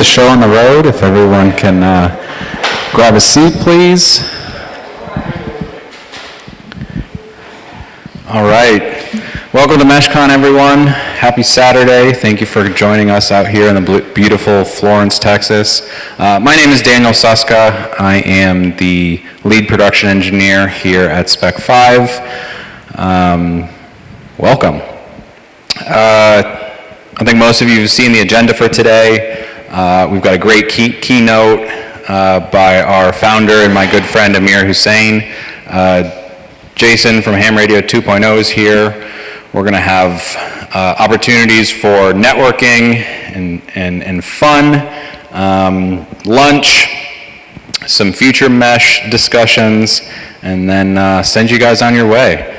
the show on the road. If everyone can grab a seat, please. All right. Welcome to MESHCON, everyone. Happy Saturday. Thank you for joining us out here in the beautiful Florence, Texas. My name is Daniel Suska. I am the lead production engineer here at SpecFive. Welcome. I think most of you have seen the agenda for today. We've got a great keynote by our founder and my good friend Amir Hussain. Jason from Ham Radio 2.0 is here. We're going to have opportunities for networking and fun, lunch, some future mesh discussions, and then send you guys on your way.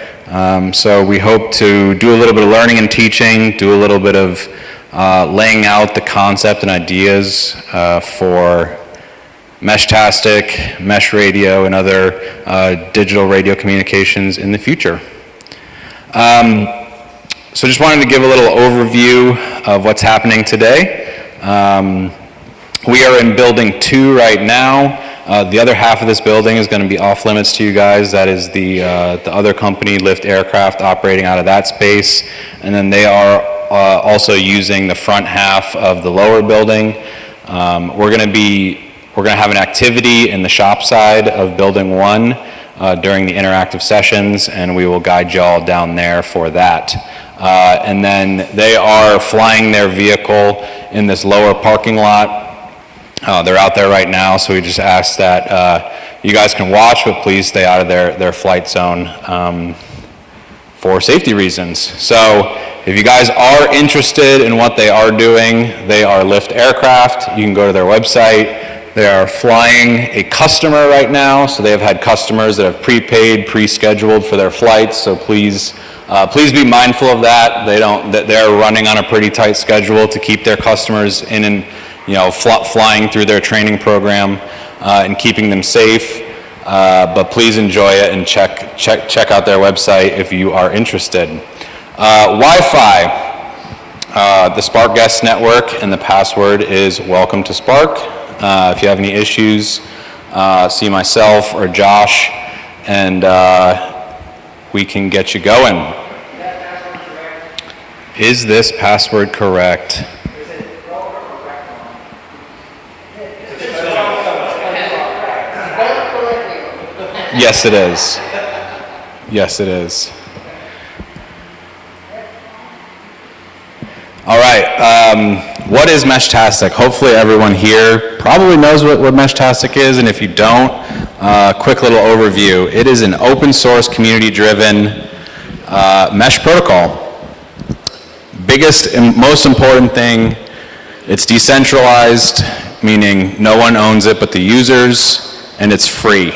So we hope to do a little bit of learning and teaching, do a little bit of laying out the concept and ideas for Meshtastic, Mesh Radio, and other digital radio communications in the future. So just wanted to give a little overview of what's happening today. We are in building 2 right now. The other half of this building is going to be off limits to you guys. That is the other company, Lift Aircraft, operating out of that space. And then they are also using the front half of the lower building. We're going to have an activity in the shop side of building 1 during the interactive sessions, and we will guide y'all down there for that. And then they are flying their vehicle in this lower parking lot. They're out there right now, so we just ask that you guys can watch, but please stay out of their flight zone for safety reasons. So if you guys are interested in what they are doing, they are Lift Aircraft. You can go to their website. They are flying a customer right now, so they have had customers that have prepaid, pre-scheduled for their flights, so please be mindful of that. They're running on a pretty tight schedule to keep their customers in and flying through their training program and keeping them safe. But please enjoy it and check out their website if you are interested. Wi-Fi, the Spark Guest Network, and the password is welcome to Spark. If you have any issues, see myself or Josh, and we can get you going. Is this password correct? Yes, it is. Yes, it is. All right. What is Meshtastic? Hopefully everyone here probably knows what Meshtastic is, and if you don't, quick little overview. It is an open source, community-driven mesh protocol. Biggest and most important thing, it's decentralized, meaning no one owns it but the users, and it's free.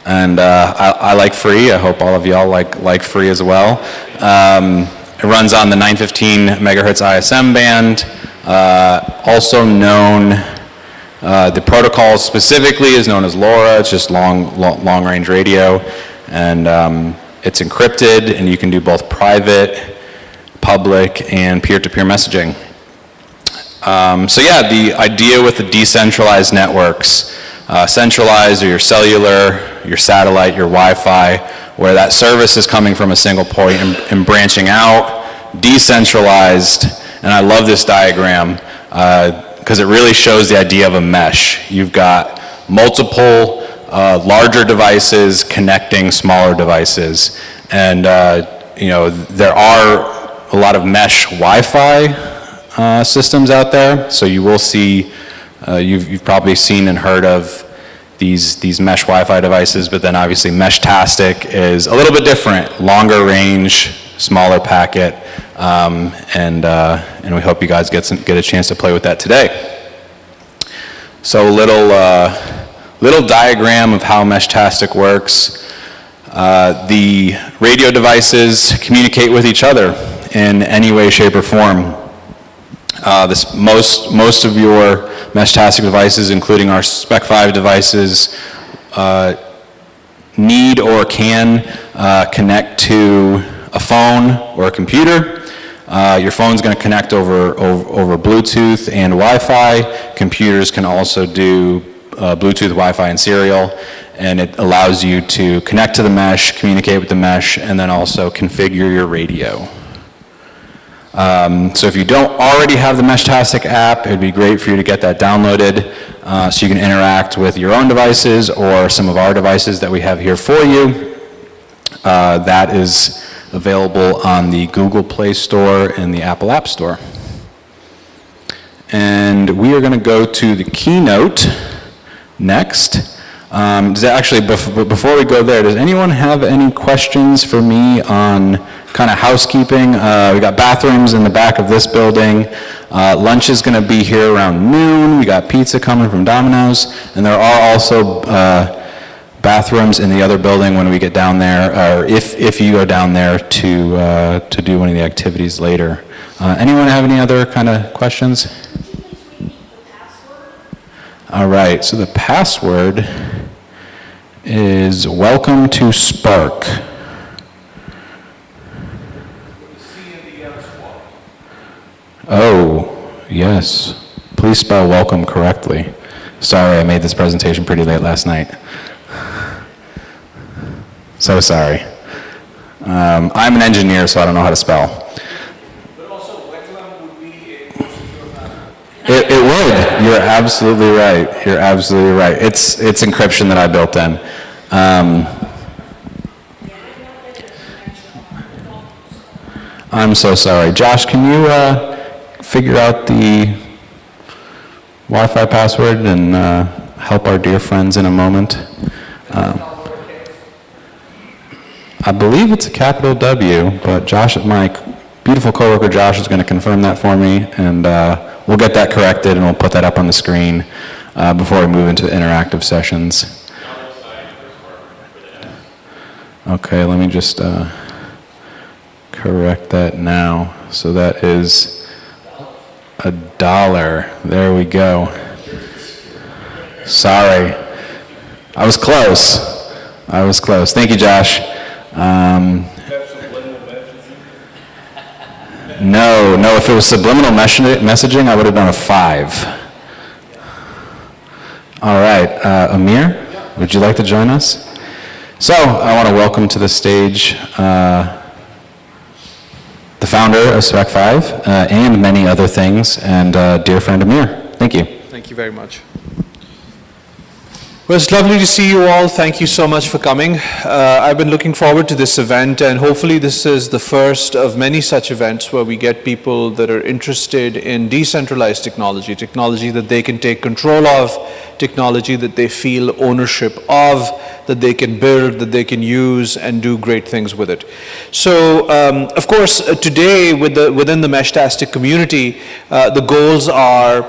And I like free. I hope all of y'all like free as well. It runs on the 915 megahertz ISM band, also known, the protocol specifically is known as LoRa. It's just long range radio, and it's encrypted, and you can do both private, public, and peer-to-peer messaging. So yeah, the idea with the decentralized networks, centralized are your cellular, your satellite, your Wi-Fi, where that service is coming from a single point and branching out. Decentralized, and I love this diagram because it really shows the idea of a mesh. You've got multiple larger devices connecting smaller devices, and there are a lot of mesh Wi-Fi systems out there. So you will see, you've probably seen and heard of these mesh Wi-Fi devices, but then obviously Meshtastic is a little bit different, longer range, smaller packet, and we hope you guys get a chance to play with that today. So a little diagram of how Meshtastic works. The radio devices communicate with each other in any way, shape, or form. Most of your Meshtastic devices, including our SpecFive devices, need or can connect to a phone or a computer. Your phone's going to connect over Bluetooth and Wi-Fi. Computers can also do Bluetooth, Wi-Fi, and serial, and it allows you to connect to the mesh, communicate with the mesh, and then also configure your radio. So if you don't already have the Meshtastic app, it would be great for you to get that downloaded so you can interact with your own devices or some of our devices that we have here for you. That is available on the Google Play Store and the Apple App Store. And we are going to go to the keynote next. Actually, before we go there, does anyone have any questions for me on kind of housekeeping? We got bathrooms in the back of this building. Lunch is going to be here around noon. We got pizza coming from Domino's, and there are also bathrooms in the other building when we get down there, or if you go down there to do one of the activities later. Anyone have any other kind of questions? All right, so the password is welcome to Spark. Oh, yes. Please spell welcome correctly. Sorry, I made this presentation pretty late last night. So sorry. I'm an engineer, so I don't know how to spell. But also, welcome would be a secure password. It would. You're absolutely right. You're absolutely right. It's encryption that I built in. I'm so sorry. Josh, can you figure out the Wi-Fi password and help our dear friends in a moment? I believe it's a capital W, but Josh, my beautiful coworker Josh, is going to confirm that for me, and we'll get that corrected and we'll put that up on the screen before we move into interactive sessions. Okay, let me just correct that now. So that is $1. There we go. Sorry. I was close. Thank you, Josh. No, if it was subliminal messaging, I would have done a 5. All right, Amir, would you like to join us? So, I want to welcome to the stage the founder of SpecFive and many other things, and dear friend Amir. Thank you. Thank you very much. Well, it's lovely to see you all. Thank you so much for coming. I've been looking forward to this event, and hopefully this is the first of many such events where we get people that are interested in decentralized technology, technology that they can take control of, technology that they feel ownership of, that they can build, that they can use, and do great things with it. So, of course, today within the Meshtastic community, the goals are: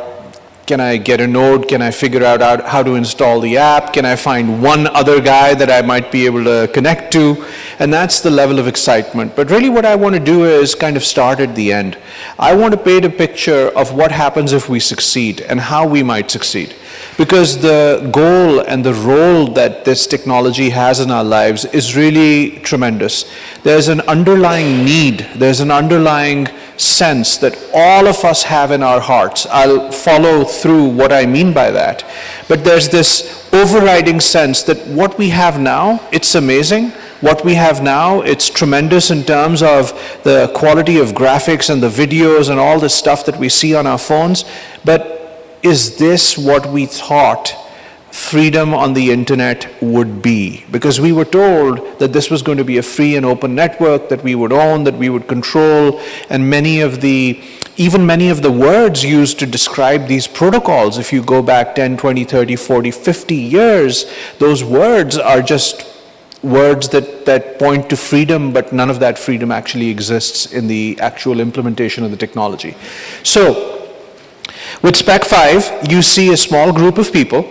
can I get a node? Can I figure out how to install the app? Can I find one other guy that I might be able to connect to? And that's the level of excitement. But really what I want to do is kind of start at the end. I want to paint a picture of what happens if we succeed and how we might succeed. Because the goal and the role that this technology has in our lives is really tremendous. There's an underlying need, there's an underlying sense that all of us have in our hearts. I'll follow through what I mean by that. But there's this overriding sense that what we have now, it's amazing. What we have now, it's tremendous in terms of the quality of graphics and the videos and all the stuff that we see on our phones. But is this what we thought freedom on the internet would be? Because we were told that this was going to be a free and open network that we would own, that we would control, and even many of the words used to describe these protocols, if you go back 10, 20, 30, 40, 50 years, those words are just words that point to freedom, but none of that freedom actually exists in the actual implementation of the technology. So, with SpecFive, you see a small group of people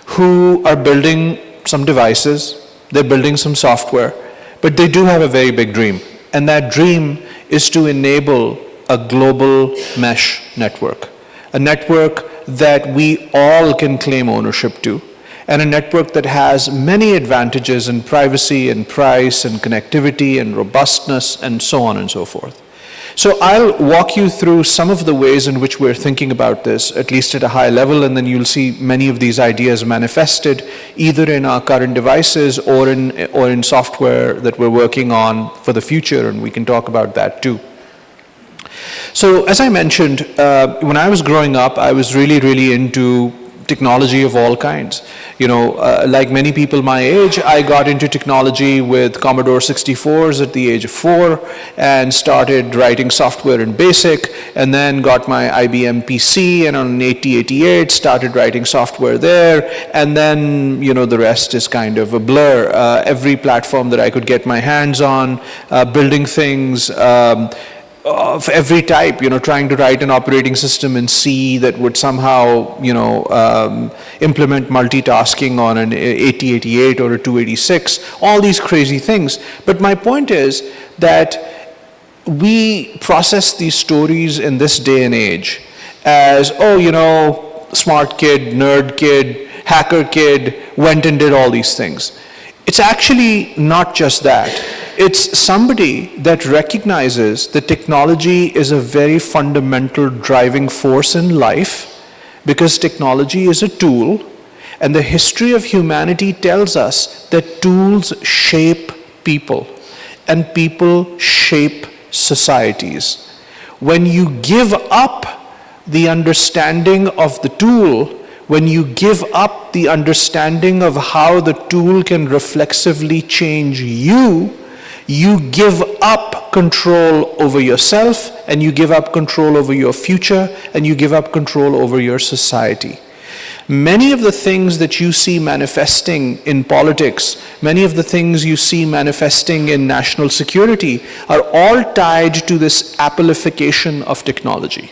who are building some devices, they're building some software, but they do have a very big dream. And that dream is to enable a global mesh network, a network that we all can claim ownership to, and a network that has many advantages in privacy and price and connectivity and robustness and so on and so forth. So I'll walk you through some of the ways in which we're thinking about this, at least at a high level, and then you'll see many of these ideas manifested either in our current devices or in software that we're working on for the future, and we can talk about that too. So as I mentioned, when I was growing up, I was really into technology of all kinds. Like many people my age, I got into technology with Commodore 64s at the age of 4 and started writing software in BASIC, and then got my IBM PC, and on an 8088 started writing software there, and then the rest is kind of a blur. Every platform that I could get my hands on, building things of every type, trying to write an operating system in C that would somehow, implement multitasking on an 8088 or a 286, all these crazy things. But my point is that we process these stories in this day and age as, smart kid, nerd kid, hacker kid, went and did all these things. It's actually not just that. It's somebody that recognizes that technology is a very fundamental driving force in life, because technology is a tool, and the history of humanity tells us that tools shape people, and people shape societies. When you give up the understanding of the tool, when you give up the understanding of how the tool can reflexively change you, you give up control over yourself, and you give up control over your future, and you give up control over your society. Many of the things that you see manifesting in politics, many of the things you see manifesting in national security are all tied to this Appleification of technology.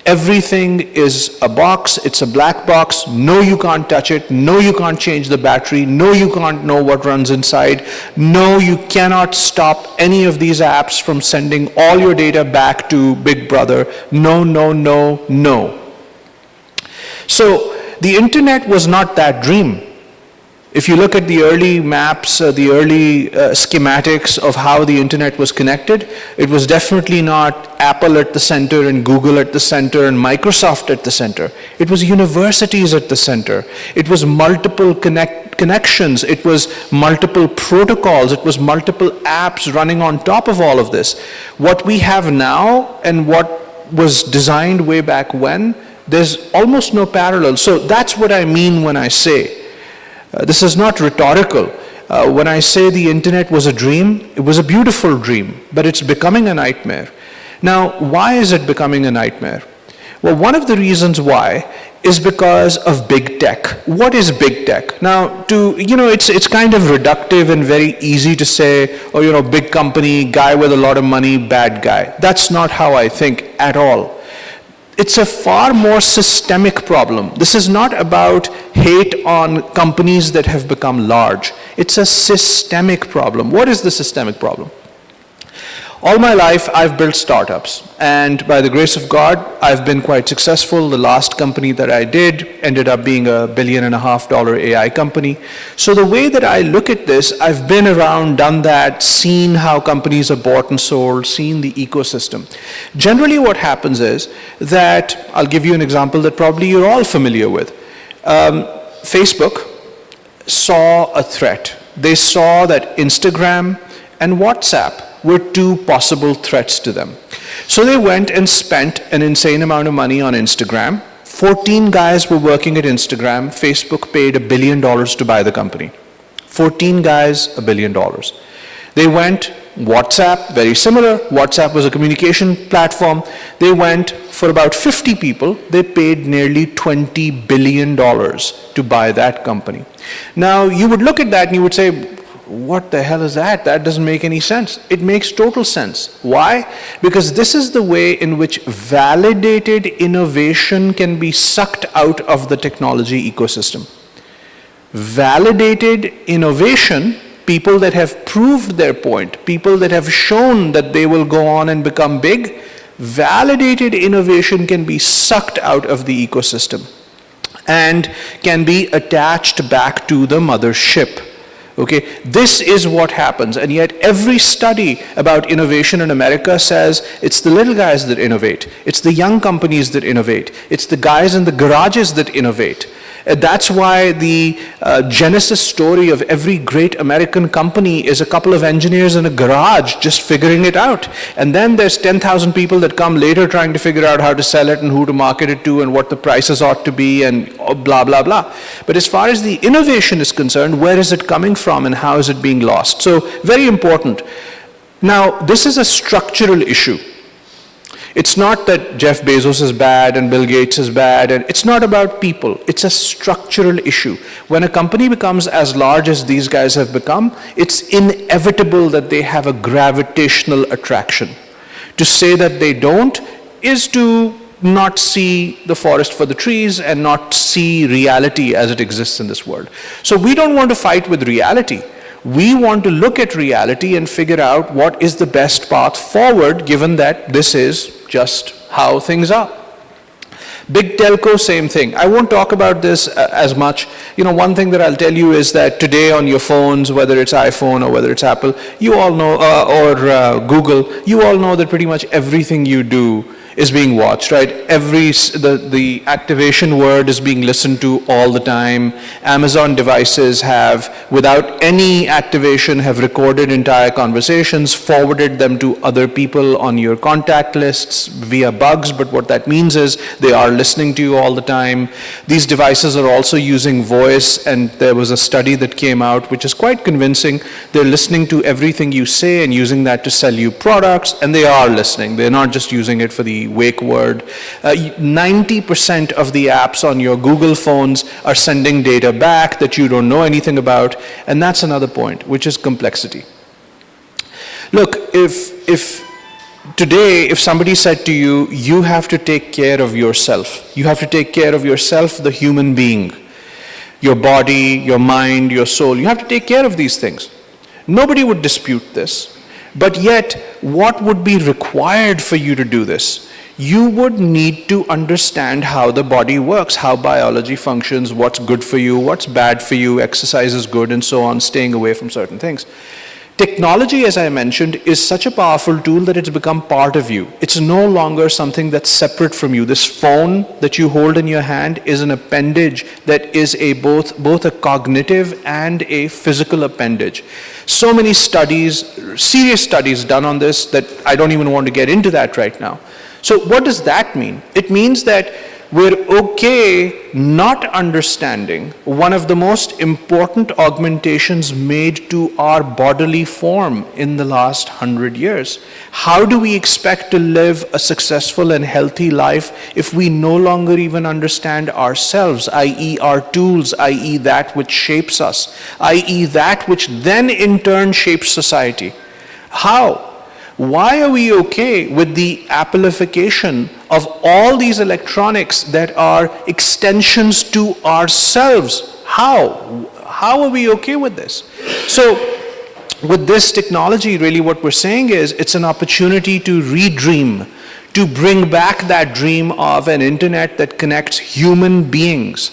Everything is a box, it's a black box, no you can't touch it, no you can't change the battery, no you can't know what runs inside, no you cannot stop any of these apps from sending all your data back to Big Brother, no, no, no, no. So the internet was not that dream. If you look at the early maps, the early schematics of how the internet was connected, it was definitely not Apple at the center and Google at the center and Microsoft at the center. It was universities at the center. It was multiple connections. It was multiple protocols. It was multiple apps running on top of all of this. What we have now and what was designed way back when, there's almost no parallel. So that's what I mean when I say, this is not rhetorical. When I say the internet was a dream, it was a beautiful dream, but it's becoming a nightmare. Now, why is it becoming a nightmare? Well, one of the reasons why is because of big tech. What is big tech? Now, it's kind of reductive and very easy to say, big company, guy with a lot of money, bad guy. That's not how I think at all. It's a far more systemic problem. This is not about hate on companies that have become large. It's a systemic problem. What is the systemic problem? All my life, I've built startups, and by the grace of God, I've been quite successful. The last company that I did ended up being $1.5 billion AI company. So the way that I look at this, I've been around, done that, seen how companies are bought and sold, seen the ecosystem. Generally what happens is that, I'll give you an example that probably you're all familiar with. Facebook saw a threat. They saw that Instagram and WhatsApp were two possible threats to them. So they went and spent an insane amount of money on Instagram. 14 guys were working at Instagram. Facebook paid $1 billion to buy the company. 14 guys, $1 billion. They went WhatsApp, very similar. WhatsApp was a communication platform. They went for about 50 people. They paid nearly $20 billion to buy that company. Now, you would look at that and you would say, what the hell is that? That doesn't make any sense. It makes total sense. Why? Because this is the way in which validated innovation can be sucked out of the technology ecosystem. Validated innovation, people that have proved their point, people that have shown that they will go on and become big, validated innovation can be sucked out of the ecosystem and can be attached back to the mothership. Okay, this is what happens, and yet every study about innovation in America says it's the little guys that innovate, it's the young companies that innovate, it's the guys in the garages that innovate. That's why the genesis story of every great American company is a couple of engineers in a garage just figuring it out. And then there's 10,000 people that come later trying to figure out how to sell it and who to market it to and what the prices ought to be and blah, blah, blah. But as far as the innovation is concerned, where is it coming from and how is it being lost? So very important. Now, this is a structural issue. It's not that Jeff Bezos is bad and Bill Gates is bad, and it's not about people. It's a structural issue. When a company becomes as large as these guys have become, it's inevitable that they have a gravitational attraction. To say that they don't is to not see the forest for the trees and not see reality as it exists in this world. So we don't want to fight with reality. We want to look at reality and figure out what is the best path forward, given that this is just how things are. Big telco, same thing. I won't talk about this as much. You know, one thing that I'll tell you is that today on your phones, whether it's iPhone or whether it's Apple, you all know, or Google, you all know that pretty much everything you do is being watched, right? The activation word is being listened to all the time. Amazon devices have, without any activation, have recorded entire conversations, forwarded them to other people on your contact lists via bugs, but what that means is they are listening to you all the time. These devices are also using voice, and there was a study that came out which is quite convincing. They're listening to everything you say and using that to sell you products, and they are listening. They're not just using it for the wake word. 90% of the apps on your Google phones are sending data back that you don't know anything about, and that's another point, which is complexity. Look, if today, if somebody said to you, you have to take care of yourself, you have to take care of yourself, the human being, your body, your mind, your soul, you have to take care of these things. Nobody would dispute this, but yet, what would be required for you to do this? You would need to understand how the body works, how biology functions, what's good for you, what's bad for you, exercise is good, and so on, staying away from certain things. Technology, as I mentioned, is such a powerful tool that it's become part of you. It's no longer something that's separate from you. This phone that you hold in your hand is an appendage that is both a cognitive and a physical appendage. So many studies, serious studies done on this that I don't even want to get into that right now. So what does that mean? It means that we're okay not understanding one of the most important augmentations made to our bodily form in the last 100 years. How do we expect to live a successful and healthy life if we no longer even understand ourselves, i.e. our tools, i.e. that which shapes us, i.e. that which then in turn shapes society? How? Why are we okay with the Appleification of all these electronics that are extensions to ourselves? How? How are we okay with this? So, with this technology, really what we're saying is it's an opportunity to redream, to bring back that dream of an internet that connects human beings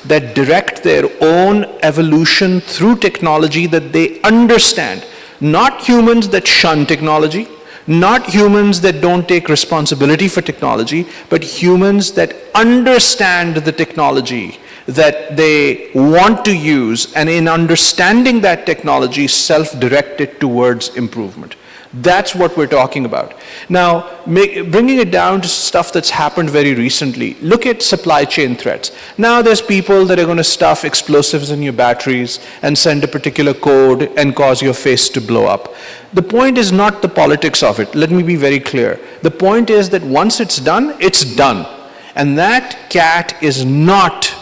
that direct their own evolution through technology that they understand. Not humans that shun technology, not humans that don't take responsibility for technology, but humans that understand the technology that they want to use, and in understanding that technology, self-direct it towards improvement. That's what we're talking about. Now, bringing it down to stuff that's happened very recently, look at supply chain threats. Now there's people that are going to stuff explosives in your batteries and send a particular code and cause your face to blow up. The point is not the politics of it. Let me be very clear. The point is that once it's done, it's done. And that cat is not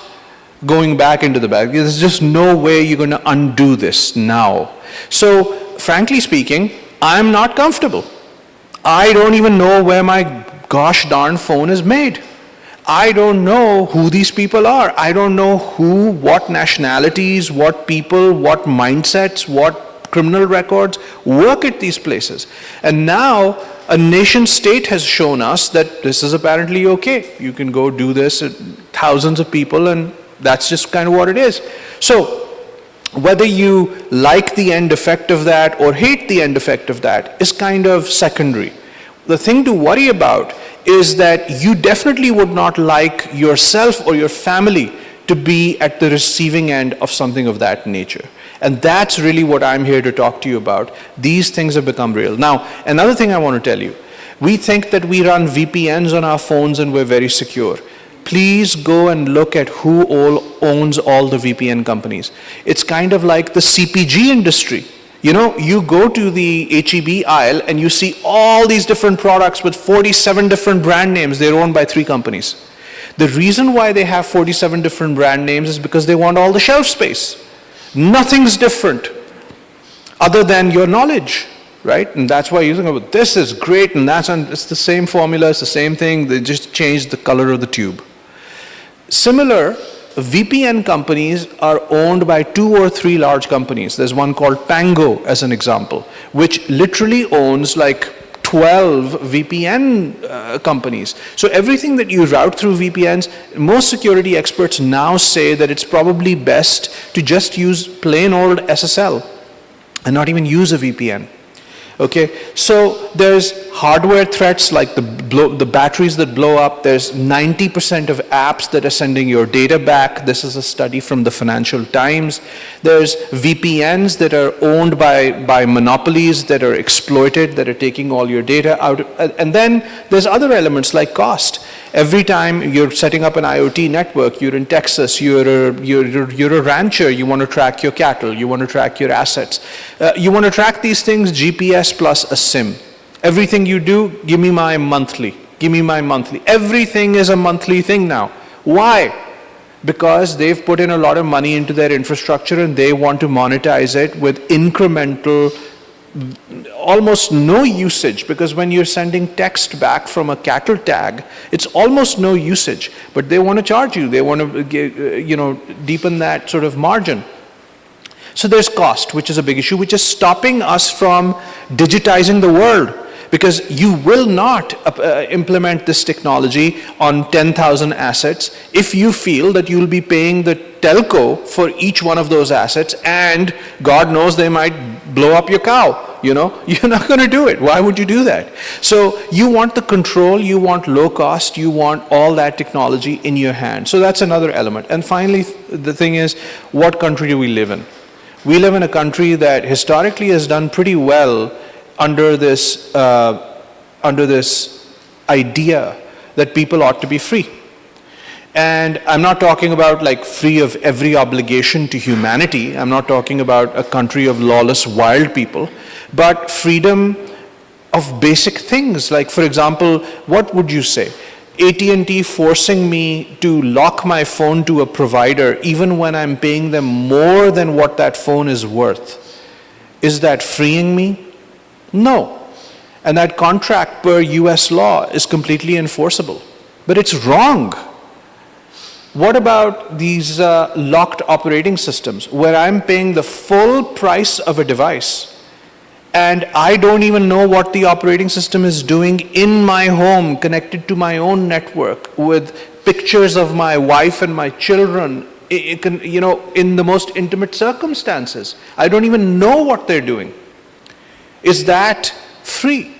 going back into the bag. There's just no way you're going to undo this now. So, frankly speaking, I'm not comfortable. I don't even know where my gosh darn phone is made. I don't know who these people are. I don't know who, what nationalities, what people, what mindsets, what criminal records work at these places. And now a nation state has shown us that this is apparently okay. You can go do this at thousands of people, and that's just kind of what it is. So Whether you like the end effect of that or hate the end effect of that is kind of secondary. The thing to worry about is that you definitely would not like yourself or your family to be at the receiving end of something of that nature. And that's really what I'm here to talk to you about. These things have become real. Now, another thing I want to tell you, we think that we run VPNs on our phones and we're very secure. Please go and look at who all owns all the VPN companies. It's kind of like the CPG industry. You know, you go to the HEB aisle and you see all these different products with 47 different brand names. They're owned by 3 companies. The reason why they have 47 different brand names is because they want all the shelf space. Nothing's different other than your knowledge, right? And that's why you think, oh, this is great, and it's the same formula, it's the same thing, they just changed the color of the tube. Similar, VPN companies are owned by 2 or 3 large companies. There's one called Pango as an example, which literally owns like 12 VPN companies. So everything that you route through VPNs, most security experts now say that it's probably best to just use plain old SSL and not even use a VPN. Okay, so there's hardware threats like the batteries that blow up. There's 90% of apps that are sending your data back. This is a study from the Financial Times. There's VPNs that are owned by monopolies that are exploited, that are taking all your data out. And then there's other elements like cost. Every time you're setting up an IoT network, you're in Texas, you're a rancher, you want to track your cattle, you want to track your assets. You want to track these things, GPS plus a SIM. Everything you do, give me my monthly, give me my monthly. Everything is a monthly thing now. Why? Because they've put in a lot of money into their infrastructure and they want to monetize it with incremental, almost no usage, because when you're sending text back from a cattle tag, it's almost no usage, but they want to charge you. They want to, deepen that sort of margin. So there's cost, which is a big issue, which is stopping us from digitizing the world, because you will not implement this technology on 10,000 assets if you feel that you'll be paying the telco for each one of those assets, and God knows they might blow up your cow. You're not going to do it. Why would you do that? So you want the control, you want low cost, you want all that technology in your hand. So that's another element. And finally, the thing is, what country do we live in? We live in a country that historically has done pretty well under this idea that people ought to be free. And I'm not talking about like free of every obligation to humanity. I'm not talking about a country of lawless wild people, but freedom of basic things. Like, for example, what would you say? AT&T forcing me to lock my phone to a provider even when I'm paying them more than what that phone is worth. Is that freeing me? No. And that contract per US law is completely enforceable. But it's wrong. What about these locked operating systems where I'm paying the full price of a device and I don't even know what the operating system is doing in my home, connected to my own network with pictures of my wife and my children, in the most intimate circumstances. I don't even know what they're doing. Is that free?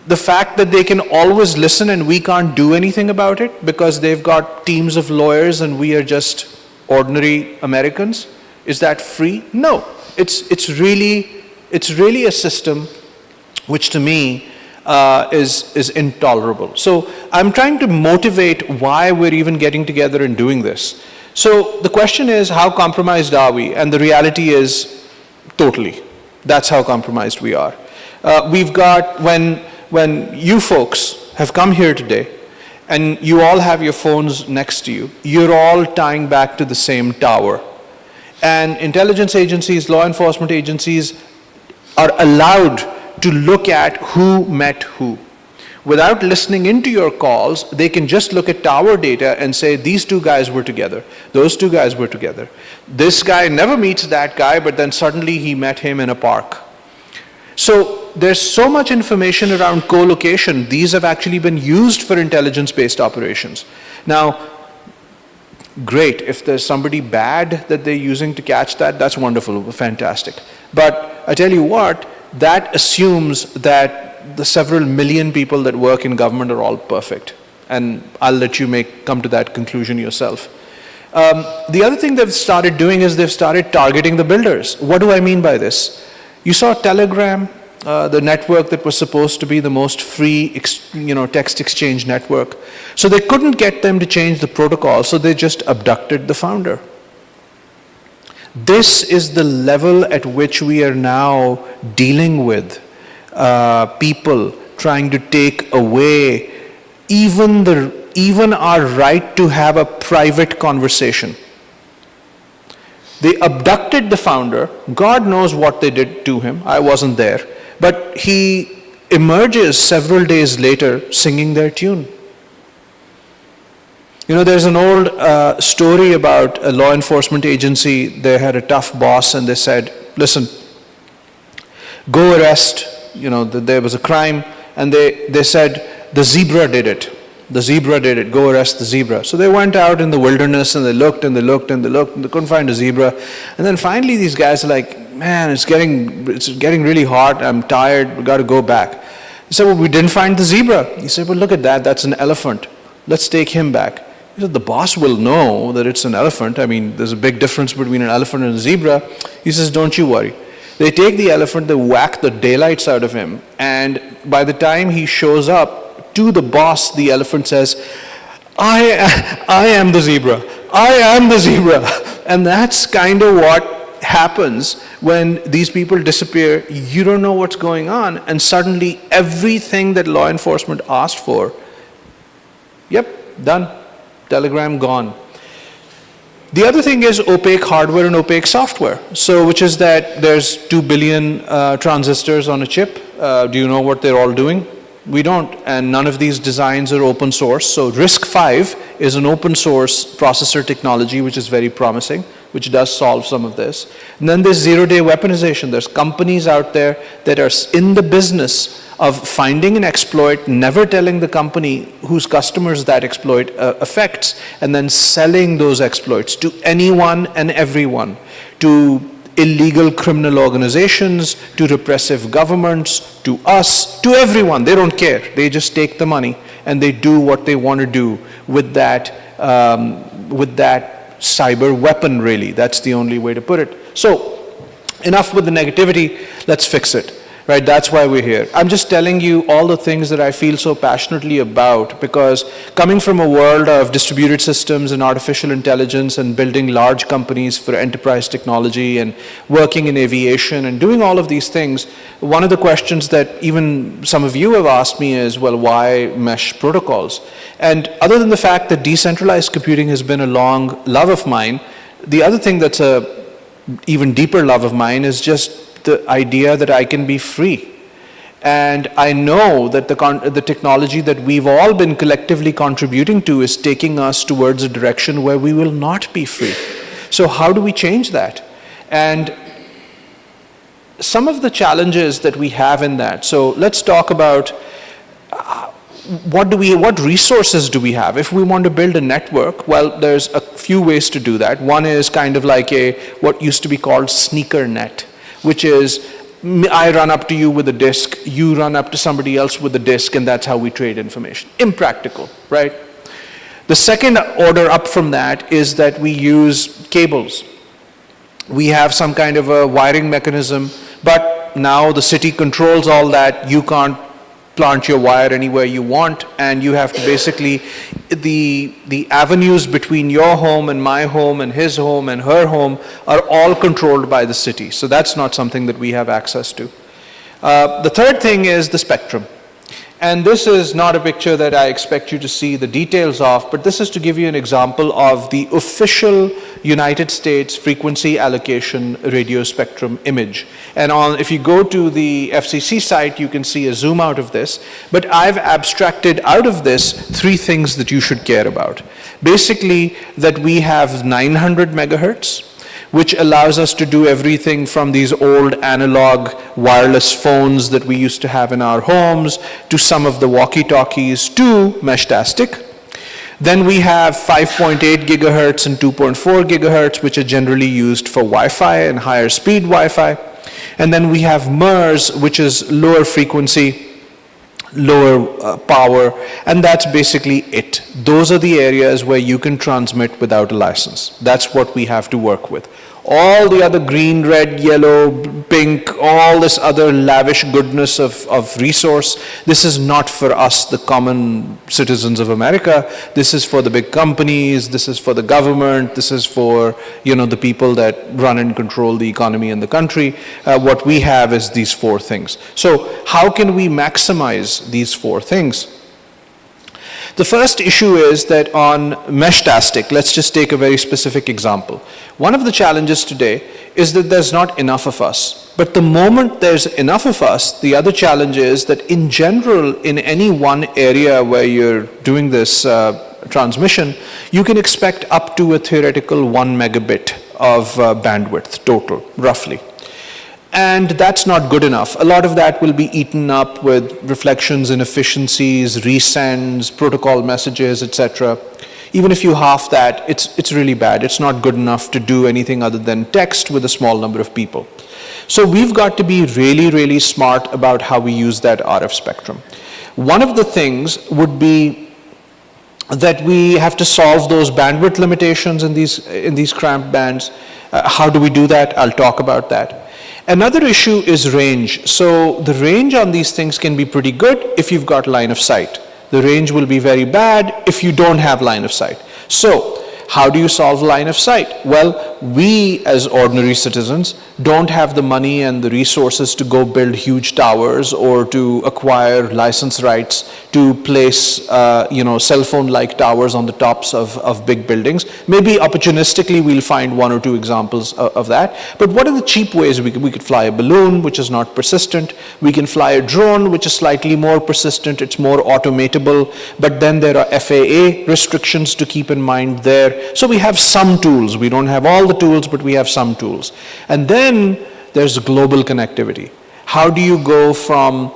The fact that they can always listen and we can't do anything about it because they've got teams of lawyers and we are just ordinary Americans, is that free? No. It's really a system which to me is intolerable. So I'm trying to motivate why we're even getting together and doing this. So the question is, how compromised are we? And the reality is, totally. That's how compromised we are. We've got, when you folks have come here today, and you all have your phones next to you, you're all tying back to the same tower. And intelligence agencies, law enforcement agencies are allowed to look at who met who. Without listening into your calls, they can just look at tower data and say, these 2 guys were together, those 2 guys were together. This guy never meets that guy, but then suddenly he met him in a park. So there's so much information around co-location. These have actually been used for intelligence-based operations. Now, great. If there's somebody bad that they're using to catch that, that's wonderful, fantastic. But I tell you what, that assumes that the several million people that work in government are all perfect. And I'll let you come to that conclusion yourself. The other thing they've started doing is they've started targeting the builders. What do I mean by this? You saw Telegram, the network that was supposed to be the most free text exchange network. So they couldn't get them to change the protocol, so they just abducted the founder. This is the level at which we are now dealing with people trying to take away even our right to have a private conversation. They abducted the founder. God knows what they did to him. I wasn't there. But he emerges several days later singing their tune. There's an old story about a law enforcement agency. They had a tough boss and they said, listen, go arrest, there was a crime, and they said, the zebra did it. The zebra did it, go arrest the zebra. So they went out in the wilderness and they looked and they looked and they looked and they couldn't find a zebra. And then finally these guys are like, man, it's getting really hot, I'm tired, we got to go back. He said, well, we didn't find the zebra. He said, well, look at that, that's an elephant. Let's take him back. He said, the boss will know that it's an elephant. I mean, there's a big difference between an elephant and a zebra. He says, don't you worry. They take the elephant, they whack the daylights out of him, and by the time he shows up to the boss, the elephant says, I am the zebra. I am the zebra. And that's kind of what happens when these people disappear. You don't know what's going on, and suddenly everything that law enforcement asked for, yep, done. Telegram gone. The other thing is opaque hardware and opaque software. So, which is that there's 2 billion transistors on a chip. Do you know what they're all doing? We don't, and none of these designs are open source. So RISC-V is an open source processor technology which is very promising, which does solve some of this. And then there's zero-day weaponization. There's companies out there that are in the business of finding an exploit, never telling the company whose customers that exploit affects, and then selling those exploits to anyone and everyone, to illegal criminal organizations, to repressive governments, to us, to everyone. They don't care. They just take the money and they do what they want to do with that cyber weapon, really. That's the only way to put it. So, enough with the negativity, let's fix it. Right, that's why we're here. I'm just telling you all the things that I feel so passionately about, because coming from a world of distributed systems and artificial intelligence and building large companies for enterprise technology and working in aviation and doing all of these things, one of the questions that even some of you have asked me is, well, why mesh protocols? And other than the fact that decentralized computing has been a long love of mine, the other thing that's a even deeper love of mine is just the idea that I can be free. And I know that the technology that we've all been collectively contributing to is taking us towards a direction where we will not be free. So how do we change that? And some of the challenges that we have in that. So let's talk about what resources do we have? If we want to build a network, well, there's a few ways to do that. One is kind of like what used to be called sneaker net, which is I run up to you with a disk, you run up to somebody else with a disk, and that's how we trade information. Impractical, right? The second order up from that is that we use cables. We have some kind of a wiring mechanism, but now the city controls all that. You can't plant your wire anywhere you want, and you have to basically, the avenues between your home and my home and his home and her home are all controlled by the city. So that's not something that we have access to. The third thing is the spectrum. And this is not a picture that I expect you to see the details of, but this is to give you an example of the official United States frequency allocation radio spectrum image. And if you go to the FCC site, you can see a zoom out of this. But I've abstracted out of this 3 things that you should care about. Basically, that we have 900 megahertz, which allows us to do everything from these old analog wireless phones that we used to have in our homes, to some of the walkie-talkies, to Meshtastic. Then we have 5.8 gigahertz and 2.4 gigahertz, which are generally used for Wi-Fi and higher speed Wi-Fi. And then we have MERS, which is lower frequency, lower power, and that's basically it. Those are the areas where you can transmit without a license. That's what we have to work with. All the other green, red, yellow, pink, all this other lavish goodness of resource, this is not for us, the common citizens of America. This is for the big companies, this is for the government, this is for, you know, the people that run and control the economy in the country. What we have is these four things. So how can we maximize these four things? The first issue is that on Meshtastic, let's just take a very specific example. One of the challenges today is that there's not enough of us. But the moment there's enough of us, the other challenge is that in general, in any one area where you're doing this transmission, you can expect up to a theoretical 1 megabit of bandwidth total, roughly. And that's not good enough. A lot of that will be eaten up with reflections, inefficiencies, resends, protocol messages, etc. Even if you half that, it's really bad. It's not good enough to do anything other than text with a small number of people. So we've got to be really, really smart about how we use that RF spectrum. One of the things would be that we have to solve those bandwidth limitations in these cramped bands. How do we do that? I'll talk about that. Another issue is range. So the range on these things can be pretty good if you've got line of sight. The range will be very bad if you don't have line of sight. So how do you solve line of sight? Well, we as ordinary citizens don't have the money and the resources to go build huge towers or to acquire license rights to place cell phone-like towers on the tops of big buildings. Maybe opportunistically we'll find one or two examples of that. But what are the cheap ways? We could fly a balloon, which is not persistent. We can fly a drone, which is slightly more persistent. It's more automatable. But then there are FAA restrictions to keep in mind there. So we have some tools. We don't have all the tools, but we have some tools. And then there's global connectivity. How do you go from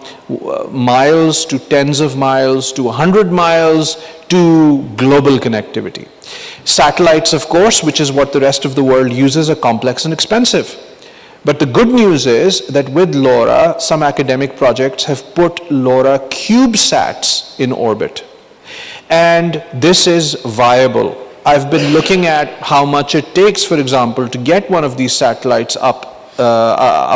miles to tens of miles to 100 miles to global connectivity? Satellites, of course, which is what the rest of the world uses, are complex and expensive. But the good news is that with LoRa, some academic projects have put LoRa CubeSats in orbit. And this is viable. I've been looking at how much it takes, for example, to get one of these satellites up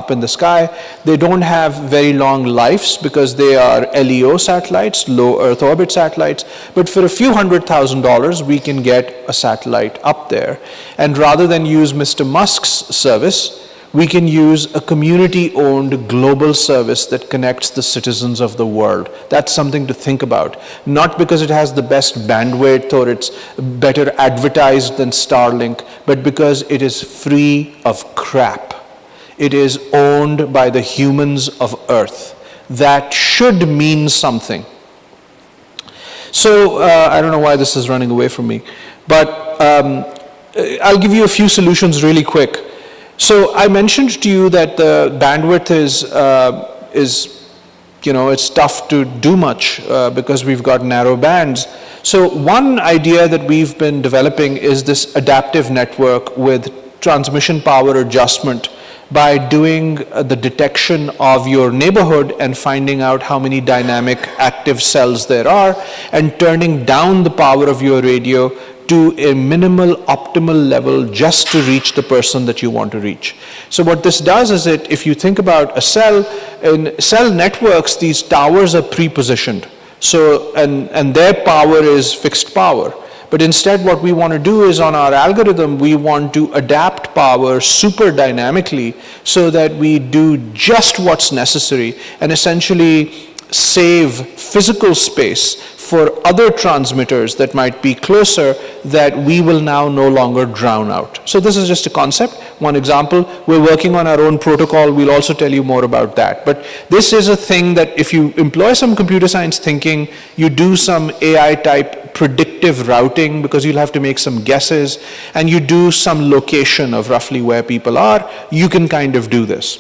in the sky. They don't have very long lives because they are LEO satellites, low Earth orbit satellites, but for a few $100,000 we can get a satellite up there. And rather than use Mr. Musk's service, we can use a community-owned global service that connects the citizens of the world. That's something to think about. Not because it has the best bandwidth or it's better advertised than Starlink, but because it is free of crap. It is owned by the humans of Earth. That should mean something. So, I don't know why this is running away from me, but I'll give you a few solutions really quick. So I mentioned to you that the bandwidth is it's tough to do much because we've got narrow bands. So one idea that we've been developing is this adaptive network with transmission power adjustment by doing the detection of your neighborhood and finding out how many dynamic active cells there are and turning down the power of your radio to a minimal optimal level just to reach the person that you want to reach. So what this does is if you think about a cell, in cell networks, these towers are pre-positioned. So, and their power is fixed power. But instead what we want to do is on our algorithm, we want to adapt power super dynamically so that we do just what's necessary and essentially save physical space for other transmitters that might be closer that we will now no longer drown out. So this is just a concept, one example. We're working on our own protocol. We'll also tell you more about that. But this is a thing that if you employ some computer science thinking, you do some AI type predictive routing because you'll have to make some guesses, and you do some location of roughly where people are, you can kind of do this.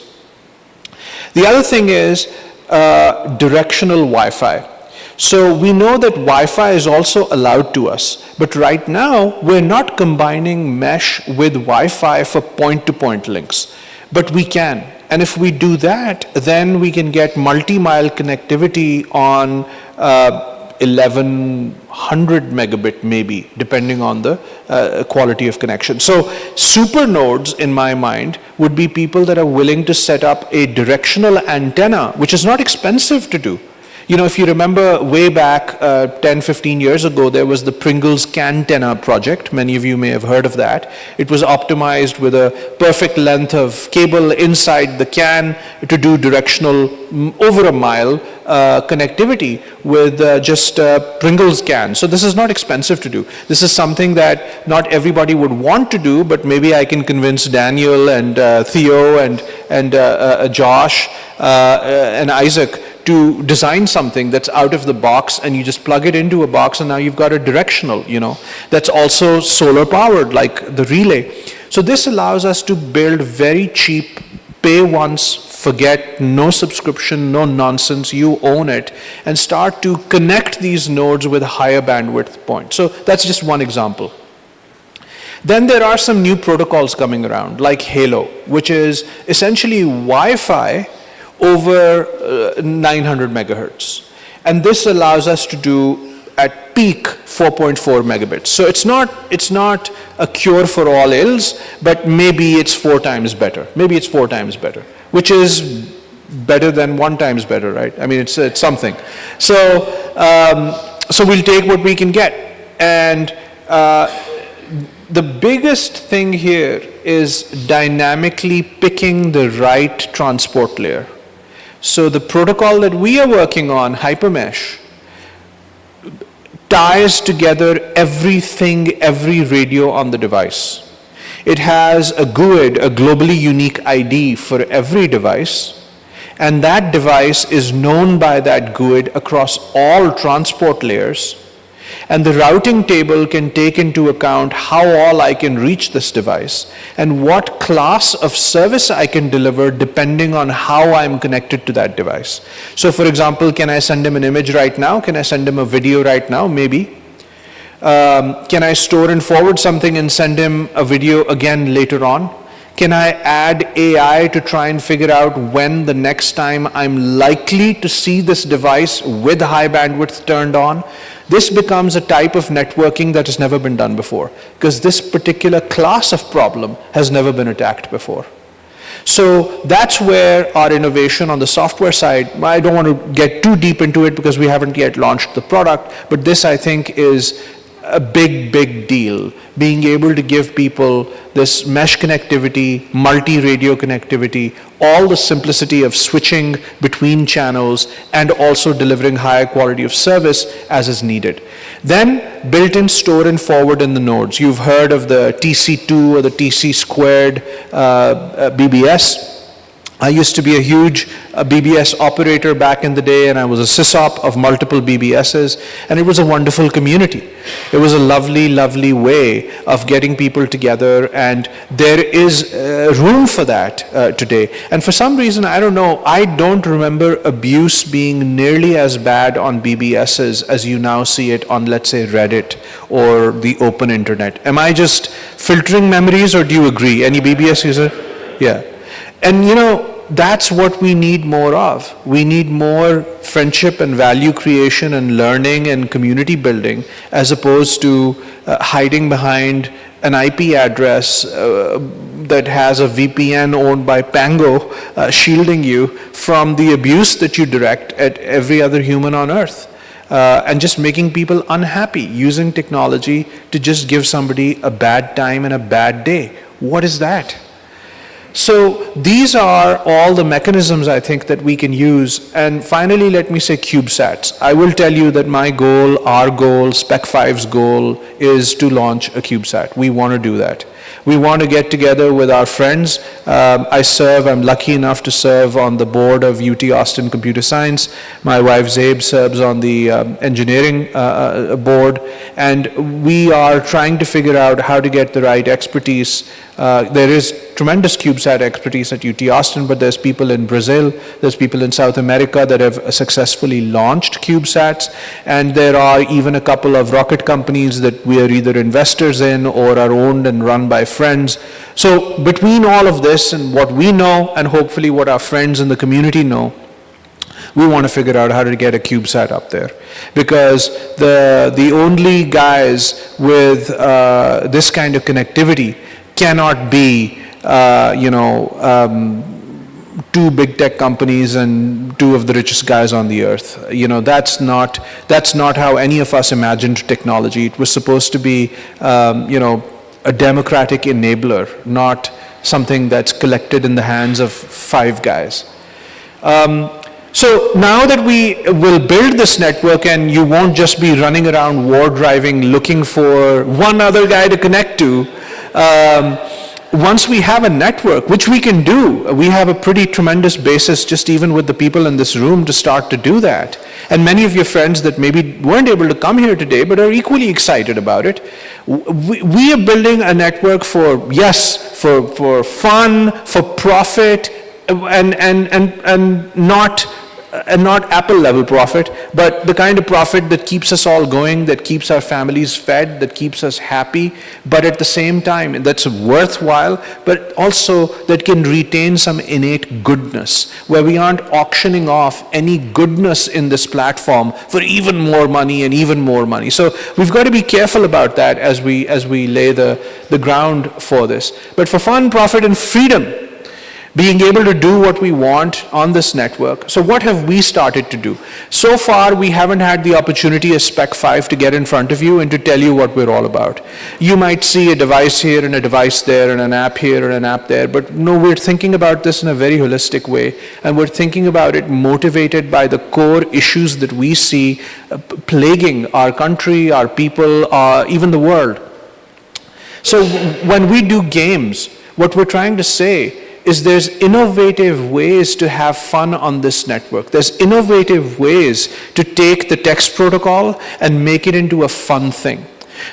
The other thing is directional Wi-Fi. So we know that Wi-Fi is also allowed to us, but right now we're not combining mesh with Wi-Fi for point-to-point links, but we can. And if we do that, then we can get multi-mile connectivity on 1100 megabit maybe, depending on the quality of connection. So super nodes, in my mind, would be people that are willing to set up a directional antenna, which is not expensive to do. You know, if you remember way back 10, 15 years ago, there was the Pringles Cantenna project. Many of you may have heard of that. It was optimized with a perfect length of cable inside the can to do directional over a mile connectivity with just Pringles can. So this is not expensive to do. This is something that not everybody would want to do, but maybe I can convince Daniel and Theo and Josh and Isaac to design something that's out of the box, and you just plug it into a box and now you've got a directional, you know, that's also solar powered like the relay. So this allows us to build very cheap, pay once, forget, no subscription, no nonsense, you own it, and start to connect these nodes with higher bandwidth points. So that's just one example. Then there are some new protocols coming around, like Halo, which is essentially Wi-Fi over 900 megahertz. And this allows us to do at peak 4.4 megabits. So it's not a cure for all ills, but maybe it's 4 times better. Maybe it's 4 times better, which is better than 1 times better, right? I mean, it's something. So, so we'll take what we can get. And the biggest thing here is dynamically picking the right transport layer. So the protocol that we are working on, HyperMesh, ties together everything, every radio on the device. It has a GUID, a globally unique ID for every device, and that device is known by that GUID across all transport layers. And the routing table can take into account how all I can reach this device and what class of service I can deliver depending on how I'm connected to that device. So for example, can I send him an image right now? Can I send him a video right now? Maybe. Can I store and forward something and send him a video again later on? Can I add AI to try and figure out when the next time I'm likely to see this device with high bandwidth turned on? This becomes a type of networking that has never been done before, because this particular class of problem has never been attacked before. So that's where our innovation on the software side, I don't want to get too deep into it because we haven't yet launched the product, but this I think is a big, big deal. Being able to give people this mesh connectivity, multi-radio connectivity, all the simplicity of switching between channels, and also delivering higher quality of service as is needed. Then built-in store and forward in the nodes. You've heard of the TC2 or the TC squared BBS. I used to be a huge BBS operator back in the day, and I was a sysop of multiple BBSs, and it was a wonderful community. It was a lovely, lovely way of getting people together, and there is room for that today. And for some reason, I don't know, I don't remember abuse being nearly as bad on BBSs as you now see it on, let's say, Reddit or the open internet. Am I just filtering memories, or do you agree? Any BBS user? Yeah. And you know, that's what we need more of. We need more friendship and value creation and learning and community building, as opposed to hiding behind an IP address that has a VPN owned by Pango shielding you from the abuse that you direct at every other human on earth. And just making people unhappy, using technology to just give somebody a bad time and a bad day. What is that? So these are all the mechanisms I think that we can use. And finally, let me say CubeSats. I will tell you that my goal, our goal, SpecFive's goal is to launch a CubeSat. We want to do that. We want to get together with our friends. I'm lucky enough to serve on the board of UT Austin Computer Science. My wife Zabe serves on the engineering board. And we are trying to figure out how to get the right expertise. There is tremendous CubeSat expertise at UT Austin, but there's people in Brazil, there's people in South America that have successfully launched CubeSats, and there are even a couple of rocket companies that we are either investors in or are owned and run by friends. So between all of this and what we know, and hopefully what our friends in the community know, we want to figure out how to get a CubeSat up there, because the only guys with this kind of connectivity cannot be two big tech companies and two of the richest guys on the earth. That's not how any of us imagined technology. It was supposed to be a democratic enabler, not something that's collected in the hands of 5 guys. So now that we will build this network, and you won't just be running around war driving looking for one other guy to connect to, once we have a network, which we can do, we have a pretty tremendous basis just even with the people in this room to start to do that. And many of your friends that maybe weren't able to come here today but are equally excited about it. We are building a network for fun, for profit, and not Apple level profit, but the kind of profit that keeps us all going, that keeps our families fed, that keeps us happy, but at the same time that's worthwhile, but also that can retain some innate goodness, where we aren't auctioning off any goodness in this platform for even more money and even more money. So we've got to be careful about that as we lay the ground for this. But for fun, profit, and freedom, being able to do what we want on this network. So what have we started to do? So far, we haven't had the opportunity as SpecFive to get in front of you and to tell you what we're all about. You might see a device here and a device there and an app here and an app there, but no, we're thinking about this in a very holistic way, and we're thinking about it motivated by the core issues that we see plaguing our country, our people, even the world. So when we do games, what we're trying to say is there's innovative ways to have fun on this network. There's innovative ways to take the text protocol and make it into a fun thing.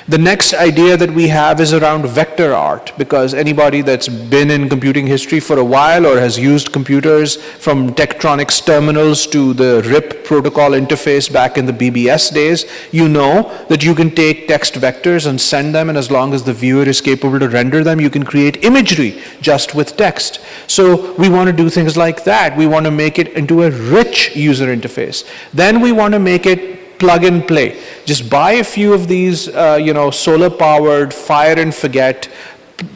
The next idea that we have is around vector art, because anybody that's been in computing history for a while or has used computers from Tektronix terminals to the RIP protocol interface back in the BBS days, you know that you can take text vectors and send them, and as long as the viewer is capable to render them, you can create imagery just with text. So we want to do things like that. We want to make it into a rich user interface. Then we want to make it plug and play. Just buy a few of these, solar-powered, fire and forget,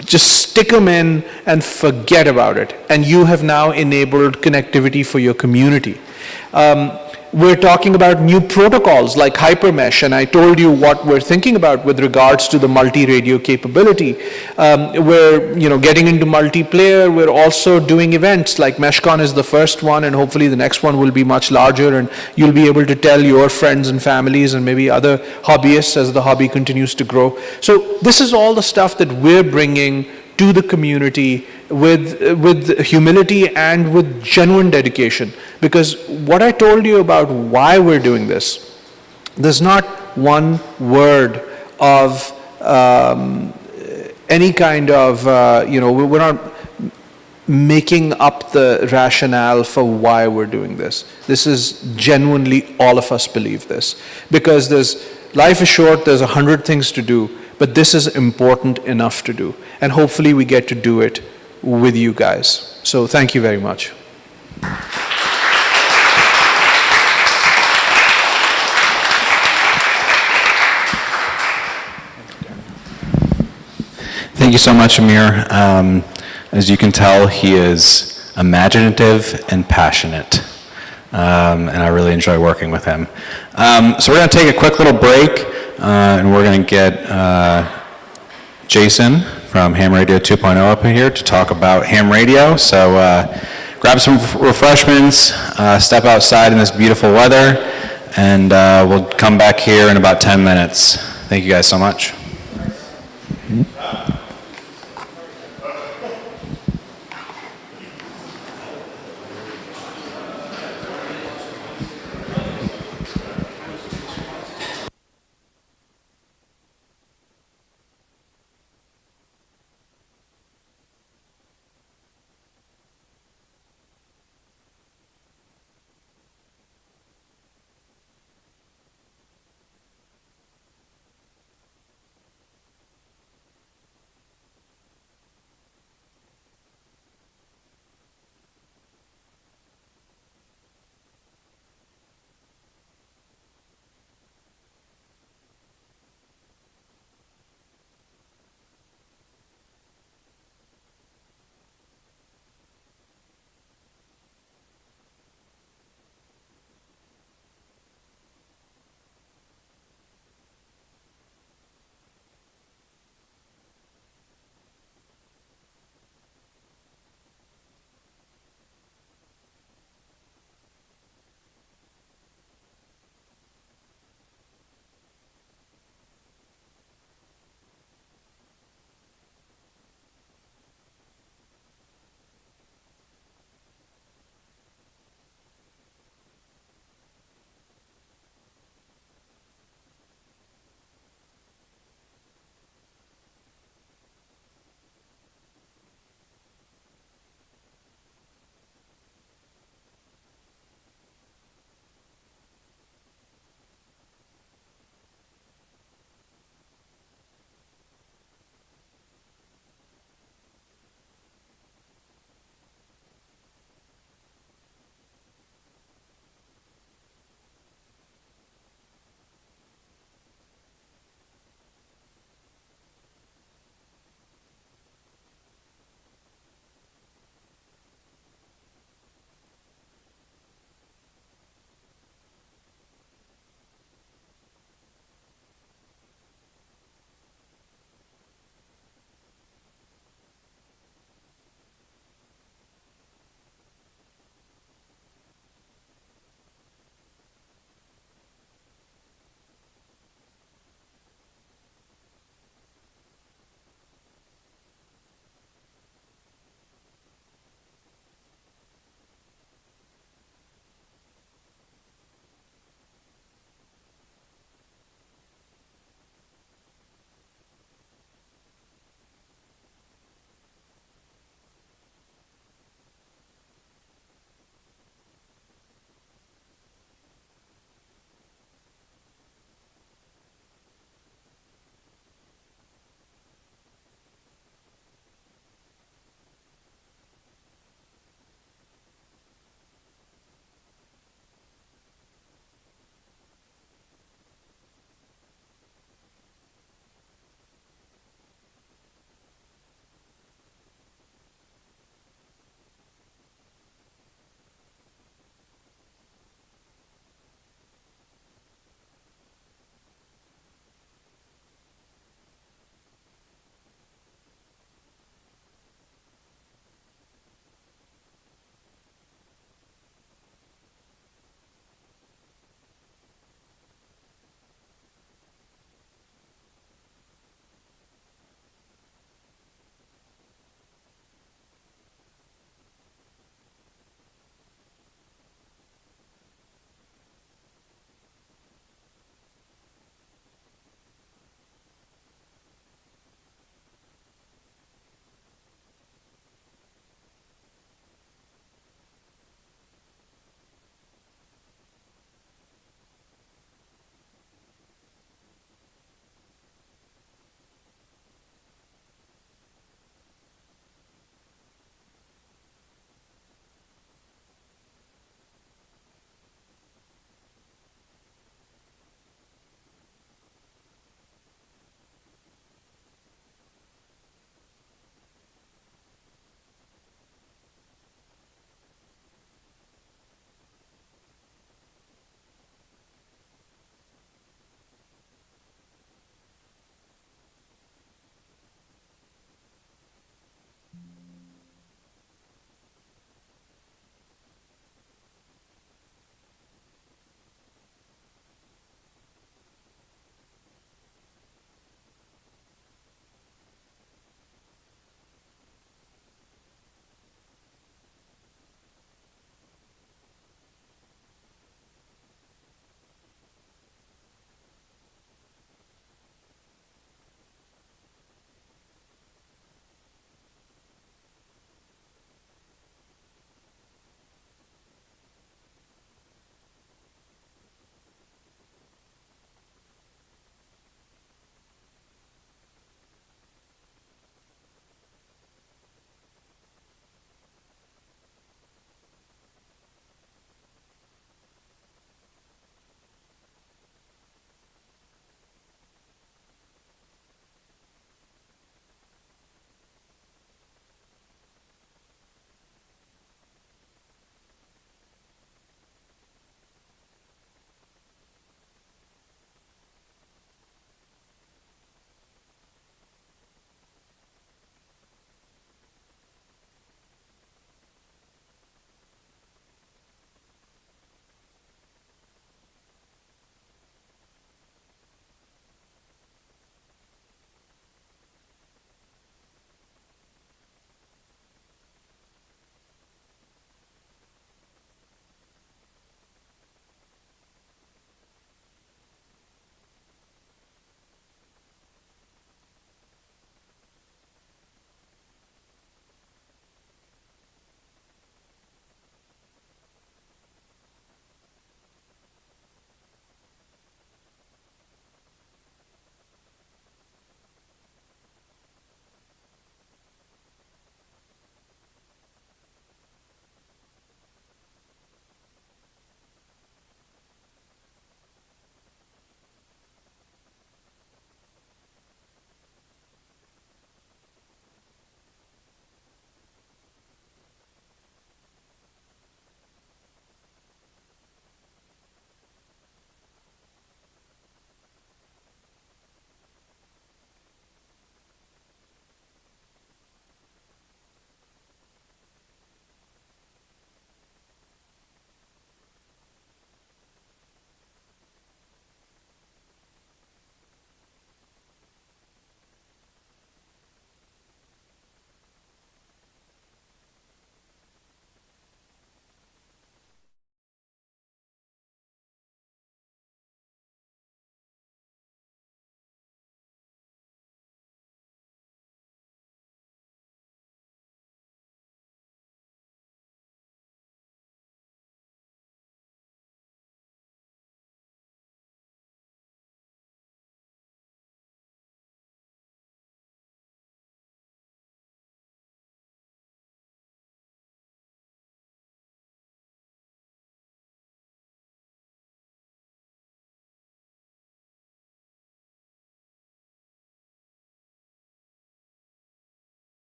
just stick them in and forget about it. And you have now enabled connectivity for your community. We're talking about new protocols like HyperMesh, and I told you what we're thinking about with regards to the multi-radio capability. We're getting into multiplayer. We're also doing events like MESHCON is the first one, and hopefully the next one will be much larger, and you'll be able to tell your friends and families and maybe other hobbyists as the hobby continues to grow. So this is all the stuff that we're bringing to the community with humility and with genuine dedication. Because what I told you about why we're doing this, there's not one word of any kind of, we're not making up the rationale for why we're doing this. This is genuinely, all of us believe this. Because life is short, there's 100 things to do, but this is important enough to do. And hopefully we get to do it with you guys. So thank you very much. Thank you so much, Amir. As you can tell, he is imaginative and passionate, and I really enjoy working with him. So we're going to take a quick little break, and we're going to get Jason from Ham Radio 2.0 up here to talk about ham radio. So grab some refreshments, step outside in this beautiful weather, and we'll come back here in about 10 minutes. Thank you guys so much.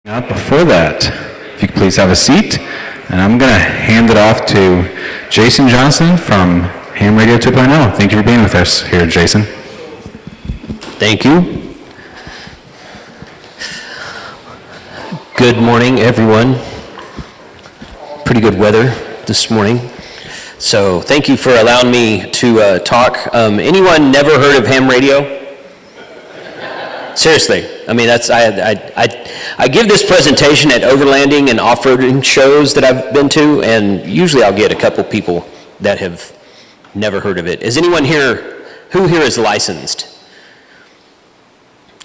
Before that, if you could please have a seat, and I'm going to hand it off to Jason Johnson from Ham Radio 2.0. Thank you for being with us here, Jason. Thank you. Good morning, everyone. Pretty good weather this morning. So thank you for allowing me to talk. Anyone never heard of ham radio? Seriously, I mean, I give this presentation at overlanding and off-roading shows that I've been to, and usually I'll get a couple people that have never heard of it. Is anyone here, who here is licensed?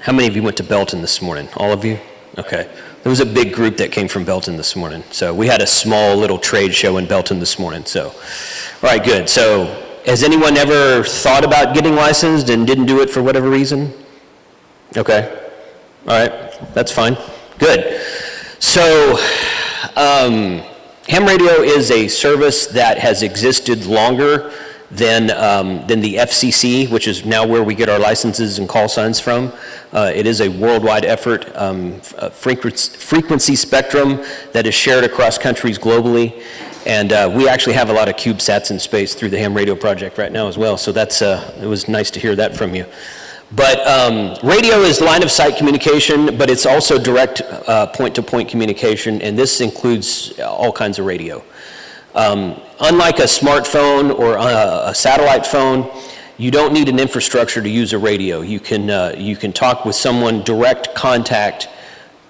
How many of you went to Belton this morning? All of you? Okay. There was a big group that came from Belton this morning. So we had a small little trade show in Belton this morning. So, all right, good. So has anyone ever thought about getting licensed and didn't do it for whatever reason? Okay. All right. That's fine. Good. So ham radio is a service that has existed longer than the FCC, which is now where we get our licenses and call signs from. It is a worldwide effort, frequency spectrum that is shared across countries globally. And we actually have a lot of CubeSats in space through the Ham Radio Project right now as well. So that's, it was nice to hear that from you. But radio is line of sight communication, but it's also direct point-to-point communication, and this includes all kinds of radio. Unlike a smartphone or a satellite phone, you don't need an infrastructure to use a radio. You can talk with someone direct contact,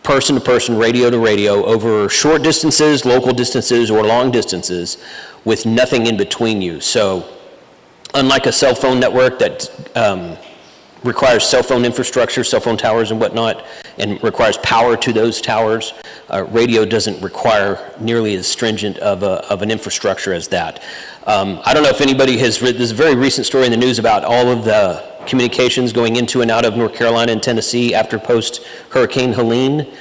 person to person, radio to radio, over short distances, local distances, or long distances, with nothing in between you. So, unlike a cell phone network that requires cell phone infrastructure, cell phone towers and whatnot, and requires power to those towers, radio doesn't require nearly as stringent of an infrastructure as that. I don't know if anybody has read, there's a very recent story in the news about all of the communications going into and out of North Carolina and Tennessee after post-Hurricane Helene.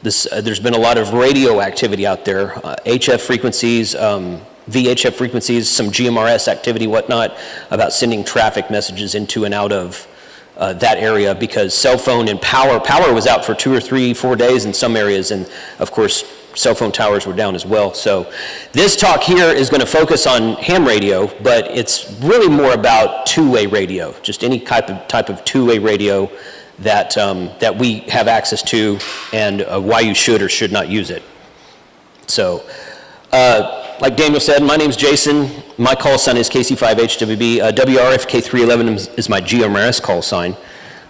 There's been a lot of radio activity out there, HF frequencies, VHF frequencies, some GMRS activity, whatnot, about sending traffic messages into and out of that area, because cell phone and power was out for 2 or 3, 4 days in some areas, and of course cell phone towers were down as well. So this talk here is going to focus on ham radio, but it's really more about two-way radio, just any type of two-way radio that that we have access to, and why you should or should not use it. So like Daniel said, my name's Jason. My call sign is KC5HWB. WRFK311 is my GMRS call sign.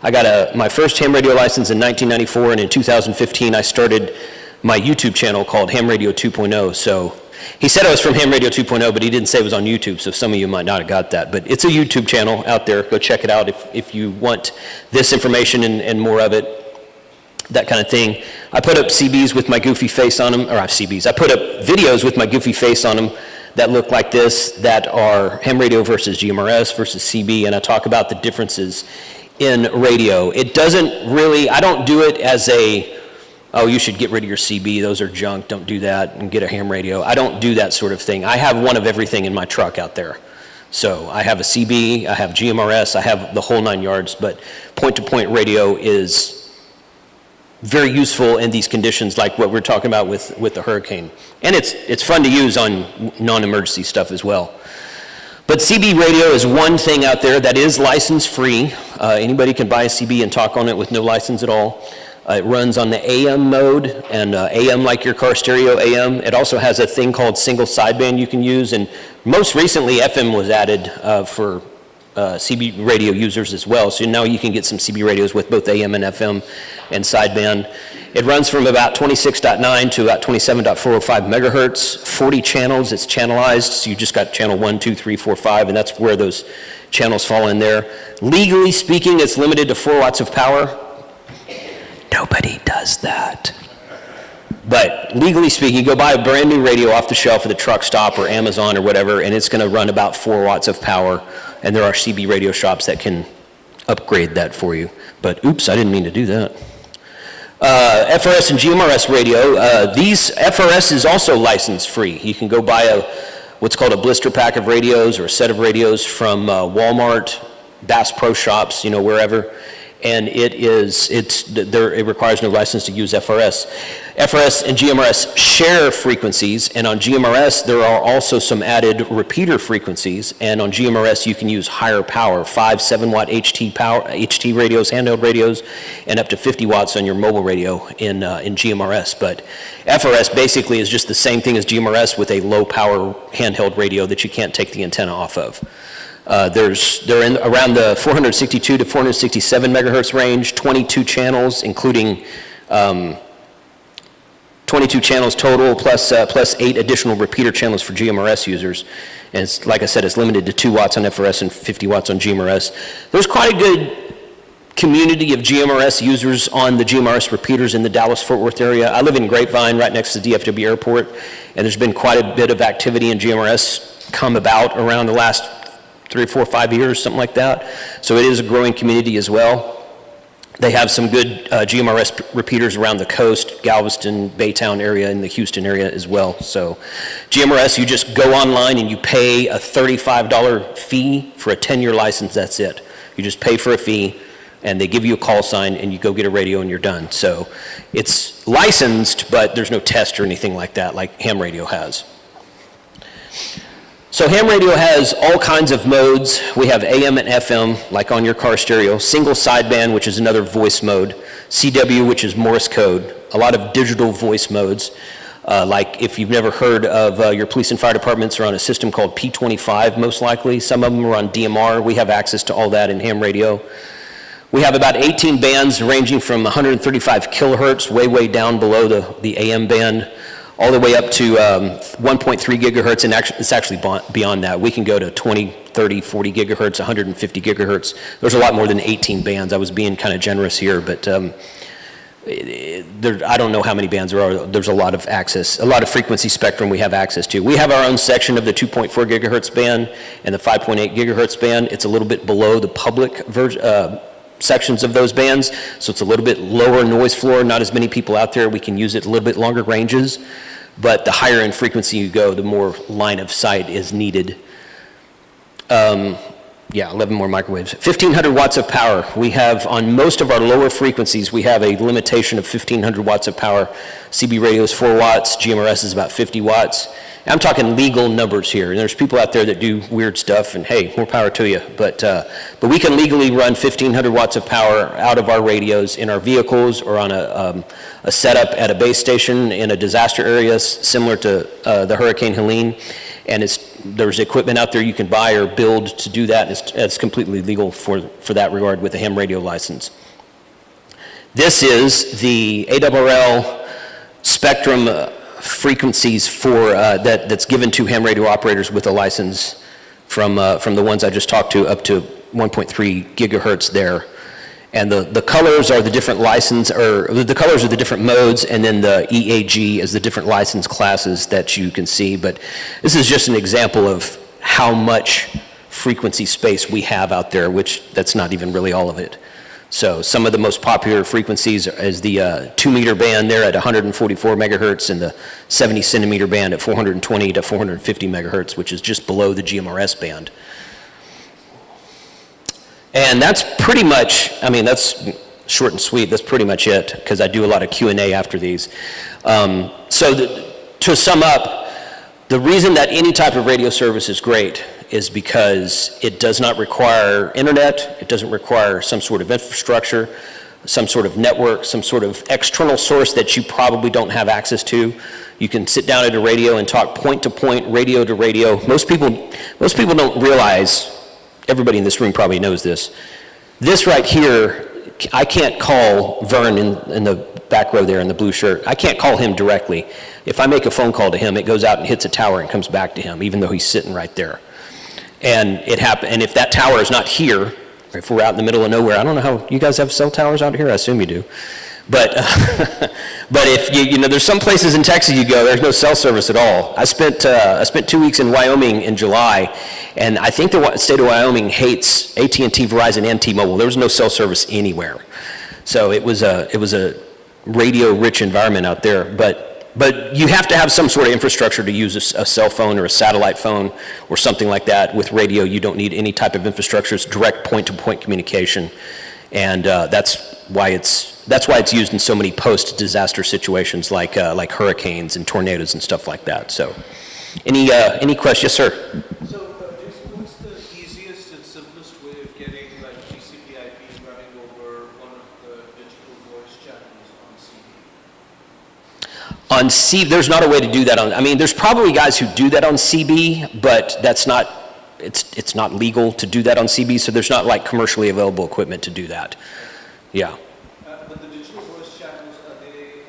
I got my first ham radio license in 1994, and in 2015 I started my YouTube channel called Ham Radio 2.0. So he said I was from Ham Radio 2.0, but he didn't say it was on YouTube, so some of you might not have got that. But it's a YouTube channel out there. Go check it out if you want this information and more of it. That kind of thing. I put up CBs with my goofy face on them, or CBs. I put up videos with my goofy face on them that look like this, that are ham radio versus GMRS versus CB, and I talk about the differences in radio. It doesn't really, I don't do it as a, oh, you should get rid of your CB, those are junk, don't do that, and get a ham radio. I don't do that sort of thing. I have one of everything in my truck out there. So I have a CB, I have GMRS, I have the whole 9 yards, but point-to-point radio is very useful in these conditions like what we're talking about with the hurricane. And it's fun to use on non-emergency stuff as well. But CB radio is one thing out there that is license free. Anybody can buy a CB and talk on it with no license at all. It runs on the AM mode, and AM like your car stereo AM. It also has a thing called single sideband you can use, and most recently FM was added for CB radio users as well. So now you can get some CB radios with both AM and FM and sideband. It runs from about 26.9 to about 27.405 megahertz, 40 channels. It's channelized, so you just got channel 1, 2, 3, 4, 5, and that's where those channels fall in there. Legally speaking, it's limited to 4 watts of power. Nobody does that. But legally speaking, you go buy a brand new radio off the shelf at the truck stop or Amazon or whatever, and it's going to run about 4 watts of power. And there are CB radio shops that can upgrade that for you. But oops, I didn't mean to do that. FRS and GMRS radio. These FRS is also license free. You can go buy what's called a blister pack of radios or a set of radios from Walmart, Bass Pro Shops, wherever. and it requires no license to use FRS. FRS and GMRS share frequencies, and on GMRS there are also some added repeater frequencies, and on GMRS you can use higher power, 5 7-watt HT radios, handheld radios, and up to 50 watts on your mobile radio in GMRS. But FRS basically is just the same thing as GMRS with a low power handheld radio that you can't take the antenna off of. They're in around the 462 to 467 megahertz range, 22 channels, including 22 channels total, plus 8 additional repeater channels for GMRS users. And it's, like I said, it's limited to 2 watts on FRS and 50 watts on GMRS. There's quite a good community of GMRS users on the GMRS repeaters in the Dallas-Fort Worth area. I live in Grapevine, right next to the DFW airport, and there's been quite a bit of activity in GMRS come about around the last 3 or 4 or 5 years, something like that. So it is a growing community as well. They have some good GMRS repeaters around the coast, Galveston, Baytown area, and the Houston area as well. So GMRS, you just go online and you pay a $35 fee for a 10-year license, that's it. You just pay for a fee, and they give you a call sign, and you go get a radio and you're done. So it's licensed, but there's no test or anything like that, like ham radio has. So ham radio has all kinds of modes. We have AM and FM, like on your car stereo, single sideband, which is another voice mode, CW, which is Morse code, a lot of digital voice modes. Like if you've never heard of your police and fire departments are on a system called P25, most likely. Some of them are on DMR. We have access to all that in ham radio. We have about 18 bands ranging from 135 kilohertz, way down below the AM band, all the way up to 1.3 gigahertz, and it's actually beyond that. We can go to 20, 30, 40 gigahertz, 150 gigahertz. There's a lot more than 18 bands. I was being kind of generous here, but I don't know how many bands there are. There's a lot of access, a lot of frequency spectrum we have access to. We have our own section of the 2.4 gigahertz band and the 5.8 gigahertz band. It's a little bit below the public sections of those bands, so it's a little bit lower noise floor, not as many people out there. We can use it a little bit longer ranges, but the higher in frequency you go, the more line of sight is needed. 11 more microwaves. 1,500 watts of power. We have, on most of our lower frequencies, we have a limitation of 1,500 watts of power. CB radio is 4 watts, GMRS is about 50 watts. I'm talking legal numbers here, and there's people out there that do weird stuff, and hey, more power to you. But we can legally run 1,500 watts of power out of our radios in our vehicles or on a setup at a base station in a disaster area similar to the Hurricane Helene. And there's equipment out there you can buy or build to do that. It's completely legal for that regard with a ham radio license. This is the ARRL spectrum frequencies for that's given to ham radio operators with a license from the ones I just talked to up to 1.3 gigahertz there. And the colors are the different license, or the colors are the different modes, and then the EAG is the different license classes that you can see. But this is just an example of how much frequency space we have out there, which that's not even really all of it. So some of the most popular frequencies is the 2-meter band there at 144 megahertz and the 70 centimeter band at 420 to 450 megahertz, which is just below the GMRS band. And that's pretty much, that's short and sweet. That's pretty much it, because I do a lot of Q&A after these. To sum up, the reason that any type of radio service is great is because it does not require internet, it doesn't require some sort of infrastructure, some sort of network, some sort of external source that you probably don't have access to. You can sit down at a radio and talk point to point, radio to radio. Most people don't realize, everybody in this room probably knows this. This right here, I can't call Vern in the back row there in the blue shirt. I can't call him directly. If I make a phone call to him, it goes out and hits a tower and comes back to him, even though he's sitting right there. And and if that tower is not here, if we're out in the middle of nowhere, I don't know how, you guys have cell towers out here? I assume you do. But but if there's some places in Texas you go, there's no cell service at all. I spent 2 weeks in Wyoming in July, and I think the state of Wyoming hates AT&T, Verizon, and T-Mobile. There was no cell service anywhere. So it was a radio-rich environment out there. But you have to have some sort of infrastructure to use a cell phone or a satellite phone or something like that. With radio, you don't need any type of infrastructure. It's direct point-to-point communication. And that's why it's used in so many post-disaster situations like hurricanes and tornadoes and stuff like that. So, any questions? Yes, sir. So, Jason, what's the easiest and simplest way of getting like TCP/IP running over one of the digital voice channels on CB? On C, there's not a way to do that on, I mean, there's probably guys who do that on CB, but that's not, it's not legal to do that on CB, so there's not like commercially available equipment to do that. Yeah. But the digital voice channels, are they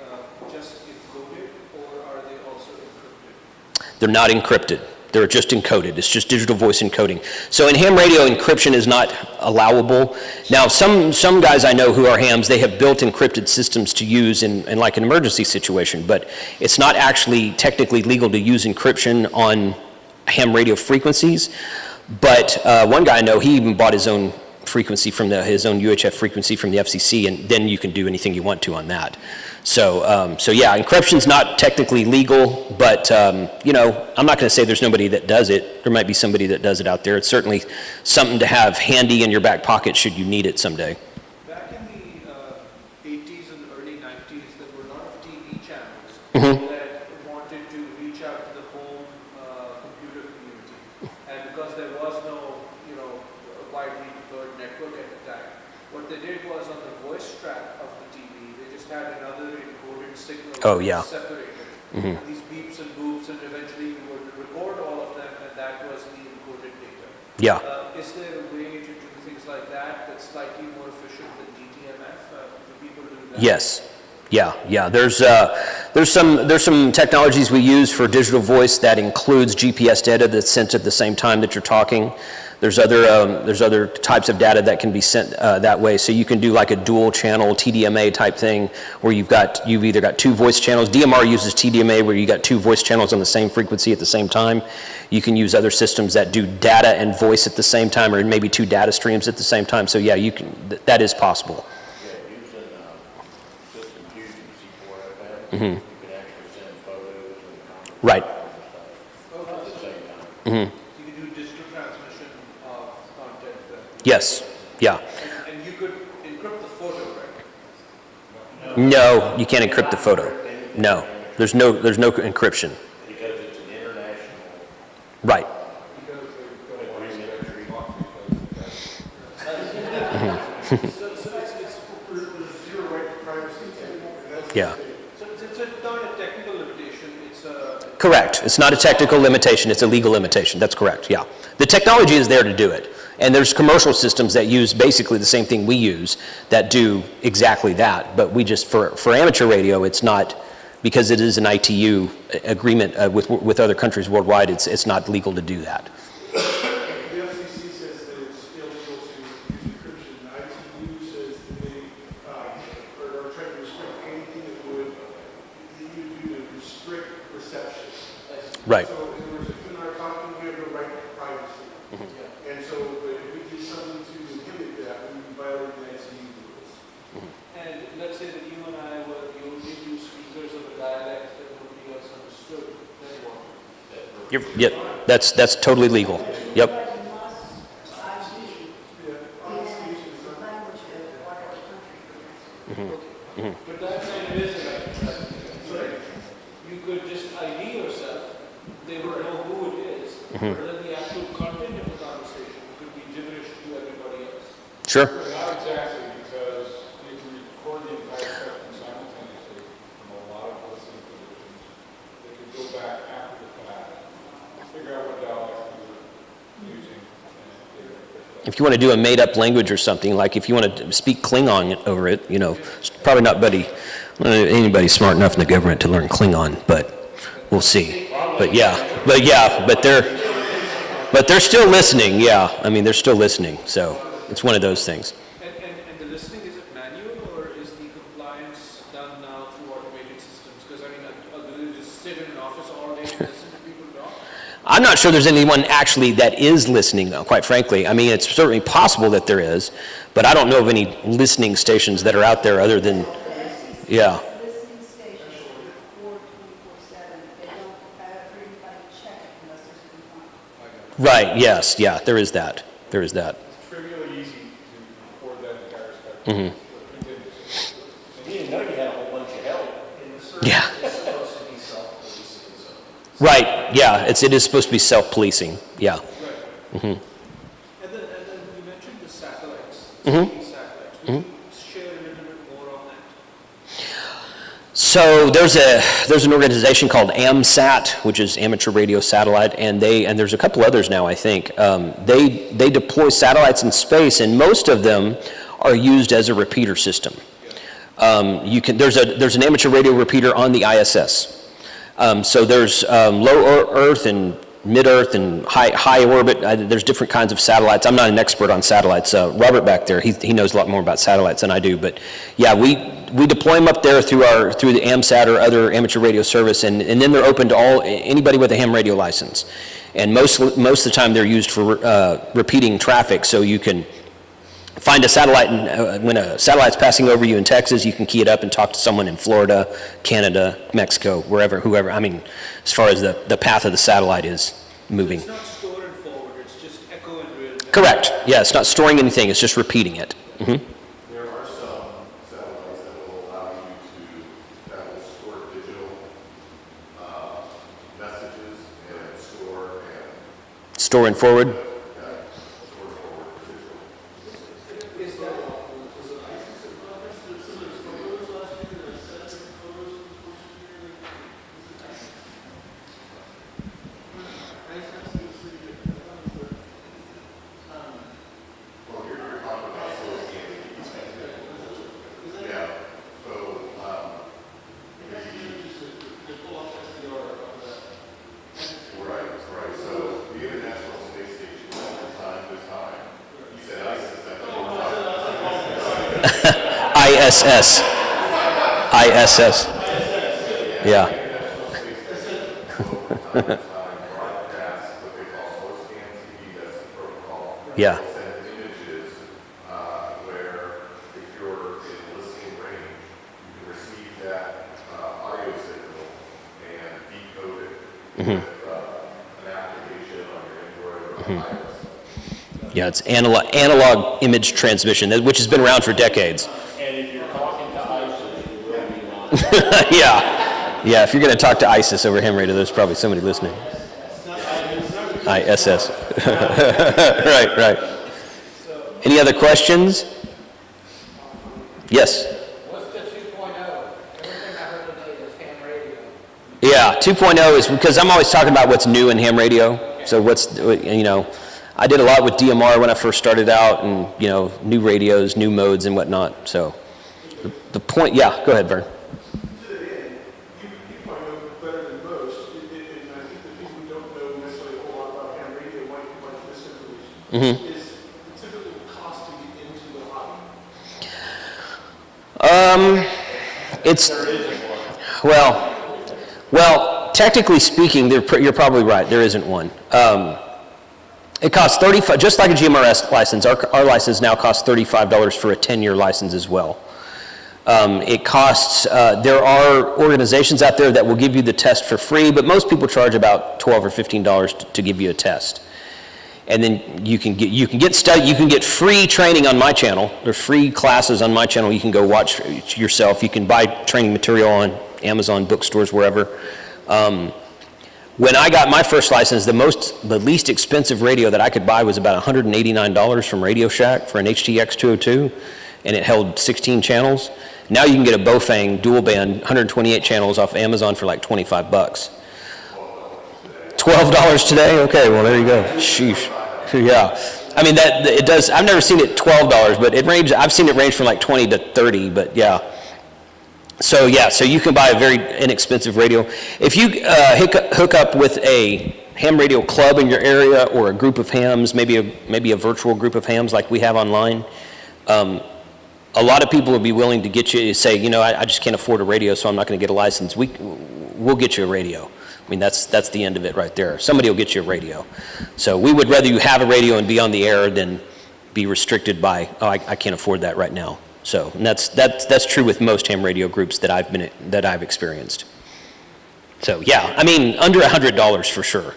just encoded or are they also encrypted? They're not encrypted. They're just encoded. It's just digital voice encoding. So in ham radio, encryption is not allowable. Now, some guys I know who are hams, they have built encrypted systems to use in like an emergency situation, but it's not actually technically legal to use encryption on ham radio frequencies. But one guy I know, he even bought his own frequency from his own UHF frequency from the FCC, and then you can do anything you want to on that. So, so yeah, encryption's not technically legal, but you know, I'm not going to say there's nobody that does it. There might be somebody that does it out there. It's certainly something to have handy in your back pocket should you need it someday. Back in the 80s and early 90s, there were a lot of TV channels that wanted to reach out to the home computer community. And because there was no, you know, widely deployed network at the time, what they did was on the voice track of the TV, they just had another encoded signal separated. And these beeps and boops, and eventually you would record all of them, and that was the encoded data. Yeah. Is there a way to do things like that that's slightly more efficient than DTMF? Do people do that? Yes. Yeah. There's some technologies we use for digital voice that includes GPS data that's sent at the same time that you're talking. There's other types of data that can be sent that way. So you can do like a dual channel TDMA type thing where you've either got two voice channels. DMR uses TDMA where you got two voice channels on the same frequency at the same time. You can use other systems that do data and voice at the same time, or maybe two data streams at the same time. So yeah, that is possible. Yeah, using system fusion C4FM, you can actually send photos and Right. stuff at the same time. So you can do digital transmission of content. Yes. Yeah. And you could encrypt the photo, right? No, you can't encrypt the photo. No, there's no encryption. Because it's an international Right. So it's zero right to privacy. Yeah. So it's not a technical limitation, it's a... Correct. It's not a technical limitation, it's a legal limitation. That's correct, yeah. The technology is there to do it. And there's commercial systems that use basically the same thing we use that do exactly that. But we just, for amateur radio, it's not, because it is an ITU agreement with other countries worldwide, it's not legal to do that. The FCC says that it's illegal to use encryption. ITU says that they are trying to restrict anything that would do to restrict reception. Right. So in other words, if you and I are talking, we have no right to privacy. And so if we do something to inhibit that, we violate the ITU rules. And let's say that you and I were the only two speakers of a dialect that nobody else understood, then what? Yep, that's totally legal. Yep. But that's not it is right. You could just ID yourself, they would know who it is, but then the actual content of the conversation could be gibberish to everybody else. Sure. Not exactly, because you can record the entire spectrum simultaneously from a lot of listening positions. They could go back after the fact, figure out what dialect you were using, and figure it out. If you want to do a made-up language or something, like if you want to speak Klingon over it, you know, it's probably not anybody smart enough in the government to learn Klingon, but we'll see. But they're still listening. Yeah, I mean, they're still listening. So it's one of those things. And the listening, is it manual or is the compliance done now through automated systems? Because I mean, do they just sit in an office all day and listen to people talk? I'm not sure there's anyone actually that is listening, though, quite frankly. I mean, it's certainly possible that there is, but I don't know of any listening stations that are out there other than, yeah. Listening stations record 24/7. They don't have everybody check it unless there's a complaint. Right, yes, yeah, there is that. There is that. It's trivially easy to record that entire spectrum. And you didn't know you had a whole bunch of help. Yeah. Right, yeah, it is supposed to be self-policing, yeah. And then you mentioned the satellites, Mm-hmm. TV satellites. Would you share a little bit more on that? So there's an organization called AMSAT, which is Amateur Radio Satellite, and there's a couple others now, I think. They deploy satellites in space, and most of them are used as a repeater system. There's an amateur radio repeater on the ISS. So there's low Earth and mid-Earth and high orbit. There's different kinds of satellites. I'm not an expert on satellites. Robert back there, he knows a lot more about satellites than I do. But yeah, we deploy them up there through the AMSAT or other amateur radio service, and then they're open to anybody with a ham radio license. And most of the time they're used for repeating traffic, so you can find a satellite, and when a satellite's passing over you in Texas, you can key it up and talk to someone in Florida, Canada, Mexico, whoever. I mean, as far as the path of the satellite is moving. It's not store and forward, it's just echo and real time. Correct. Yeah, it's not storing anything, it's just repeating it. Mm-hmm. There are some satellites that will allow you that will store digital messages and Store and forward. store forward digital. Right. So the International Space Station, from time to time, you said ISIS, I thought ISS. ISS. Yeah. broadcast what they call slow scan TV, that's the protocol. Yeah. They'll send images where if you're in listening range, you can receive that audio signal and decode it with an application on your Android or iOS. Yeah, it's analog image transmission, which has been around for decades. And if you're talking to ISIS, you will be on. Yeah, if you're going to talk to ISIS over ham radio, there's probably somebody listening. ISS. Right. Any other questions? Yes? What's the 2.0? Everything I heard today is ham radio. Yeah, 2.0 is because I'm always talking about what's new in ham radio. So I did a lot with DMR when I first started out, and new radios, new modes and whatnot. So the point, yeah, go ahead, Vern. To that end, you probably know better than most, and I think the people who don't know necessarily a whole lot about ham radio might misinformation, is the typical cost to get into the hobby. It's well, technically speaking, you're probably right. There isn't one. It costs $35, just like a GMRS license. Our license now costs $35 for a 10-year license as well. It costs. There are organizations out there that will give you the test for free, but most people charge about $12 or $15 to give you a test. And then you can get free training on my channel. There's free classes on my channel. You can go watch yourself. You can buy training material on Amazon, bookstores, wherever. When I got my first license, the least expensive radio that I could buy was about $189 from Radio Shack for an HTX 202, and it held 16 channels. Now you can get a Bofang dual band, 128 channels off Amazon for like $25. $12 today? Okay, well there you go. Sheesh. Yeah. I mean it does. I've never seen it $12, but I've seen it range from like 20 to 30. But yeah. So you can buy a very inexpensive radio. If you hook up with a ham radio club in your area or a group of hams, maybe a virtual group of hams like we have online, a lot of people will be willing to get you, say, I just can't afford a radio, so I'm not going to get a license. We'll get you a radio. I mean, that's the end of it right there. Somebody will get you a radio. So we would rather you have a radio and be on the air than be restricted by, I can't afford that right now. So and that's true with most ham radio groups that I've experienced. So yeah, I mean, under $100 for sure.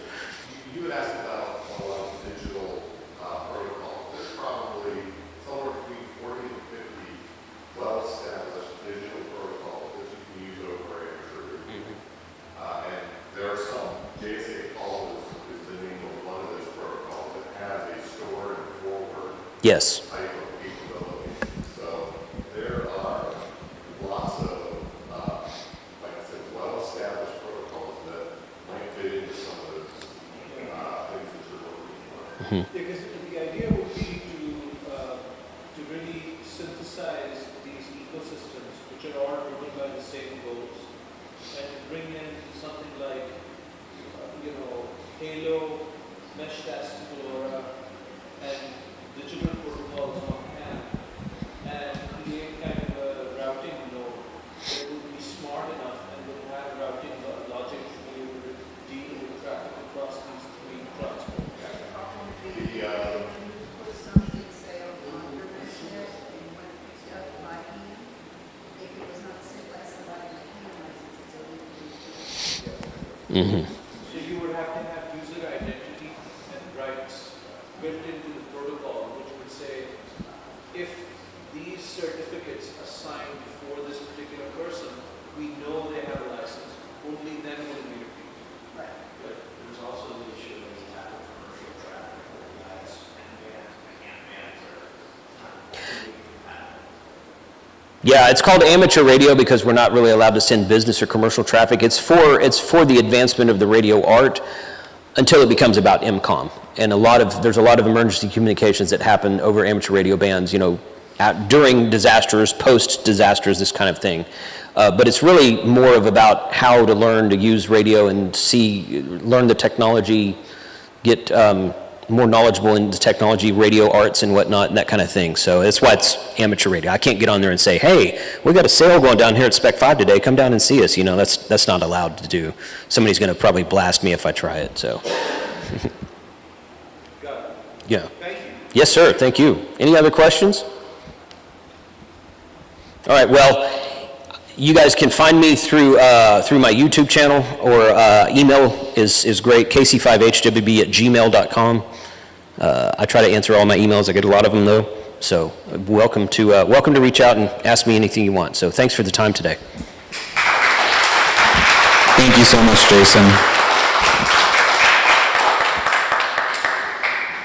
You had asked about a lot of digital protocols. There's probably somewhere between 40 and 50 Yes. type of capability. So there are lots of, like I said, well-established protocols that might fit into some of those things that you're working on. Because the idea would be to really synthesize these ecosystems, which are all driven by the same goals, and bring in something like, Halo, MESHCON, LoRa, and digital protocols on hand, and create kind of a routing node that would be smart enough and would have routing logic to be able to deal with traffic across these three transport Put something, say, on your business, and when it picks up by hand, if it was not sent by somebody with a hand license, it's illegal. So you would have to have user identity and rights built into the protocol, which would say, if these certificates are signed for this particular person, we know they have a license, only then will we repeat. Right. But there's also the issue of when you have commercial traffic where that's can't manage or Yeah, it's called amateur radio because we're not really allowed to send business or commercial traffic. It's for the advancement of the radio art until it becomes about MCOM. And there's a lot of emergency communications that happen over amateur radio bands, during disasters, post-disasters, this kind of thing. But it's really more of about how to learn to use radio and learn the technology, get more knowledgeable in the technology, radio arts and whatnot, and that kind of thing. So that's why it's amateur radio. I can't get on there and say, hey, we got a sale going down here at SpecFive today, come down and see us. That's not allowed to do. Somebody's going to probably blast me if I try it, so. Got it. Yeah. Thank you. Yes, sir, thank you. Any other questions? All right, well, you guys can find me through my YouTube channel, or email is great, kc5hwb@gmail.com. I try to answer all my emails. I get a lot of them, though. So welcome to reach out and ask me anything you want. So thanks for the time today. Thank you so much, Jason.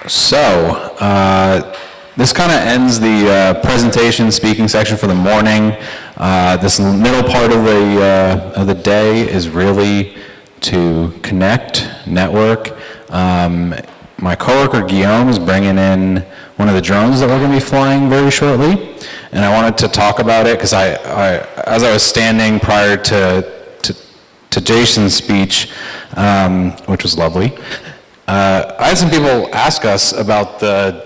So, this kind of ends the presentation speaking section for the morning. This middle part of the day is really to connect, network. My coworker Guillaume is bringing in one of the drones that we're going to be flying very shortly, and I wanted to talk about it because as I was standing prior to Jason's speech, which was lovely, I had some people ask us about the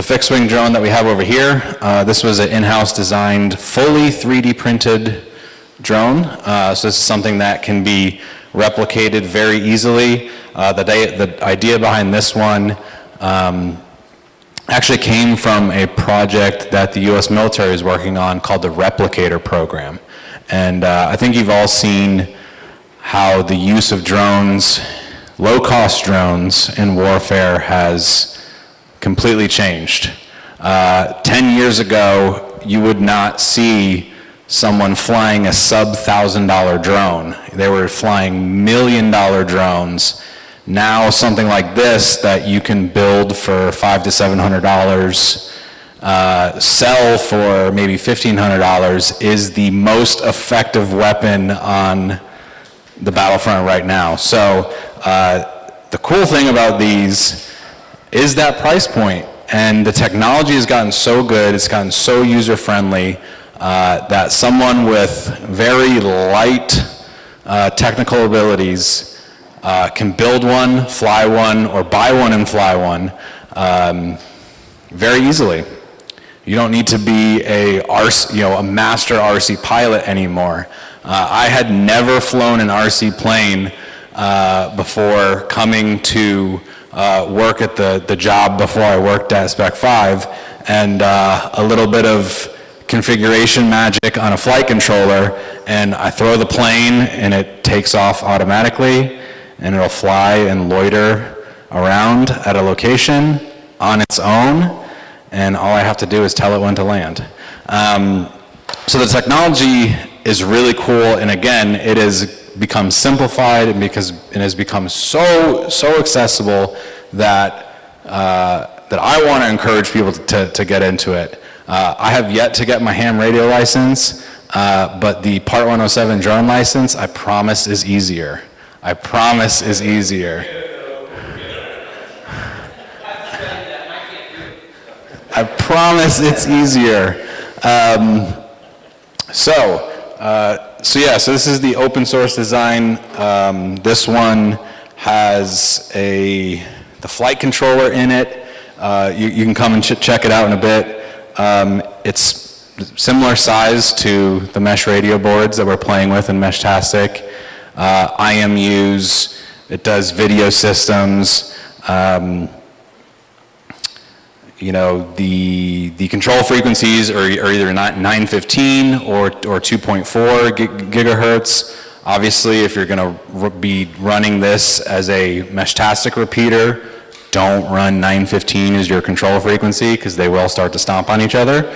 fixed-wing drone that we have over here. This was an in-house designed, fully 3D printed drone. So this is something that can be replicated very easily. The idea behind this one actually came from a project that the U.S. military is working on called the Replicator Program. And I think you've all seen how the use of drones, low-cost drones in warfare has completely changed. 10 years ago, you would not see someone flying a sub-$1,000 drone. They were flying million-dollar drones. Now, something like this that you can build for $500 to $700, sell for maybe $1,500 is the most effective weapon on the battlefront right now. So the cool thing about these is that price point, and the technology has gotten so good, it's gotten so user-friendly, that someone with very light technical abilities can build one, fly one, or buy one and fly one very easily. You don't need to be a master RC pilot anymore. I had never flown an RC plane before coming to work at the job before I worked at SpecFive, and a little bit of configuration magic on a flight controller, and I throw the plane and it takes off automatically, and it'll fly and loiter around at a location on its own, and all I have to do is tell it when to land. So the technology is really cool, and again, it has become simplified because it has become so accessible that that I want to encourage people to get into it. I have yet to get my ham radio license, but the Part 107 drone license, I promise, is easier. I promise is easier. I promise it's easier. So this is the open source design. This one has the flight controller in it. You can come and check it out in a bit. It's similar size to the mesh radio boards that we're playing with in Meshtastic. IMUs, it does video systems. The control frequencies are either 915 or 2.4 gigahertz. Obviously, if you're going to be running this as a Meshtastic repeater, don't run 915 as your control frequency because they will start to stomp on each other.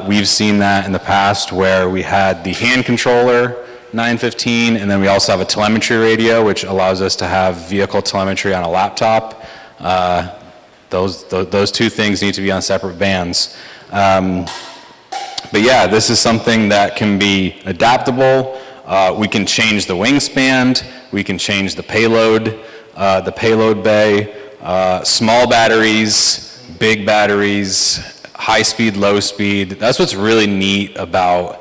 We've seen that in the past where we had the hand controller 915, and then we also have a telemetry radio, which allows us to have vehicle telemetry on a laptop. Those two things need to be on separate bands. But yeah, this is something that can be adaptable. We can change the wingspan, we can change the payload bay, small batteries, big batteries, high speed, low speed. That's what's really neat about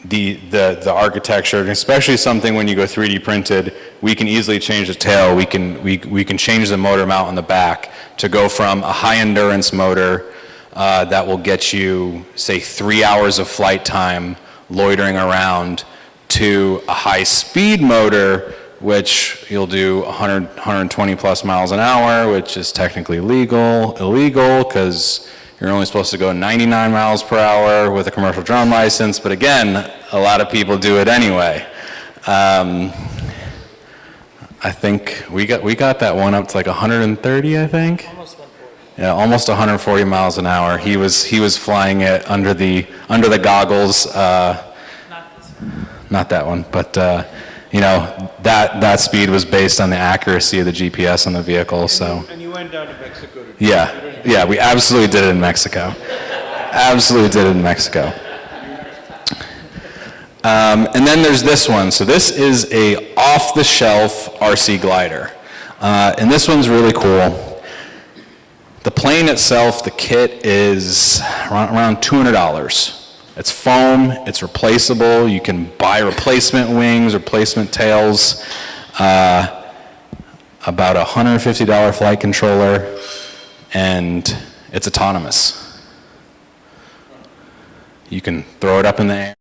the architecture, and especially something when you go 3D printed, we can easily change the tail. We can change the motor mount on the back to go from a high endurance motor that will get you, say, 3 hours of flight time loitering around to a high speed motor, which you'll do 120 plus miles an hour, which is technically illegal because you're only supposed to go 99 miles per hour with a commercial drone license, but again, a lot of people do it anyway. I think we got that one up to like 130, I think. Almost 140. Yeah, almost 140 miles an hour. He was flying it under the goggles. Not this one. Not that one, but that speed was based on the accuracy of the GPS on the vehicle. So. And you went down to Mexico to do Yeah, we absolutely did it in Mexico. Absolutely did it in Mexico. And then there's this one. So this is a off-the-shelf RC glider. And this one's really cool. The plane itself, the kit is around $200. It's foam, it's replaceable. You can buy replacement wings, replacement tails, about a $150 flight controller, and it's autonomous. You can throw it up in the air.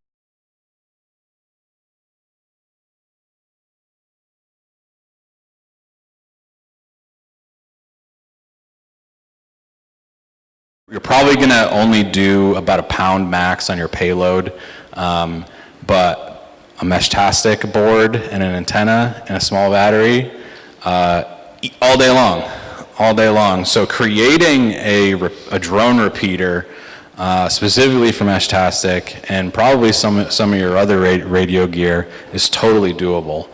You're probably going to only do about a pound max on your payload, but a Meshtastic board and an antenna and a small battery, all day long. So creating a drone repeater specifically for Meshtastic and probably some of your other radio gear is totally doable.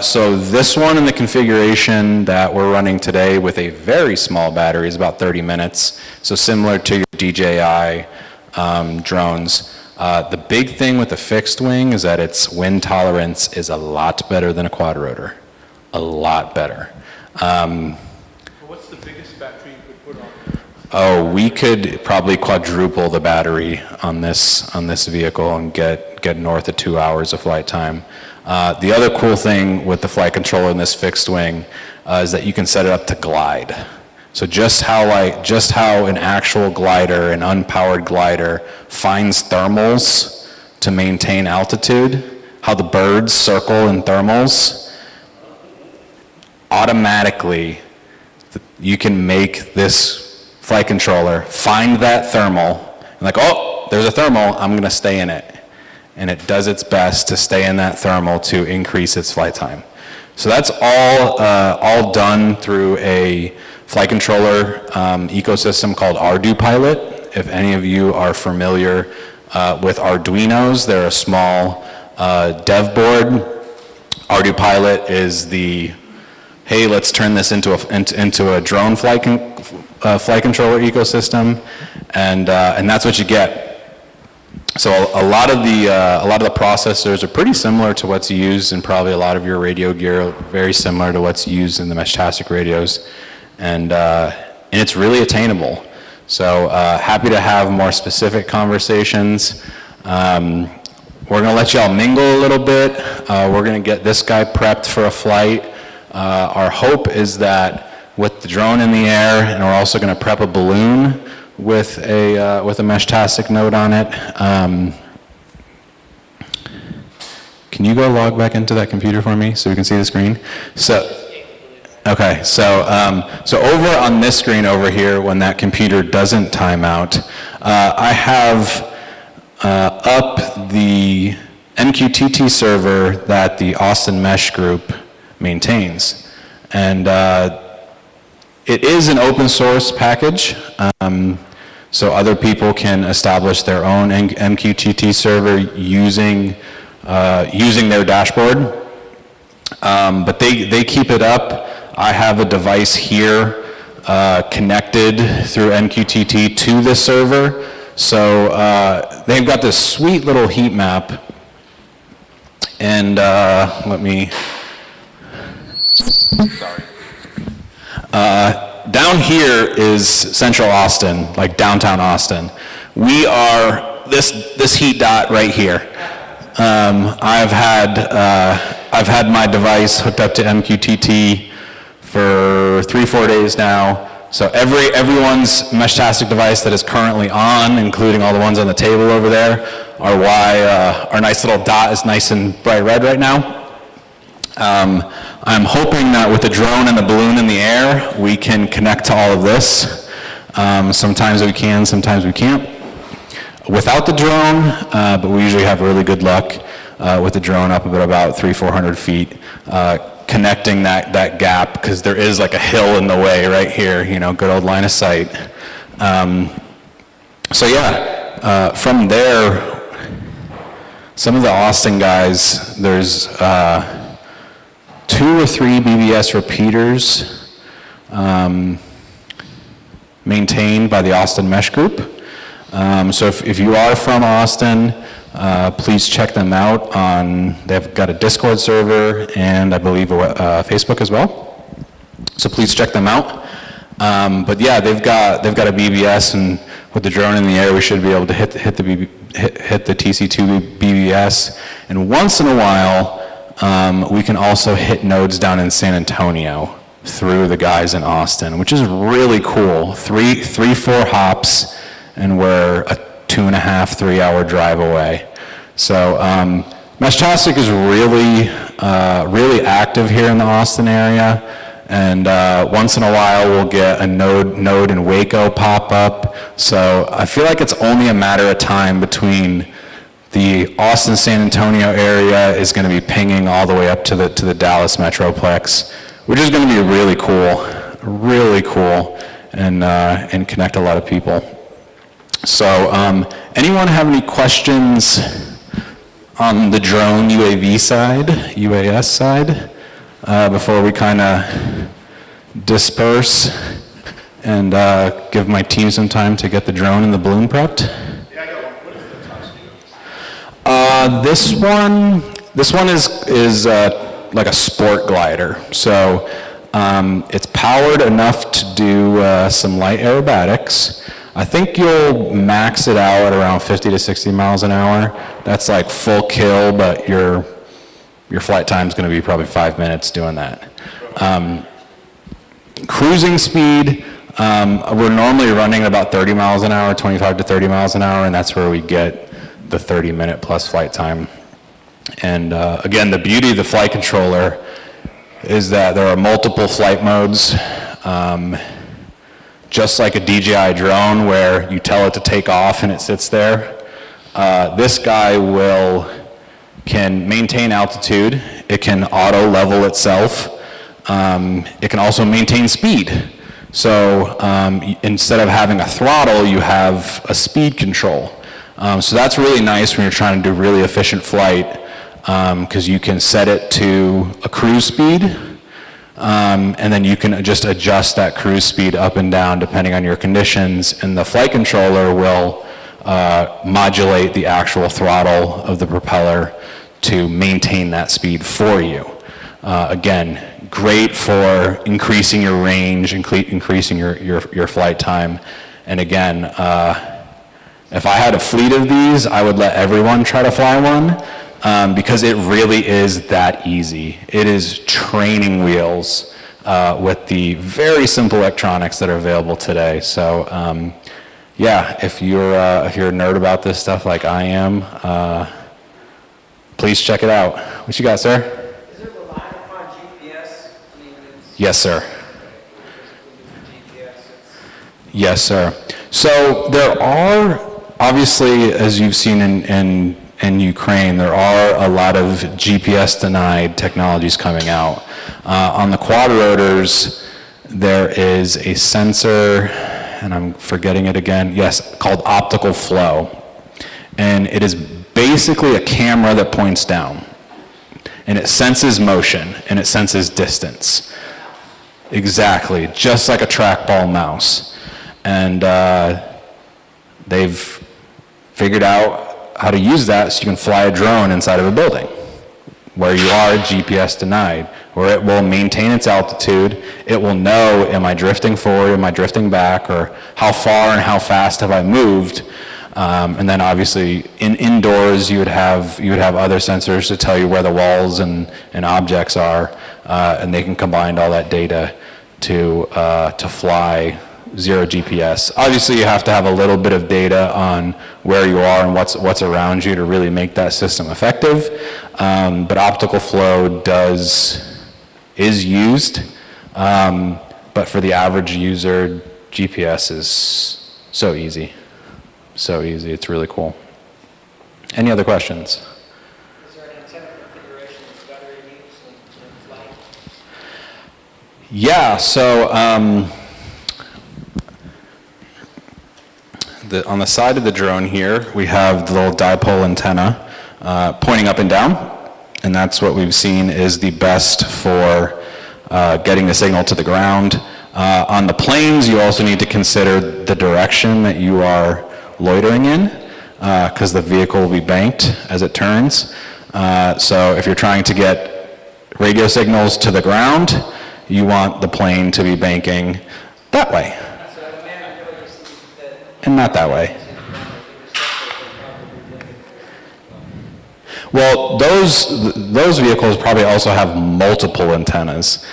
So this one in the configuration that we're running today with a very small battery is about 30 minutes. So similar to your DJI drones. The big thing with the fixed wing is that its wind tolerance is a lot better than a quad rotor. A lot better. What's the biggest battery you could put on? Oh, we could probably quadruple the battery on this vehicle and get north of 2 hours of flight time. The other cool thing with the flight controller in this fixed wing is that you can set it up to glide. So just how an actual glider, an unpowered glider, finds thermals to maintain altitude, how the birds circle in thermals, automatically you can make this flight controller find that thermal, and like, oh, there's a thermal, I'm gonna stay in it. And it does its best to stay in that thermal to increase its flight time. So that's all done through a flight controller ecosystem called ArduPilot. If any of you are familiar with Arduinos, they're a small dev board. ArduPilot is the hey, let's turn this into a drone flight controller ecosystem, and that's what you get. So a lot of the processors are pretty similar to what's used in probably a lot of your radio gear, very similar to what's used in the Meshtastic radios, and it's really attainable. So happy to have more specific conversations. We're gonna let y'all mingle a little bit. We're gonna get this guy prepped for a flight. Our hope is that with the drone in the air, and we're also gonna prep a balloon with a Meshtastic node on it. Can you go log back into that computer for me so we can see the screen? Okay, so over on this screen over here, when that computer doesn't time out, I have up the MQTT server that the Austin Mesh Group maintains. And it is an open source package, so other people can establish their own MQTT server using their dashboard. But they keep it up. I have a device here connected through MQTT to this server. So they've got this sweet little heat map. And let me, sorry. Down here is central Austin, like downtown Austin. We are this heat dot right here. I've had my device hooked up to MQTT for 3-4 days now. So everyone's Meshtastic device that is currently on, including all the ones on the table over there, are why our nice little dot is nice and bright red right now. I'm hoping that with the drone and the balloon in the air, we can connect to all of this. Sometimes we can, sometimes we can't. Without the drone, but we usually have really good luck with the drone up about 300-400 feet, connecting that gap, because there is like a hill in the way right here, you know, good old line of sight. So yeah, from there, some of the Austin guys, there's 2 or 3 BBS repeaters maintained by the Austin Mesh Group. So if you are from Austin, please check them out they've got a Discord server and I believe a Facebook as well. So please check them out. But yeah, they've got a BBS, and with the drone in the air, we should be able to hit the TC2 BBS. And once in a while, we can also hit nodes down in San Antonio through the guys in Austin, which is really cool. 3-4 hops, and we're a 2.5-3 hour drive away. So Meshtastic is really active here in the Austin area, and once in a while we'll get a node in Waco pop up. So I feel like it's only a matter of time between the Austin San Antonio area is going to be pinging all the way up to the Dallas Metroplex, which is going to be really cool, and connect a lot of people. So anyone have any questions on the drone UAS side, before we kind of disperse and give my team some time to get the drone and the balloon prepped? Yeah, I got one. What is the top speed? This one is like a sport glider. So it's powered enough to do some light aerobatics. I think you'll max it out at around 50 to 60 miles an hour. That's like full kill, but your flight time is going to be probably 5 minutes doing that. Cruising speed, we're normally running about 30 miles an hour, 25 to 30 miles an hour, and that's where we get the 30-minute plus flight time. And again, the beauty of the flight controller is that there are multiple flight modes. Just like a DJI drone where you tell it to take off and it sits there, this guy can maintain altitude, it can auto level itself, it can also maintain speed. So instead of having a throttle, you have a speed control. So that's really nice when you're trying to do really efficient flight, because you can set it to a cruise speed, and then you can just adjust that cruise speed up and down depending on your conditions, and the flight controller will modulate the actual throttle of the propeller to maintain that speed for you. Again, great for increasing your range, increasing your flight time. And again, if I had a fleet of these, I would let everyone try to fly one, because it really is that easy. It is training wheels with the very simple electronics that are available today. So yeah, if you're a nerd about this stuff like I am, please check it out. What you got, sir? Is it reliant upon GPS? I mean, it's Yes, sir. GPS. Yes, sir. So there are, obviously, as you've seen in Ukraine, there are a lot of GPS-denied technologies coming out. On the quad rotors, there is a sensor, and I'm forgetting it again, yes, called optical flow. And it is basically a camera that points down. And it senses motion, and it senses distance. Exactly, just like a trackball mouse. And they've figured out how to use that so you can fly a drone inside of a building where you are GPS denied, where it will maintain its altitude. It will know, am I drifting forward, am I drifting back, or how far and how fast have I moved? And then obviously indoors you would have other sensors to tell you where the walls and objects are, and they can combine all that data to fly zero GPS. Obviously you have to have a little bit of data on where you are and what's around you to really make that system effective. But optical flow is used, but for the average user, GPS is so easy. So easy, it's really cool. Any other questions? Is there an antenna configuration that's better to use in flight? Yeah, so on the side of the drone here, we have the little dipole antenna pointing up and down, and that's what we've seen is the best for getting the signal to the ground. On the planes, you also need to consider the direction that you are loitering in, because the vehicle will be banked as it turns. So if you're trying to get radio signals to the ground, you want the plane to be banking that way, and not that way. Well, those vehicles probably also have multiple antennas.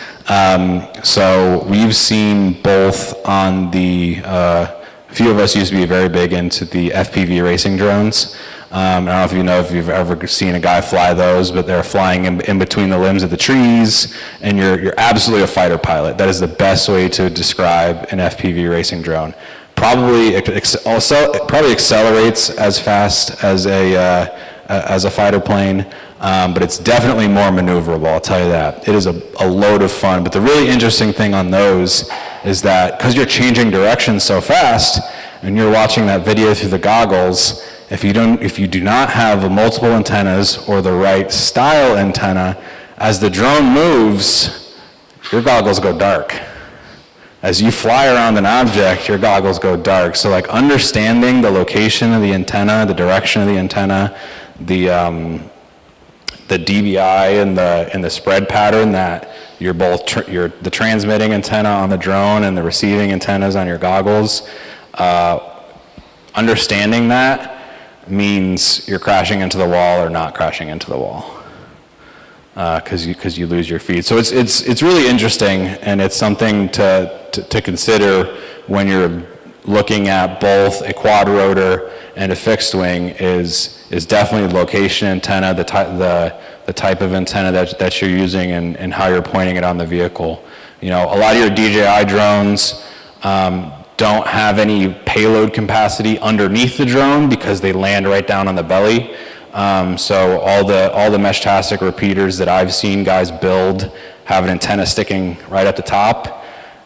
So we've seen both on the, a few of us used to be very big into the FPV racing drones. I don't know if you've ever seen a guy fly those, but they're flying in between the limbs of the trees, and you're absolutely a fighter pilot. That is the best way to describe an FPV racing drone. Probably accelerates as fast as a fighter plane, but it's definitely more maneuverable, I'll tell you that. It is a load of fun, but the really interesting thing on those is that because you're changing direction so fast, and you're watching that video through the goggles, if you do not have multiple antennas or the right style antenna, as the drone moves, your goggles go dark. As you fly around an object, your goggles go dark. So like understanding the location of the antenna, the direction of the antenna, the DBI and the spread pattern that you're both the transmitting antenna on the drone and the receiving antennas on your goggles, understanding that means you're crashing into the wall or not crashing into the wall, because you lose your feed. So it's really interesting, and it's something to consider when you're looking at both a quad rotor and a fixed wing. Is definitely location antenna, the type of antenna that you're using, and how you're pointing it on the vehicle. You know, a lot of your DJI drones don't have any payload capacity underneath the drone because they land right down on the belly. So all the Meshtastic repeaters that I've seen guys build have an antenna sticking right at the top.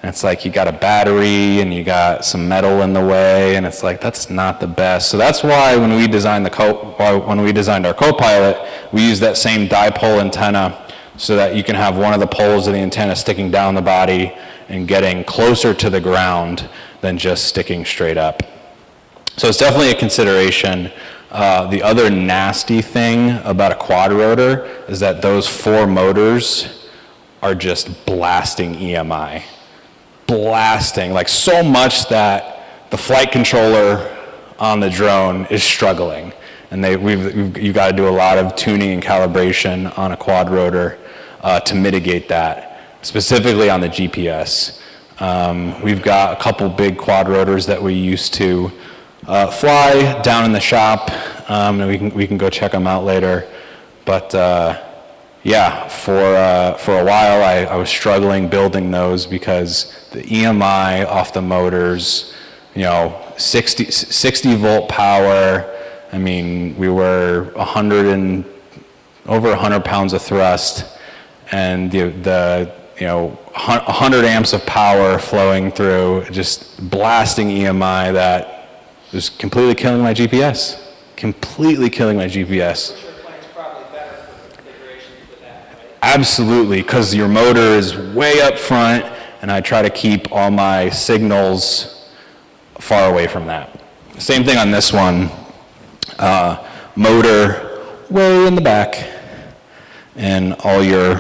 And it's like you got a battery and you got some metal in the way, and it's like that's not the best. So that's why when we designed our co-pilot, we used that same dipole antenna so that you can have one of the poles of the antenna sticking down the body and getting closer to the ground than just sticking straight up. So it's definitely a consideration. The other nasty thing about a quad rotor is that those 4 motors are just blasting EMI. Blasting, like so much that the flight controller on the drone is struggling. And you've got to do a lot of tuning and calibration on a quad rotor to mitigate that, specifically on the GPS. We've got a couple big quad rotors that we used to fly down in the shop, and we can go check them out later. But yeah, for a while I was struggling building those because the EMI off the motors, 60 volt power. I mean, we were over 100 pounds of thrust, and the 100 amps of power flowing through, just blasting EMI that was completely killing my GPS. Completely killing my GPS. Your plane's probably better for configurations with that, right? Absolutely, because your motor is way up front, and I try to keep all my signals far away from that. Same thing on this one. Motor way in the back, and all your,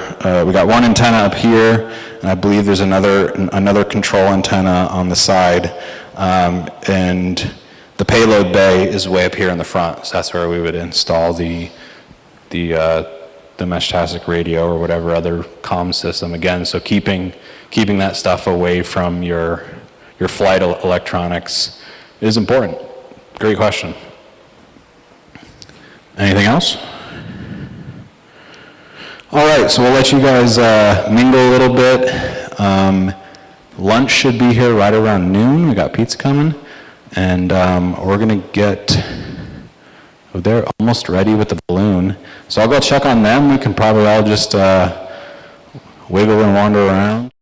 we got one antenna up here, and I believe there's another control antenna on the side, and the payload bay is way up here in the front, so that's where we would install the MESHTASIC radio or whatever other comm system. Again, so keeping that stuff away from your flight electronics is important. Great question. Anything else? All right, so we'll let you guys mingle a little bit. Lunch should be here right around noon. We got pizza coming, and we're gonna get. Oh, they're almost ready with the balloon. So I'll go check on them. We can probably all just wiggle and wander around.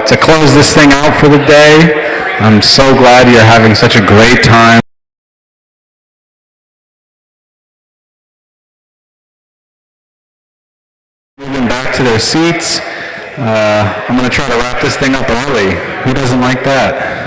to close this thing out for the day, I'm so glad you're having such a great time. Moving back to their seats. I'm going to try to wrap this thing up early. Who doesn't like that?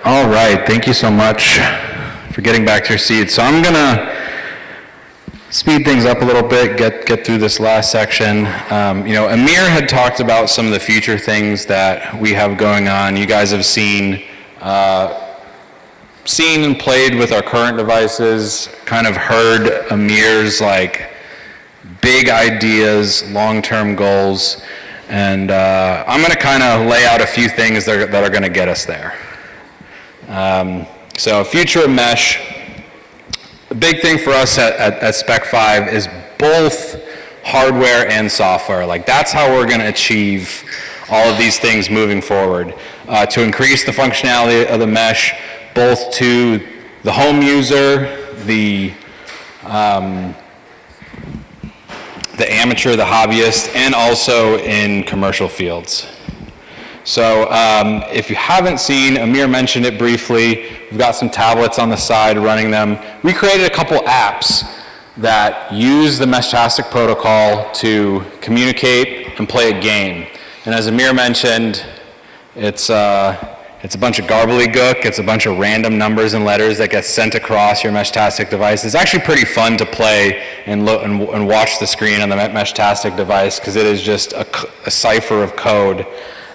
All right, thank you so much for getting back to your seats. So I'm gonna speed things up a little bit, get through this last section. Amir had talked about some of the future things that we have going on. You guys have seen and played with our current devices, kind of heard Amir's big ideas, long-term goals, and I'm gonna kind of lay out a few things that are gonna get us there. So future of mesh, the big thing for us at SpecFive is both hardware and software. That's how we're going to achieve all of these things moving forward. To increase the functionality of the mesh, both to the home user, the amateur, the hobbyist, and also in commercial fields. So if you haven't seen, Amir mentioned it briefly, we've got some tablets on the side running them. We created a couple apps that use the Meshtastic protocol to communicate and play a game. And as Amir mentioned, it's a bunch of gobbledygook, it's a bunch of random numbers and letters that get sent across your Meshtastic device. It's actually pretty fun to play and watch the screen on the Meshtastic device because it is just a cipher of code.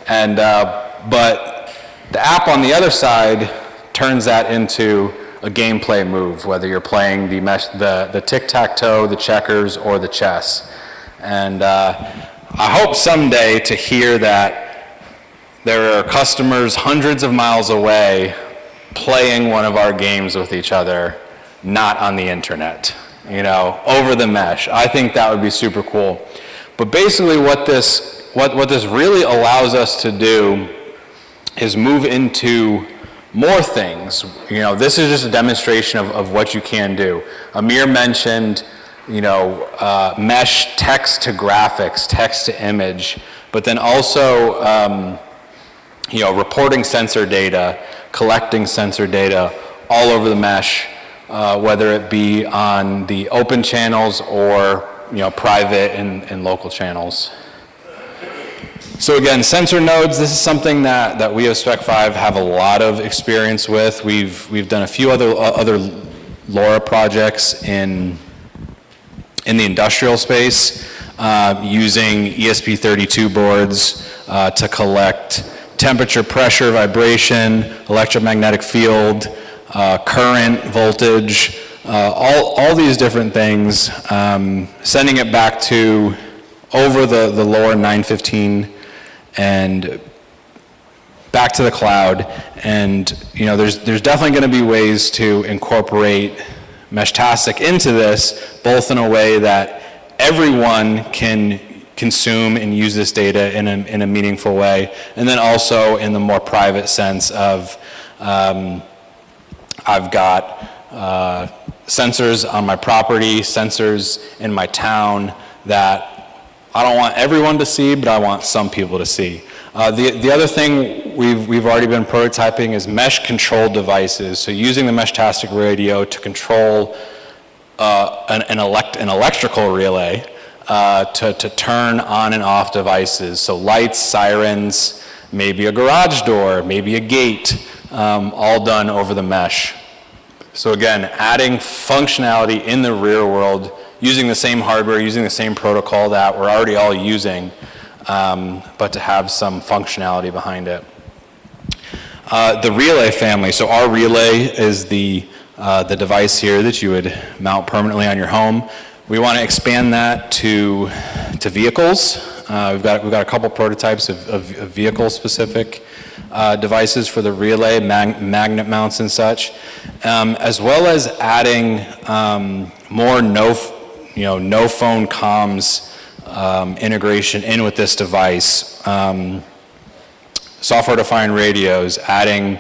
And but the app on the other side turns that into a gameplay move, whether you're playing the tic-tac-toe, the checkers, or the chess. And I hope someday to hear that there are customers hundreds of miles away playing one of our games with each other, not on the internet, over the mesh. I think that would be super cool. But basically what this really allows us to do is move into more things. This is just a demonstration of what you can do. Amir mentioned, mesh text to graphics, text to image, but then also, reporting sensor data, collecting sensor data all over the mesh whether it be on the open channels or, private and local channels. So again, sensor nodes, this is something that we at SpecFive have a lot of experience with. We've done a few other LoRa projects in the industrial space, using ESP32 boards to collect temperature, pressure, vibration, electromagnetic field, current, voltage, all these different things, sending it back to over the LoRa 915 and back to the cloud. And there's definitely going to be ways to incorporate Meshtastic into this, both in a way that everyone can consume and use this data in a meaningful way, and then also in the more private sense of I've got sensors on my property, sensors in my town that I don't want everyone to see, but I want some people to see. The other thing we've already been prototyping is mesh control devices. So using the Meshtastic radio to control an electrical relay to turn on and off devices. So lights, sirens, maybe a garage door, maybe a gate, all done over the mesh. So again, adding functionality in the real world, using the same hardware, using the same protocol that we're already all using, but to have some functionality behind it. The relay family, so our relay is the device here that you would mount permanently on your home. We want to expand that to vehicles. We've got a couple prototypes of vehicle-specific devices for the relay, magnet mounts and such, as well as adding more no phone comms integration in with this device. Software-defined radios, adding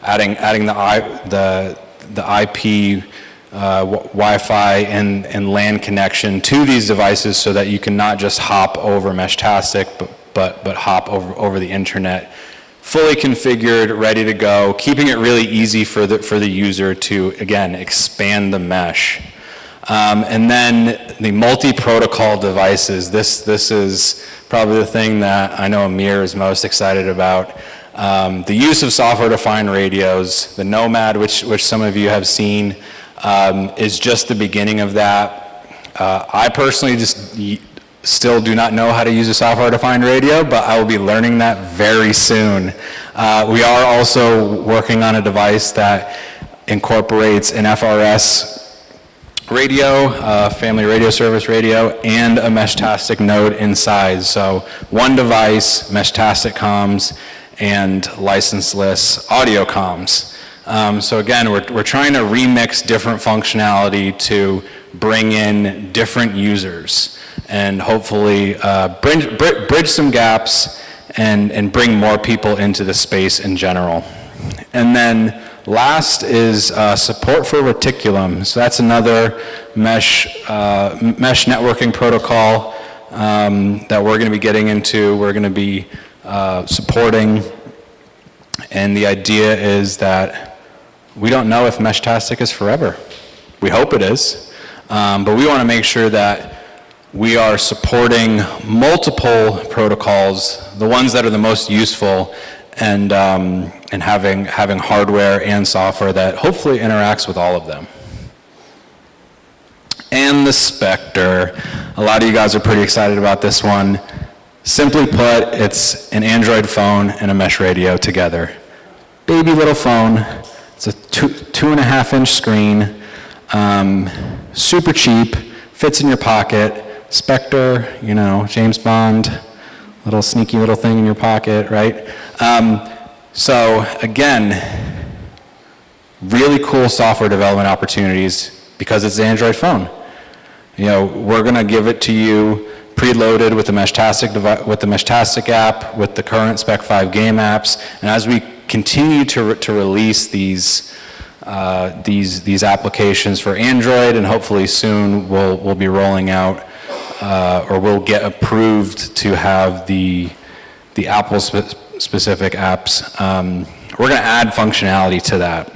the IP, Wi-Fi and LAN connection to these devices, so that you can not just hop over Meshtastic, but hop over the internet, fully configured, ready to go, keeping it really easy for the user to, again, expand the mesh. And then the multi-protocol devices. This is probably the thing that I know Amir is most excited about. The use of software-defined radios, the Nomad, which some of you have seen, is just the beginning of that. I personally just still do not know how to use a software-defined radio, but I will be learning that very soon. We are also working on a device that incorporates an FRS radio, family radio service radio, and a Meshtastic node inside. So one device, Meshtastic comms, and licenseless audio comms. So again, we're trying to remix different functionality to bring in different users and hopefully bridge some gaps and bring more people into the space in general. And then last is support for reticulum. So that's another mesh networking protocol that we're going to be getting into. We're going to be supporting, and the idea is that we don't know if Meshtastic is forever. We hope it is, but we want to make sure that we are supporting multiple protocols, the ones that are the most useful, and having hardware and software that hopefully interacts with all of them. And the Spectre. A lot of you guys are pretty excited about this one. Simply put, it's an Android phone and a mesh radio together. Baby little phone. It's a 2.5-inch screen, super cheap, fits in your pocket. Spectre, James Bond, little sneaky little thing in your pocket, right? So again, really cool software development opportunities because it's an Android phone. We're going to give it to you preloaded with the Meshtastic app, with the current SpecFive game apps, and as we continue to release these applications for Android, and hopefully soon we'll be rolling out or we'll get approved to have the Apple specific apps. We're going to add functionality to that.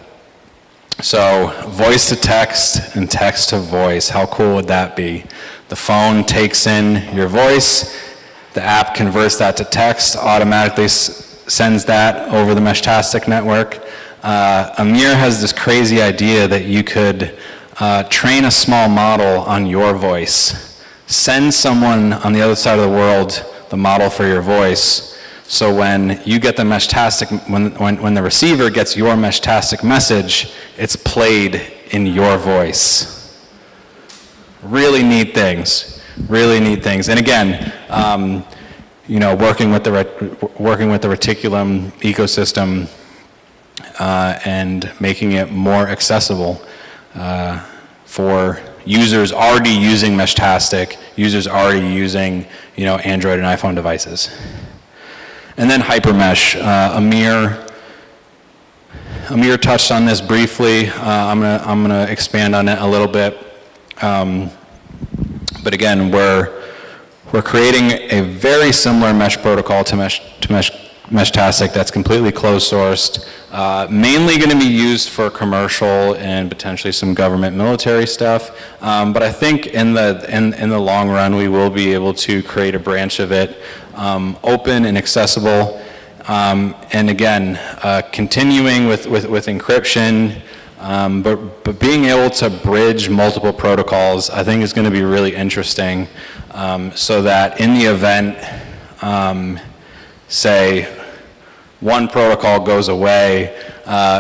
So voice to text and text to voice, how cool would that be? The phone takes in your voice, the app converts that to text, automatically sends that over the Meshtastic network. Amir has this crazy idea that you could train a small model on your voice, send someone on the other side of the world the model for your voice, so when you get the Meshtastic, when the receiver gets your Meshtastic message, it's played in your voice. Really neat things, really neat things. And again, you know, working with the Reticulum ecosystem and making it more accessible for users already using Meshtastic, users already using, you know, Android and iPhone devices. And then HyperMesh. Amir touched on this briefly. I'm gonna expand on it a little bit. But again, we're creating a very similar mesh protocol to Meshtastic that's completely closed sourced, mainly going to be used for commercial and potentially some government military stuff. But I think in the long run, we will be able to create a branch of it, open and accessible. And again, continuing with encryption, but being able to bridge multiple protocols, I think is going to be really interesting, so that in the event, say, one protocol goes away,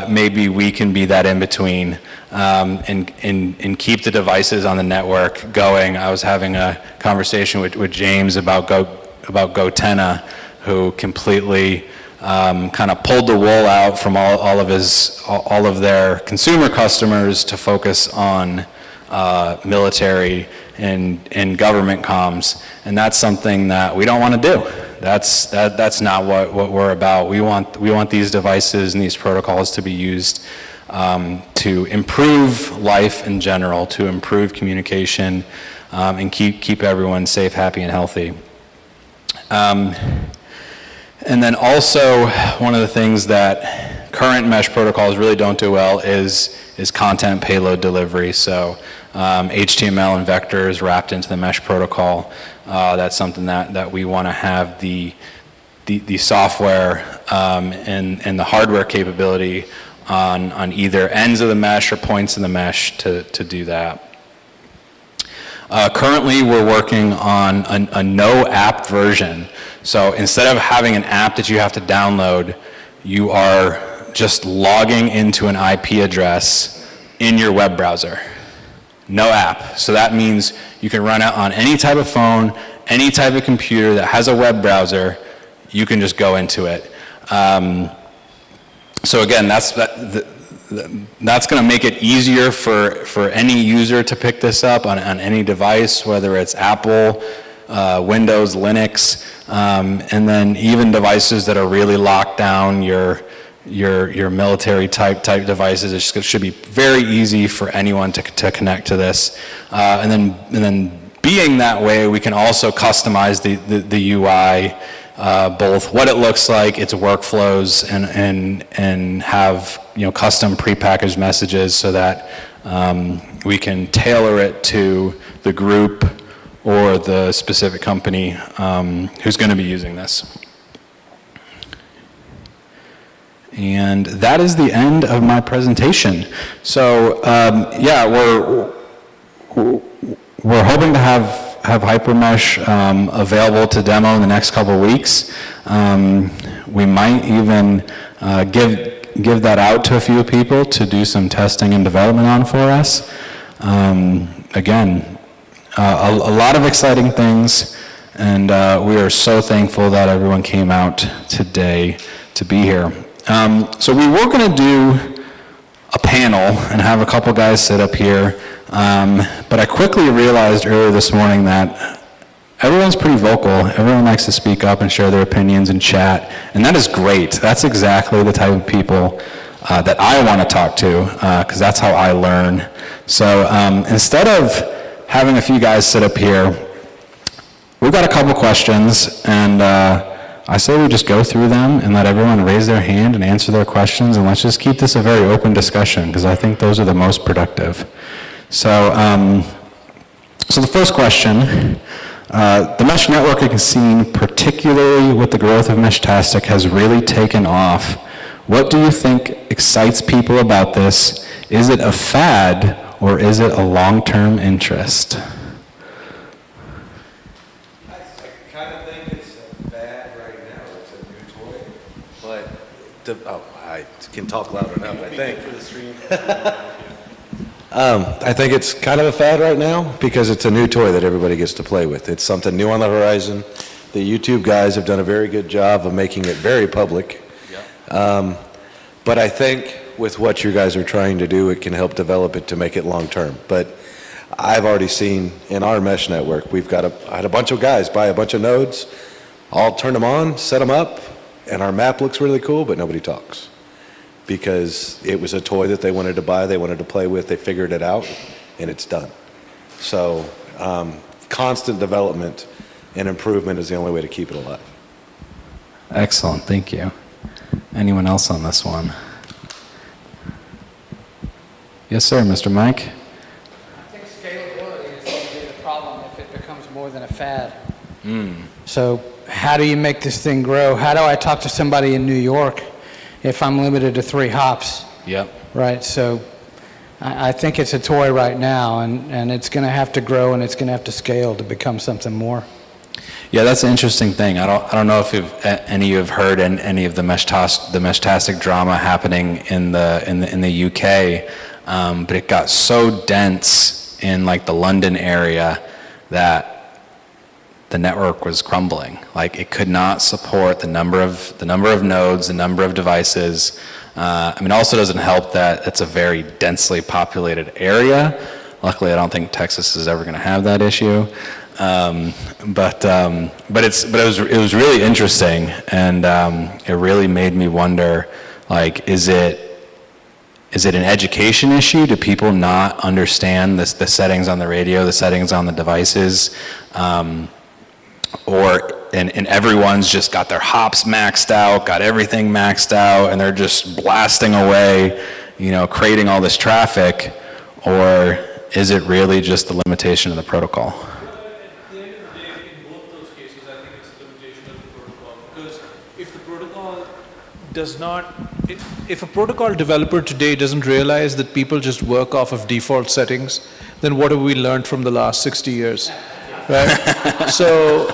maybe we can be that in between, and keep the devices on the network going. I was having a conversation with James about Gotenna, who completely kind of pulled the wool out from all of their consumer customers to focus on military and government comms, and that's something that we don't want to do. That's not what we're about. We want these devices and these protocols to be used to improve life in general, to improve communication, and keep everyone safe, happy, and healthy. And then also, one of the things that current mesh protocols really don't do well is content payload delivery. So HTML and vectors wrapped into the mesh protocol. That's something that we want to have the software and the hardware capability on either ends of the mesh or points in the mesh to do that. Currently, we're working on a no app version. So instead of having an app that you have to download, you are just logging into an IP address in your web browser. No app. So that means you can run it on any type of phone, any type of computer that has a web browser. You can just go into it. So again, that's going to make it easier for any user to pick this up on any device, whether it's Apple, Windows, Linux, and then even devices that are really locked down, your military type devices. It should be very easy for anyone to connect to this. And then being that way, we can also customize the UI, both what it looks like, its workflows, and have, you know, custom prepackaged messages so that we can tailor it to the group or the specific company who's going to be using this. And that is the end of my presentation. So yeah, we're hoping to have HyperMesh available to demo in the next couple of weeks. We might even give that out to a few people to do some testing and development on for us. Again, a lot of exciting things, and we are so thankful that everyone came out today to be here. So we were going to do a panel and have a couple guys sit up here, but I quickly realized earlier this morning that everyone's pretty vocal. Everyone likes to speak up and share their opinions and chat, and that is great. That's exactly the type of people that I want to talk to, because that's how I learn. So instead of having a few guys sit up here, we've got a couple questions, and I say we just go through them and let everyone raise their hand and answer their questions, and let's just keep this a very open discussion, because I think those are the most productive. So, so the first question, the mesh networking scene, particularly with the growth of Meshtastic, has really taken off. What do you think excites people about this? Is it a fad, or is it a long-term interest? I kind of think it's a fad right now. It's a new toy, but I can talk loud enough, I think. I think it's kind of a fad right now because it's a new toy that everybody gets to play with. It's something new on the horizon. The YouTube guys have done a very good job of making it very public. But I think with what you guys are trying to do, it can help develop it to make it long-term. But I've already seen in our mesh network, I had a bunch of guys buy a bunch of nodes, all turn them on, set them up, and our map looks really cool, but nobody talks. Because it was a toy that they wanted to buy, they wanted to play with, they figured it out, and it's done. So constant development and improvement is the only way to keep it alive. Excellent, thank you. Anyone else on this one? Yes, sir, Mr. Mike? I think scalability is going to be the problem if it becomes more than a fad. So how do you make this thing grow? How do I talk to somebody in New York if I'm limited to 3 hops? Yep. Right, so I think it's a toy right now, and it's going to have to grow and it's going to have to scale to become something more. Yeah, that's an interesting thing. I don't know if any of you have heard any of the Meshtastic drama happening in the UK, but it got so dense in like the London area that the network was crumbling. Like it could not support the number of nodes, the number of devices. I mean, also doesn't help that it's a very densely populated area. Luckily, I don't think Texas is ever going to have that issue. But it was really interesting, and it really made me wonder, like, is it an education issue? Do people not understand the settings on the radio, the settings on the devices, and everyone's just got their hops maxed out, got everything maxed out, and they're just blasting away, creating all this traffic, or is it really just the limitation of the protocol? At the end of the day, in both those cases, I think it's the limitation of the protocol. Because if the protocol does not, if a protocol developer today doesn't realize that people just work off of default settings, then what have we learned from the last 60 years? Right? So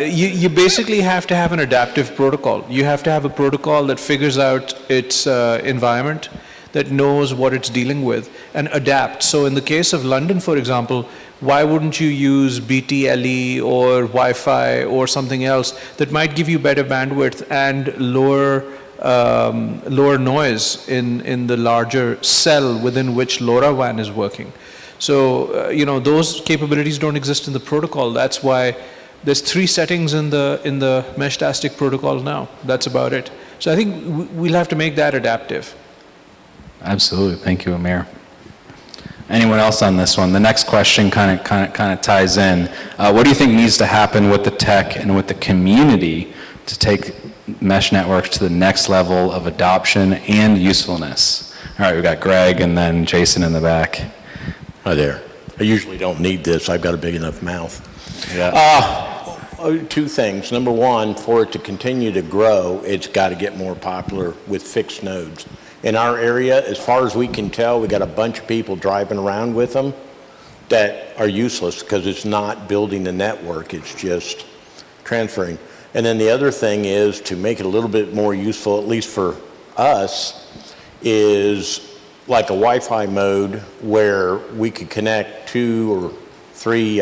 you basically have to have an adaptive protocol. You have to have a protocol that figures out its environment, that knows what it's dealing with, and adapt. So in the case of London, for example, why wouldn't you use BTLE or Wi-Fi or something else that might give you better bandwidth and lower noise in the larger cell within which LoRaWAN is working? So those capabilities don't exist in the protocol. That's why there's 3 settings in the Meshtastic protocol now. That's about it. So I think we'll have to make that adaptive. Absolutely. Thank you, Amir. Anyone else on this one? The next question kind of ties in. What do you think needs to happen with the tech and with the community to take mesh networks to the next level of adoption and usefulness? All right, we've got Greg and then Jason in the back. Hi there. I usually don't need this. I've got a big enough mouth. Yeah. 2 things. Number one, for it to continue to grow, it's got to get more popular with fixed nodes. In our area, as far as we can tell, we got a bunch of people driving around with them that are useless because it's not building the network, it's just transferring. And then the other thing is to make it a little bit more useful, at least for us, is like a Wi-Fi mode where we could connect 2 or 3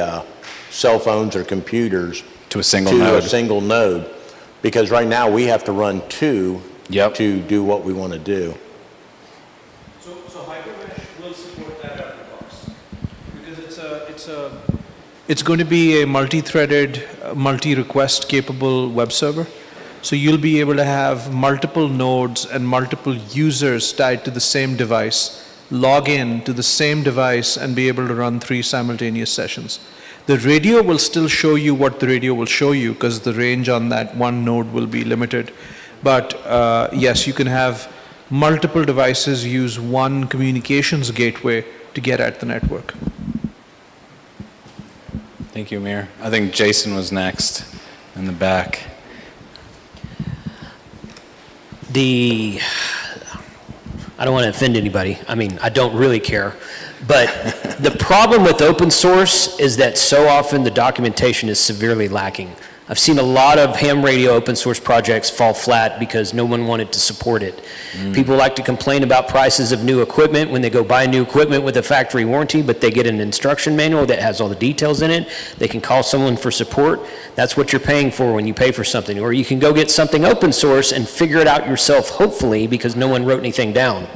cell phones or computers to a single node. Because right now we have to run 2 Yep. to do what we want to do. So HyperMesh will support that out of the box because It's going to be a multi-threaded, multi-request capable web server. So you'll be able to have multiple nodes and multiple users tied to the same device, log in to the same device and be able to run 3 simultaneous sessions. The radio will still show you what the radio will show you because the range on that one node will be limited. But yes, you can have multiple devices use one communications gateway to get at the network. Thank you, Amir. I think Jason was next in the back. I don't want to offend anybody. I mean, I don't really care. But the problem with open source is that so often the documentation is severely lacking. I've seen a lot of ham radio open source projects fall flat because no one wanted to support it. People like to complain about prices of new equipment when they go buy new equipment with a factory warranty, but they get an instruction manual that has all the details in it. They can call someone for support. That's what you're paying for when you pay for something. Or you can go get something open source and figure it out yourself, hopefully, because no one wrote anything down.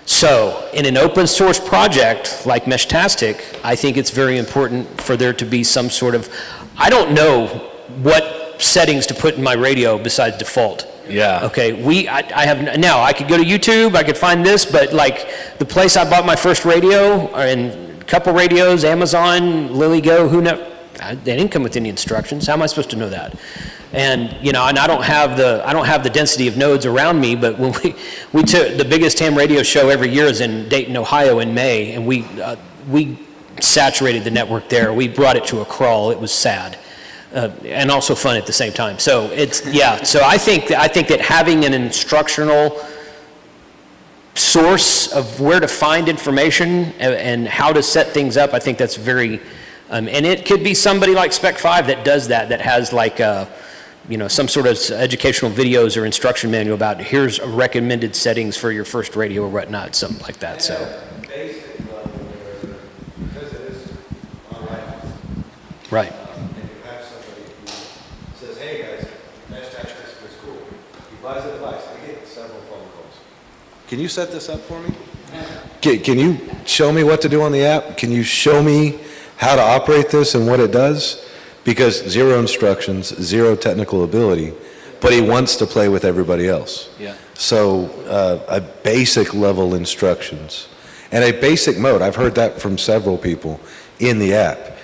So in an open source project like Meshtastic, I think it's very important for there to be some sort of, I don't know what settings to put in my radio besides default. Yeah. Okay, I have, now I could go to YouTube, I could find this, but like the place I bought my first radio, and a couple radios, Amazon, LilyGo, they didn't come with any instructions. How am I supposed to know that? And and I don't have the density of nodes around me, but when we took the biggest ham radio show every year is in Dayton, Ohio in May, and we saturated the network there. We brought it to a crawl. It was sad. And also fun at the same time. So so I think that having an instructional source of where to find information and how to set things up, I think that's very, and it could be somebody like SpecFive that does that has like some sort of educational videos or instruction manual about here's recommended settings for your first radio or whatnot, something like that. So. Basic level where, because it is online. Right. Says, hey guys, Meshtastic is cool. He buys a device. I get several phone calls. Can you set this up for me? Can you show me what to do on the app? Can you show me how to operate this and what it does? Because zero instructions, zero technical ability, but he wants to play with everybody else. Yeah. So a basic level instructions and a basic mode. I've heard that from several people in the app.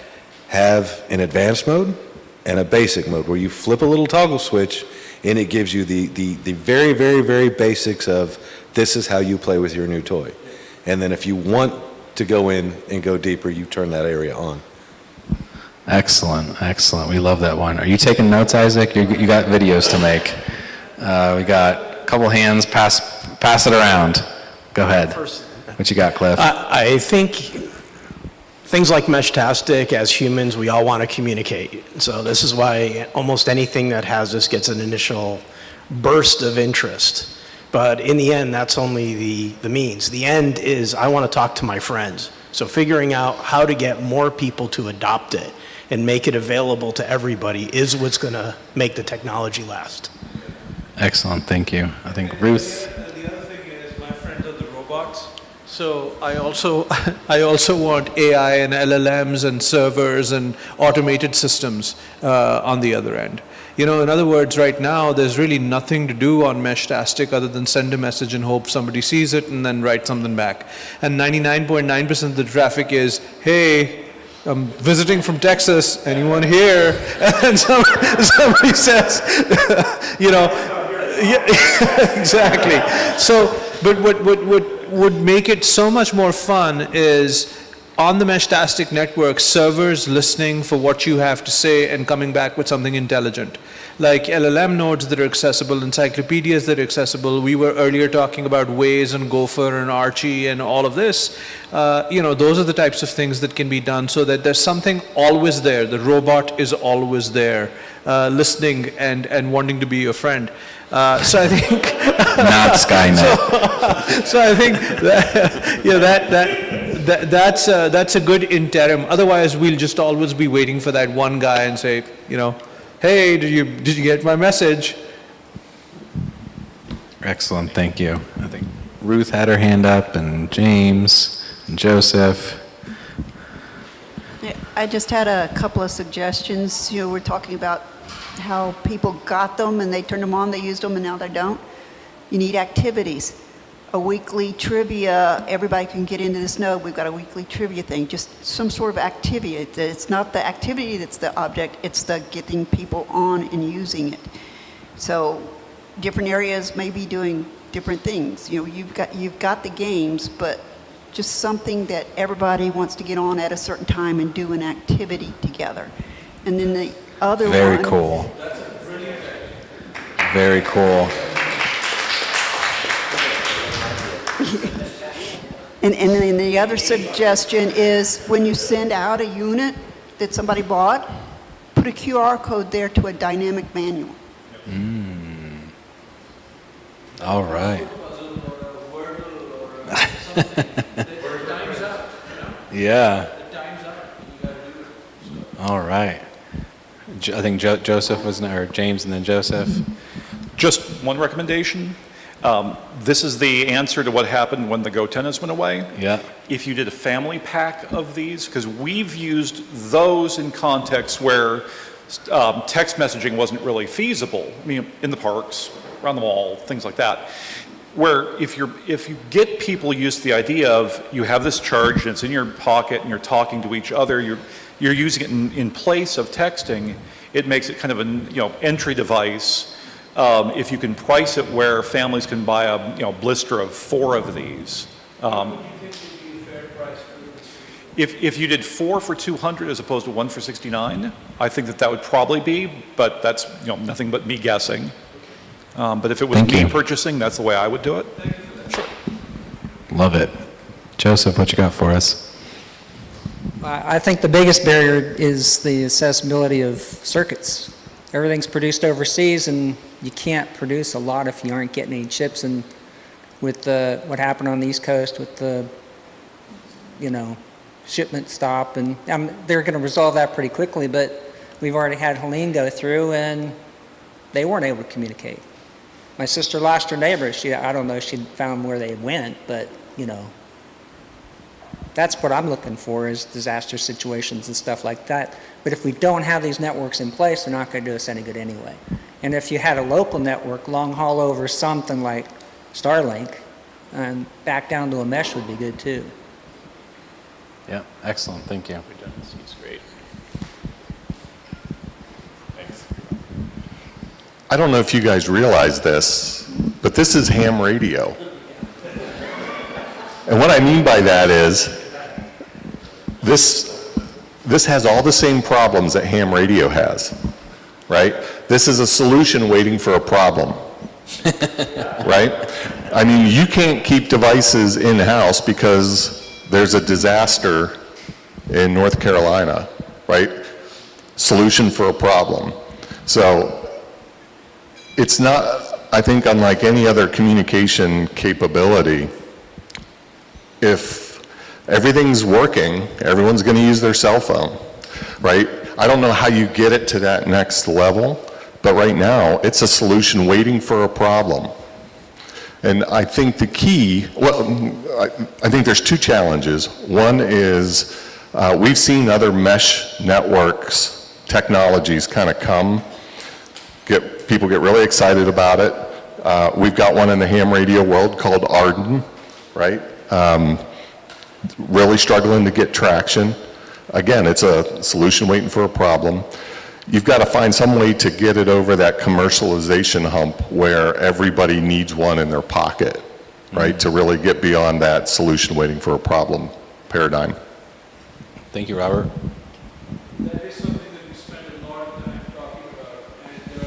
Have an advanced mode and a basic mode where you flip a little toggle switch and it gives you the very, very, very basics of this is how you play with your new toy. And then if you want to go in and go deeper, you turn that area on. Excellent, excellent. We love that one. Are you taking notes, Isaac? You got videos to make. We got a couple hands. Pass it around. Go ahead. What you got, Cliff? I think things like Meshtastic, as humans, we all want to communicate. So this is why almost anything that has this gets an initial burst of interest. But in the end, that's only the means. The end is I want to talk to my friends. So figuring out how to get more people to adopt it and make it available to everybody is what's going to make the technology last. Excellent, thank you. I think Ruth. The other thing is my friends are the robots. So I also want AI and LLMs and servers and automated systems on the other end. In other words, right now, there's really nothing to do on Meshtastic other than send a message and hope somebody sees it and then write something back. And 99.9% of the traffic is, hey, I'm visiting from Texas, anyone here? And somebody says, yeah, exactly. So, but what would make it so much more fun is on the Meshtastic network, servers listening for what you have to say and coming back with something intelligent. Like LLM nodes that are accessible, encyclopedias that are accessible. We were earlier talking about Waze and Gopher and Archie and all of this. Those are the types of things that can be done so that there's something always there. The robot is always there, listening and wanting to be your friend. So I think Not Skynet. So I think that's a good interim. Otherwise, we'll just always be waiting for that one guy and say, hey, did you get my message? Excellent, thank you. I think Ruth had her hand up, and James, and Joseph. Yeah, I just had a couple of suggestions. We're talking about how people got them and they turned them on, they used them, and now they don't. You need activities. a weekly trivia, everybody can get into this node, we've got a weekly trivia thing, just some sort of activity. It's not the activity that's the object, it's the getting people on and using it. So different areas may be doing different things. You know, you've got the games, but just something that everybody wants to get on at a certain time and do an activity together. And then the other Very one... cool. Very cool. And then the other suggestion is when you send out a unit that somebody bought, put a QR code there to a dynamic manual. All right. Yeah. All right. I think Joseph was, or James and then Joseph. Just one recommendation. This is the answer to what happened when the Go tennis went away. Yeah. If you did a family pack of these, because we've used those in contexts where text messaging wasn't really feasible. I mean, in the parks, around the mall, things like that. Where if you get people used to the idea of you have this charge and it's in your pocket and you're talking to each other, you're using it in place of texting, it makes it kind of an entry device. If you can price it where families can buy a blister of 4 of these. If you did 4 for $200 as opposed to 1 for $69, I think that would probably be, but that's nothing but me guessing. But if it was me purchasing, that's the way I would do it. Sure. Love it. Joseph, what you got for us? I think the biggest barrier is the accessibility of circuits. Everything's produced overseas, and you can't produce a lot if you aren't getting any chips. And with what happened on the East Coast with the, shipment stop, and they're going to resolve that pretty quickly, but we've already had Helene go through, and they weren't able to communicate. My sister lost her neighbor. I don't know if she found where they went, but, that's what I'm looking for is disaster situations and stuff like that. But if we don't have these networks in place, they're not going to do us any good anyway. And if you had a local network, long haul over something like Starlink, and back down to a mesh would be good too. Yeah, excellent. Thank you. It's great. Thanks. I don't know if you guys realize this, but this is ham radio. And what I mean by that is, this has all the same problems that ham radio has, right? This is a solution waiting for a problem, right? I mean, you can't keep devices in-house because there's a disaster in North Carolina, right? Solution for a problem. So it's not, I think, unlike any other communication capability, if everything's working, everyone's going to use their cell phone, right? I don't know how you get it to that next level, but right now it's a solution waiting for a problem. And I think the key, I think there's 2 challenges. One is we've seen other mesh networks, technologies kind of come, people get really excited about it. We've got one in the ham radio world called Arden, right? Really struggling to get traction. Again, it's a solution waiting for a problem. You've got to find some way to get it over that commercialization hump where everybody needs one in their pocket, right? To really get beyond that solution waiting for a problem paradigm. Thank you, Robert. That is something that we spend a lot of time talking about, and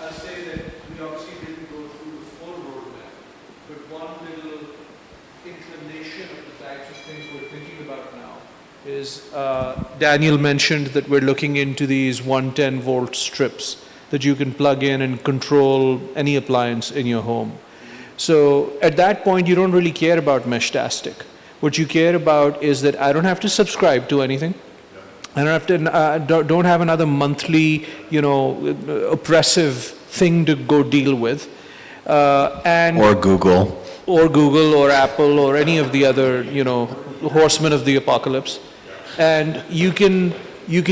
I'll say that we obviously didn't go through the full roadmap, but one little inclination of the types of things we're thinking about now is Daniel mentioned that we're looking into these 110-volt strips that you can plug in and control any appliance in your home. So at that point, you don't really care about Meshtastic. What you care about is that I don't have to subscribe to anything. I don't have to don't have another monthly, oppressive thing to go deal with. Or Google. Or Google or Apple or any of the other, horsemen of the apocalypse. And you can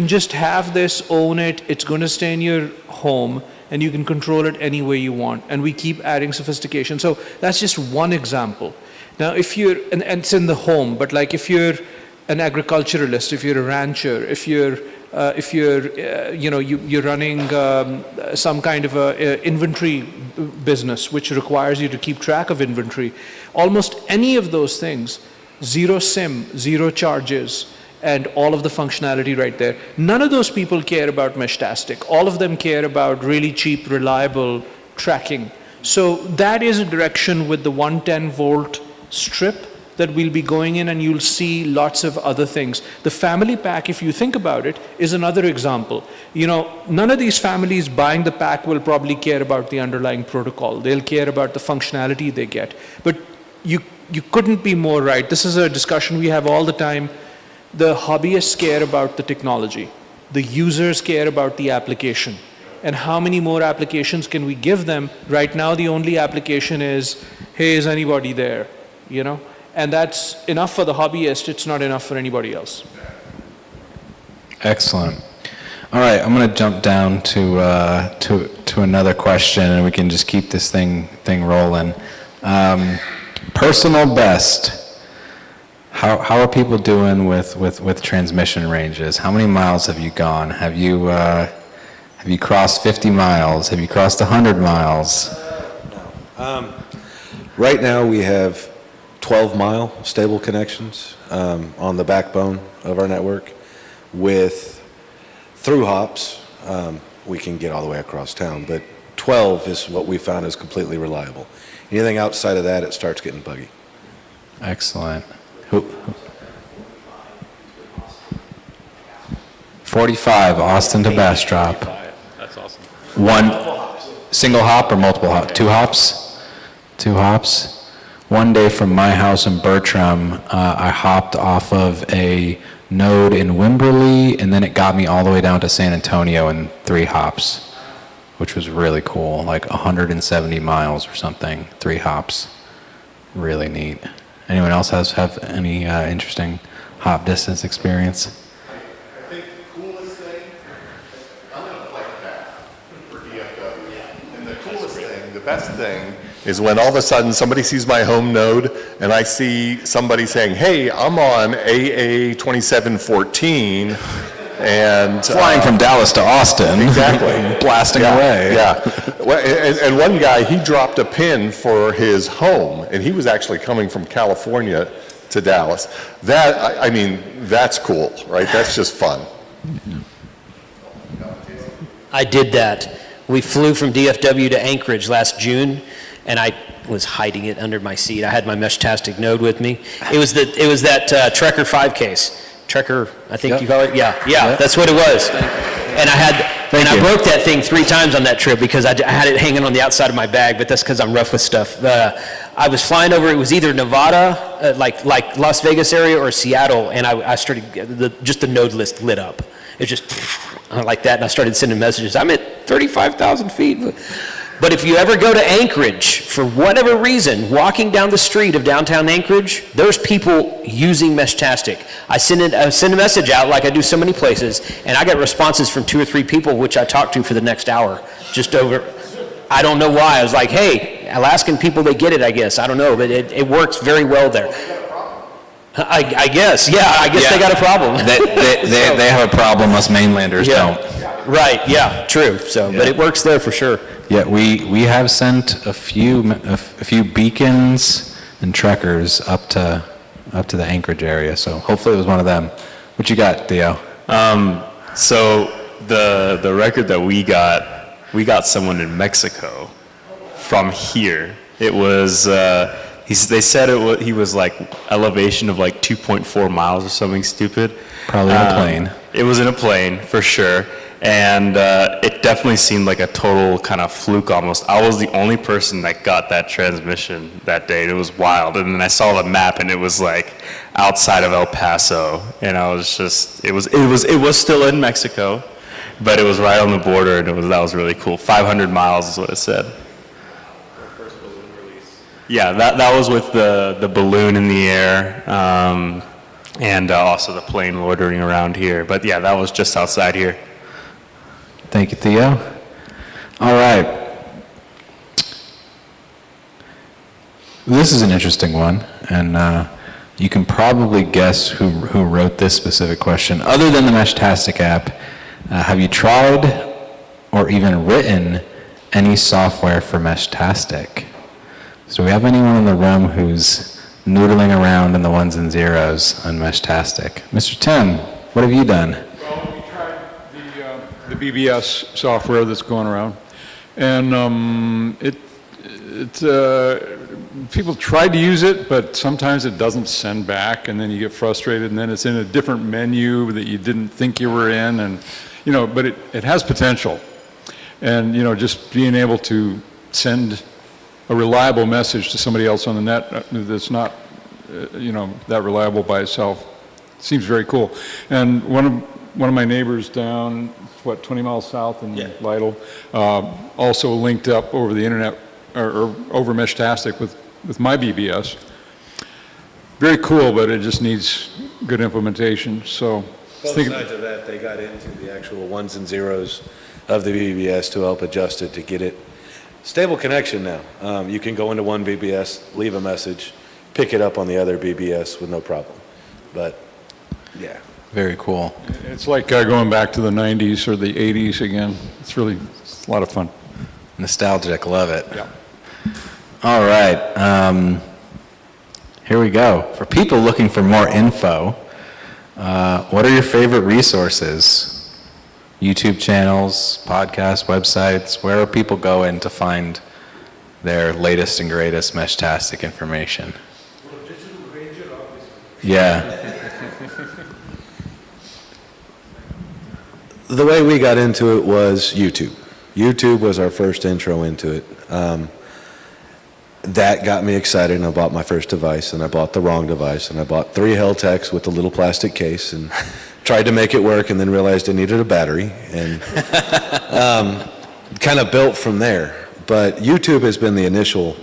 just have this, own it, it's going to stay in your home, and you can control it any way you want. And we keep adding sophistication. So that's just one example. Now, if you're, and it's in the home, but like if you're an agriculturalist, if you're a rancher, if you're you're running some kind of a inventory business which requires you to keep track of inventory, almost any of those things, zero SIM, zero charges, and all of the functionality right there. None of those people care about Meshtastic. All of them care about really cheap, reliable tracking. So that is a direction with the 110 volt strip that we'll be going in, and you'll see lots of other things. The family pack, if you think about it, is another example. You know, none of these families buying the pack will probably care about the underlying protocol. They'll care about the functionality they get. But you couldn't be more right. This is a discussion we have all the time. The hobbyists care about the technology. The users care about the application. And how many more applications can we give them? Right now, the only application is, hey, is anybody there? You know? And that's enough for the hobbyist, it's not enough for anybody else. Excellent. All right, I'm going to jump down to another question, and we can just keep this thing rolling. Personal best. How are people doing with transmission ranges? How many miles have you gone? Have you crossed 50 miles? Have you crossed 100 miles? Right now, we have 12-mile stable connections on the backbone of our network. Through hops, we can get all the way across town, but 12 is what we found is completely reliable. Anything outside of that, it starts getting buggy. Excellent. 45, Austin to Bastrop. That's awesome. One single hop or multiple hop? Two hops? Two hops. One day from my house in Bertram, I hopped off of a node in Wimberley, and then it got me all the way down to San Antonio in 3 hops, which was really cool, like 170 miles or something, 3 hops. Really neat. Anyone else have any interesting hop distance experience? I think the coolest thing, I'm going to play that for DFW. And the coolest thing, the best thing, is when all of a sudden somebody sees my home node and I see somebody saying, hey, I'm on AA 2714 and Flying from Dallas to Austin. Exactly. Blasting away. Yeah. Well, and one guy, he dropped a pin for his home, and he was actually coming from California to Dallas. That, I mean, that's cool, right? That's just fun. I did that. We flew from DFW to Anchorage last June, and I was hiding it under my seat. I had my Meshtastic node with me. It was that Trekker 5 case. Trekker, I think you call it? Yeah, that's what it was. And I broke that thing 3 times on that trip because I had it hanging on the outside of my bag, but that's because I'm rough with stuff. I was flying over, it was either Nevada, like Las Vegas area, or Seattle, and I started, just the node list lit up. It just like that, and I started sending messages. I'm at 35,000 feet. But if you ever go to Anchorage, for whatever reason, walking down the street of downtown Anchorage, there's people using Meshtastic. I send a message out like I do so many places, and I get responses from 2 or 3 people, which I talk to for the next hour, just over. I don't know why. I was like, hey, Alaskan people, they get it, I guess. I don't know, but it works very well there. I guess, they got a problem. They have a problem, us mainlanders don't. Right, yeah, true. So, but it works there for sure. Yeah, we have sent a few beacons and trekkers up to the Anchorage area. So hopefully it was one of them. What you got, Theo? So the record that we got someone in Mexico from here. It was they said he was like elevation of like 2.4 miles or something stupid. Probably in a plane. It was in a plane for sure. And it definitely seemed like a total kind of fluke almost. I was the only person that got that transmission that day. It was wild. And then I saw the map, and it was like outside of El Paso. And I was just, it was still in Mexico, but it was right on the border, and that was really cool. 500 miles is what it said. First balloon release. Yeah, that was with the balloon in the air, and also the plane loitering around here. But yeah, that was just outside here. Thank you, Theo. All right. This is an interesting one, and you can probably guess who wrote this specific question. Other than the Meshtastic app, have you tried or even written any software for Meshtastic? So do we have anyone in the room who's noodling around in the ones and zeros on Meshtastic? Mr. Tim, what have you done? Well, we tried the BBS software that's going around, and people tried to use it, but sometimes it doesn't send back, and then you get frustrated, and then it's in a different menu that you didn't think you were in, and but it has potential, and just being able to send a reliable message to somebody else on the net that's not that reliable by itself seems very cool. And one of my neighbors down 20 miles south in Lytle also linked up over the internet or over Meshtastic with my BBS. Very cool, but it just needs good implementation. So Both sides of that, they got into the actual ones and zeros of the BBS to help adjust it to get it stable connection now. You can go into one BBS, leave a message, pick it up on the other BBS with no problem. But yeah. Very cool. It's like going back to the 90s or the 80s again. It's a lot of fun. Nostalgic, love it. Yeah. All right, here we go. For people looking for more info, what are your favorite resources? YouTube channels, podcasts, websites, where are people going to find their latest and greatest Meshtastic information? Yeah. The way we got into it was YouTube. YouTube was our first intro into it. That got me excited, and I bought my first device, and I bought the wrong device, and I bought 3 Heltechs with a little plastic case, and tried to make it work, and then realized I needed a battery, and kind of built from there. But YouTube has been the initial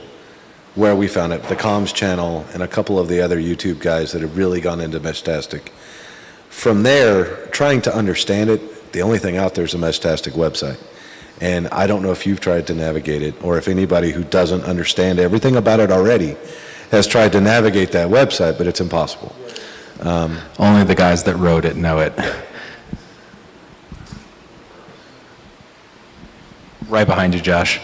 where we found it, the comms channel and a couple of the other YouTube guys that have really gone into Meshtastic. From there, trying to understand it, the only thing out there is a Meshtastic website. And I don't know if you've tried to navigate it, or if anybody who doesn't understand everything about it already has tried to navigate that website, but it's impossible. Only the guys that wrote it know it. Right behind you, Josh.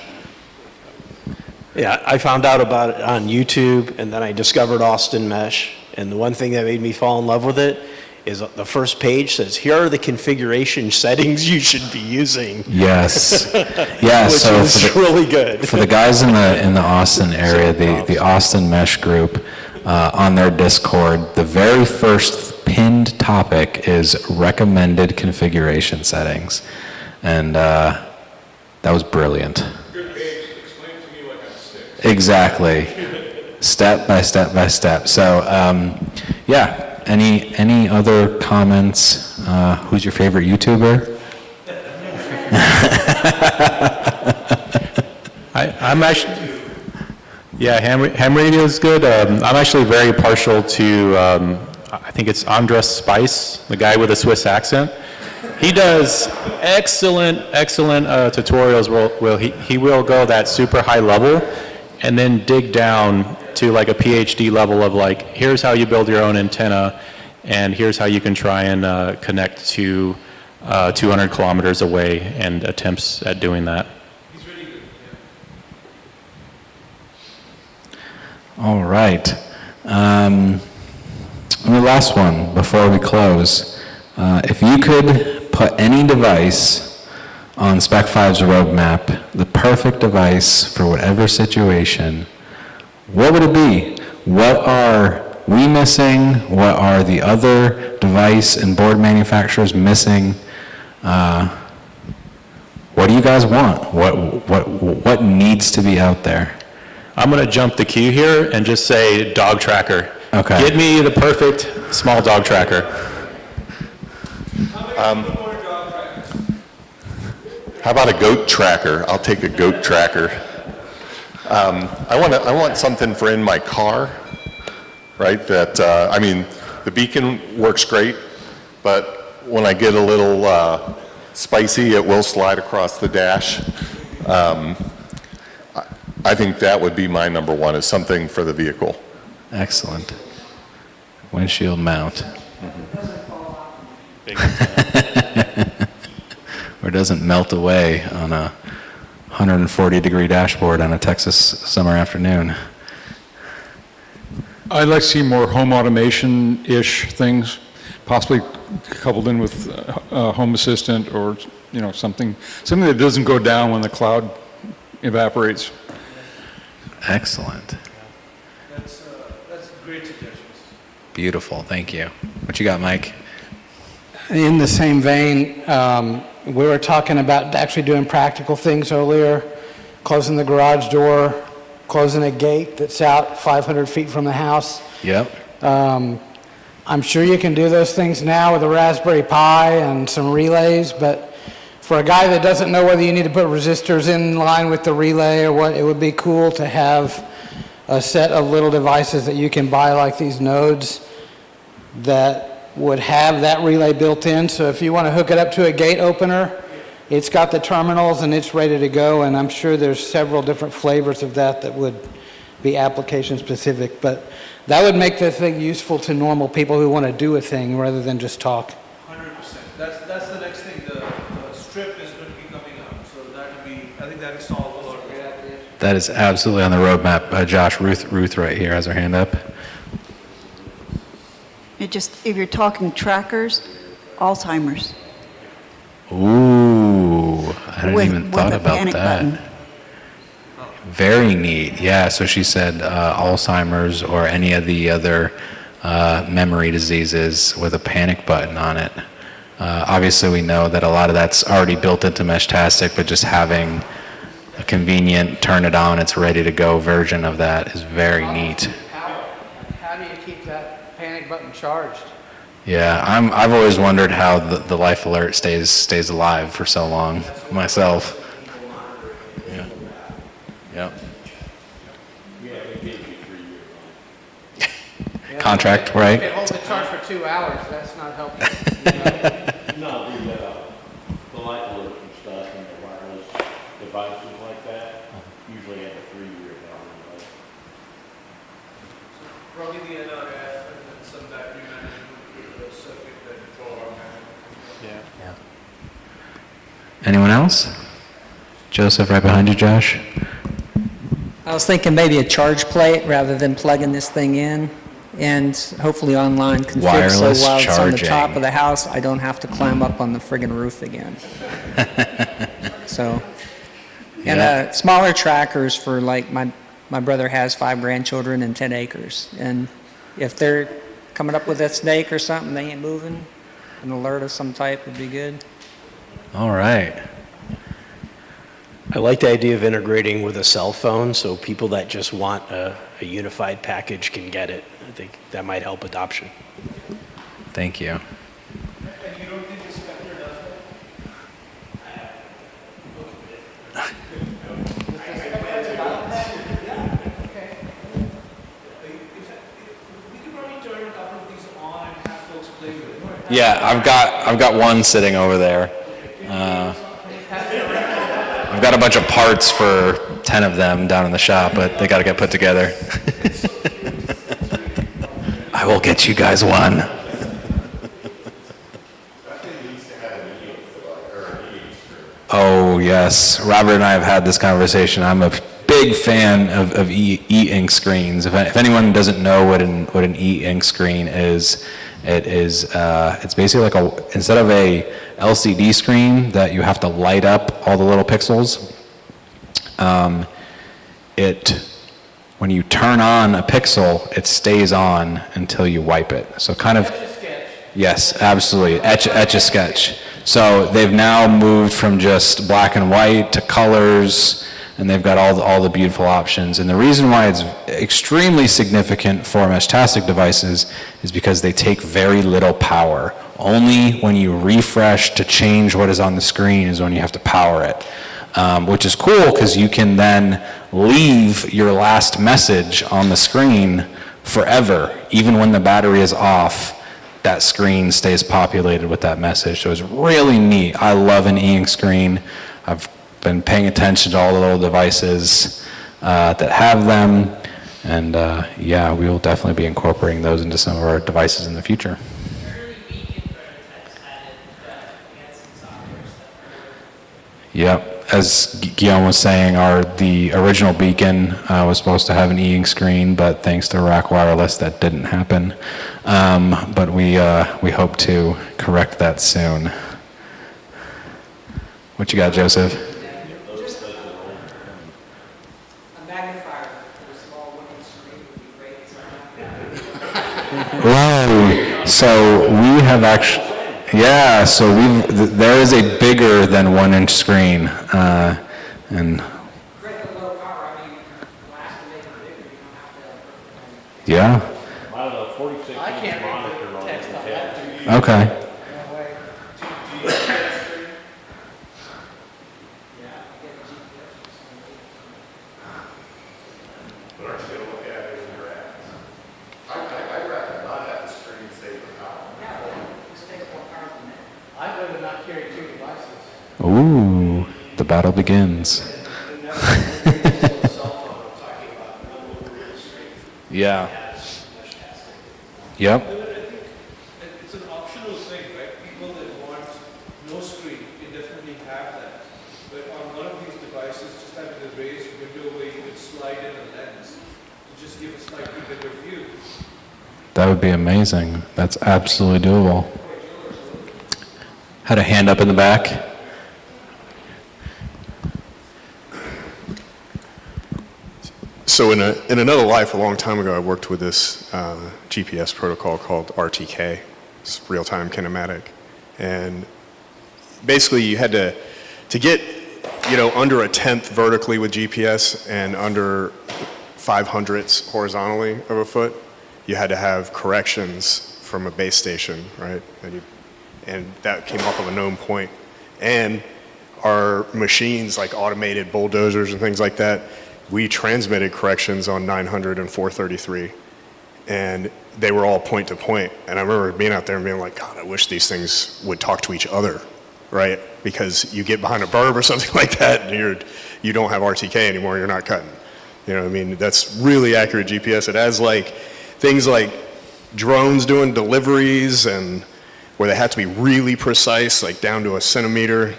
Yeah, I found out about it on YouTube, and then I discovered Austin Mesh. And the one thing that made me fall in love with it is the first page says, here are the configuration settings you should be using. Yes. Yeah, which so is really good. For the guys in the Austin area, the Austin Mesh group, on their Discord, the very first pinned topic is recommended configuration settings. And that was brilliant. Good page. Explain it to me like I'm 6. Exactly. Step by step by step. So, yeah. Any other comments? Who's your favorite YouTuber? I'm actually, yeah, ham radio is good. I'm actually very partial to, I think it's Andres Spice, the guy with a Swiss accent. He does excellent tutorials where he will go that super high level and then dig down to like a PhD level of like, here's how you build your own antenna, and here's how you can try and connect to 200 kilometers away, and attempts at doing that. All right. And the last one before we close. If you could put any device on SpecFive's roadmap, the perfect device for whatever situation, what would it be? What are we missing? What are the other device and board manufacturers missing? What do you guys want? What needs to be out there? I'm going to jump the queue here and just say dog tracker. Okay. Get me the perfect small dog tracker. How about a goat tracker? I'll take a goat tracker. I want something for in my car, right? That I mean, the beacon works great, but when I get a little spicy, it will slide across the dash. I think that would be my number one, is something for the vehicle. Excellent. Windshield mount. Or doesn't melt away on a 140-degree dashboard on a Texas summer afternoon. I'd like to see more home automation-ish things, possibly coupled in with Home Assistant or, something that doesn't go down when the cloud evaporates. Excellent. That's great suggestions. Beautiful. Thank you. What you got, Mike? In the same vein, we were talking about actually doing practical things earlier, closing the garage door, closing a gate that's out 500 feet from the house. Yep. I'm sure you can do those things now with a Raspberry Pi and some relays, but for a guy that doesn't know whether you need to put resistors in line with the relay or what, it would be cool to have a set of little devices that you can buy, like these nodes, that would have that relay built in. So if you want to hook it up to a gate opener, it's got the terminals and it's ready to go, and I'm sure there's several different flavors of that that would be application specific, but that would make the thing useful to normal people who want to do a thing rather than just talk. 100%. That's the next thing. The strip is going to be coming up, so that would be, I think that will solve a lot of it. That is absolutely on the roadmap. Josh, Ruth right here has her hand up. If you're talking trackers, Alzheimer's. Ooh, I hadn't With- even with thought a about panic that. button. Very neat. Yeah, so she said Alzheimer's or any of the other memory diseases with a panic button on it. Obviously, we know that a lot of that's already built into Meshtastic, but just having a convenient, turn it on, it's ready to go version of that is very neat. How do you keep that panic button charged? Yeah, I've always wondered how the life alert stays alive for so long myself. Yeah. Yep. Contract, right? If it holds a charge for 2 hours, that's not helpful. No, the light alert and stuff and the wireless devices like that usually have a 3-year warranty. Probably the NRF and then some battery management circuit that control our management. Yeah. Anyone else? Joseph, right behind you, Josh. I was thinking maybe a charge plate rather than plugging this thing in, and hopefully online config Wireless so while it's on the charging. top of the house, I don't have to climb up on the friggin' roof again. So, and Yeah. smaller trackers for like my brother has 5 grandchildren and 10 acres, and if they're coming up with a snake or something, they ain't moving, an alert of some type would be good. All right. I like the idea of integrating with a cell phone, so people that just want a unified package can get it. I think that might help adoption. Thank you. And you don't think the Spectre does that? We could probably turn a couple of these on and have folks play with it. Yeah, I've got one sitting over there. I've got a bunch of parts for 10 of them down in the shop, but they got to get put together. I will get you guys one. Oh, yes. Robert and I have had this conversation. I'm a big fan of e-ink screens. If anyone doesn't know what an e-ink screen is, it's basically like instead of a LCD screen that you have to light up all the little pixels, when you turn on a pixel, it stays on until you wipe it. So kind of, yes, absolutely, Etch-a-Sketch. So they've now moved from just black and white to colors, and they've got all the beautiful options. And the reason why it's extremely significant for Meshtastic devices is because they take very little power. Only when you refresh to change what is on the screen is when you have to power it, which is cool because you can then leave your last message on the screen forever. Even when the battery is off, that screen stays populated with that message. So it's really neat. I love an e-ink screen. I've been paying attention to all the little devices that have them. And yeah, we will definitely be incorporating those into some of our devices in the future. Yep. As Guillaume was saying, the original beacon was supposed to have an e-ink screen, but thanks to Rack Wireless, that didn't happen. But we hope to correct that soon. What you got, Joseph? A magnifier for a small wooden screen would be great. Whoa. So we have actually. Yeah, so there is a bigger than 1-inch screen, and yeah. I can't put text on that. Okay. But aren't you going to look at it in your ads? I'd rather not have the screen save the power. I'd rather not carry 2 devices. Ooh, the battle begins. Yeah. Yep. It's an optional thing, right? People that want no screen can definitely have that. But on one of these devices, just having a raised window where you can slide in a lens to just give a slightly bigger view. That would be amazing. That's absolutely doable. Had a hand up in the back. So in another life, a long time ago, I worked with this GPS protocol called RTK, it's real-time kinematic, and basically you had to get under a tenth vertically with GPS and under 500ths horizontally of a foot, you had to have corrections from a base station, right? And that came off of a known point. And our machines, like automated bulldozers and things like that, we transmitted corrections on 900 and 433, and they were all point to point. And I remember being out there and being like, God, I wish these things would talk to each other, right? Because you get behind a berm or something like that, and you don't have RTK anymore, you're not cutting. You know what I mean? That's really accurate GPS. It has like things like drones doing deliveries and where they have to be really precise, like down to a centimeter.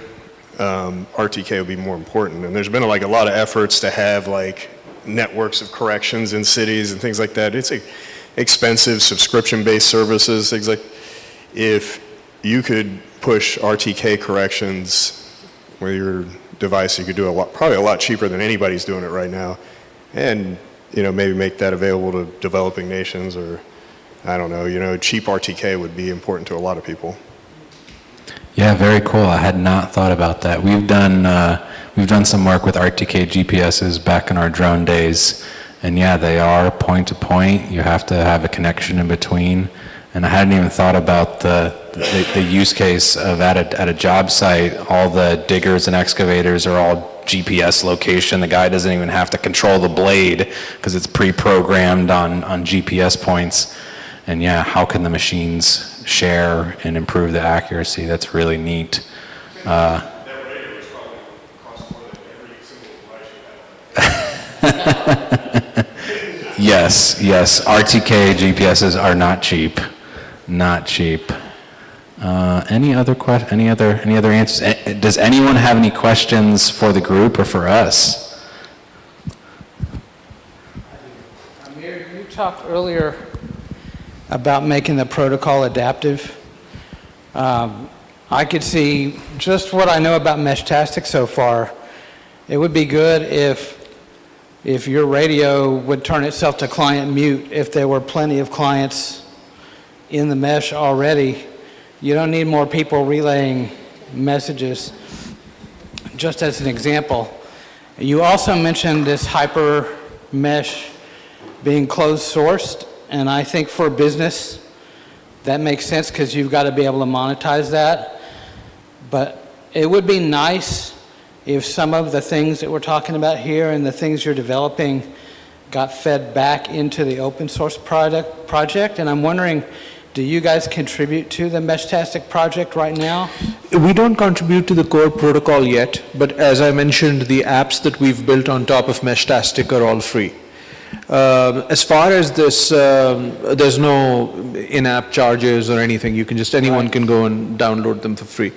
RTK would be more important. And there's been like a lot of efforts to have like networks of corrections in cities and things like that. It's expensive subscription-based services, things like, if you could push RTK corrections with your device, you could do probably a lot cheaper than anybody's doing it right now. And, maybe make that available to developing nations, or I don't know, cheap RTK would be important to a lot of people. Yeah, very cool. I had not thought about that. We've done some work with RTK GPSs back in our drone days, and yeah, they are point to point. You have to have a connection in between, and I hadn't even thought about the use case of at a job site, all the diggers and excavators are all GPS location. The guy doesn't even have to control the blade because it's pre-programmed on GPS points. And yeah, how can the machines share and improve the accuracy? That's really neat. That radio is probably cost more than every single device you have. Yes, RTK GPSs are not cheap. Not cheap. Any other answers? Does anyone have any questions for the group or for us? Amir, you talked earlier about making the protocol adaptive. I could see, just what I know about Meshtastic so far, it would be good if your radio would turn itself to client mute if there were plenty of clients in the mesh already. You don't need more people relaying messages. Just as an example, you also mentioned this hyper mesh being closed sourced, and I think for business that makes sense because you've got to be able to monetize that. But it would be nice if some of the things that we're talking about here and the things you're developing got fed back into the open source project. And I'm wondering, Do you guys contribute to the Meshtastic project right now? We don't contribute to the core protocol yet, but as I mentioned, the apps that we've built on top of Meshtastic are all free. As far as this, there's no in-app charges or anything. You can just, anyone can go and download them for free.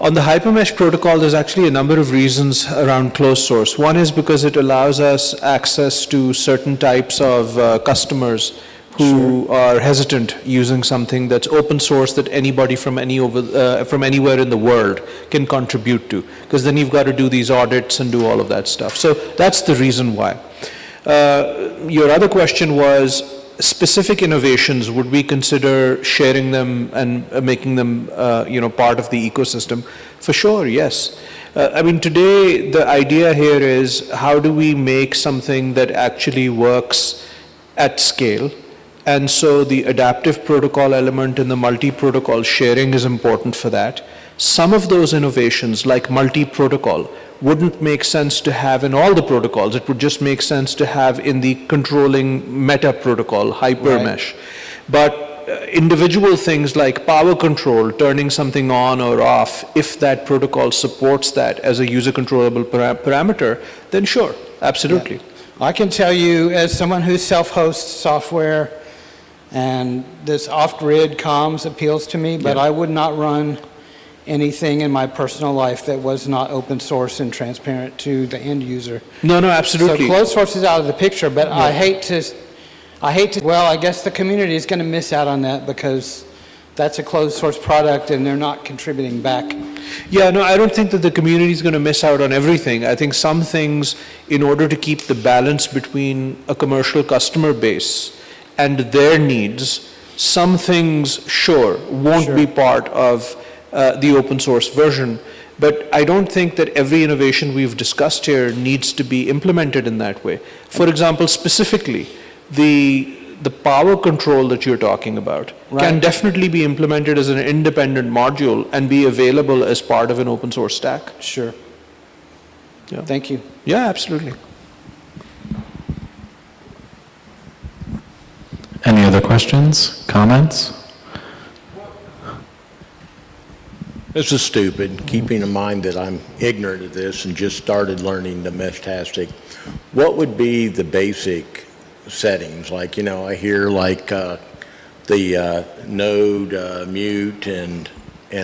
On the Hypermesh protocol, there's actually a number of reasons around closed source. One is because it allows us access to certain types of customers who are hesitant using something that's open source that anybody from anywhere in the world can contribute to, because then you've got to do these audits and do all of that stuff. So that's the reason why. Your other question was specific innovations. Would we consider sharing them and making them, part of the ecosystem? For sure, yes. I mean, today the idea here is how do we make something that actually works at scale? And so the adaptive protocol element and the multi-protocol sharing is important for that. Some of those innovations, like multi-protocol, wouldn't make sense to have in all the protocols. It would just make sense to have in the controlling meta protocol, Hypermesh. Right. But individual things like power control, turning something on or off, if that protocol supports that as a user controllable parameter, then sure, absolutely. Yeah. I can tell you, as someone who self-hosts software, and this off-grid comms appeals to me, but I would not run anything in my personal life that was not open source and transparent to the end user. No, absolutely. So closed source is out of the picture, but I hate to, well, I guess the community is going to miss out on that because that's a closed source product and they're not contributing back. Yeah, no, I don't think that the community is going to miss out on everything. I think some things, in order to keep the balance between a commercial customer base and their needs, some things, sure, won't be part of the open source version. But I don't think that every innovation we've discussed here needs to be implemented in that way. For example, specifically, the power control that you're talking about can definitely be implemented as an independent module and be available as part of an open source stack. Sure. Yeah. Thank you. Yeah, absolutely. Any other questions, comments? This is stupid, keeping in mind that I'm ignorant of this and just started learning the Meshtastic. What would be the basic settings? Like, I hear like the node mute and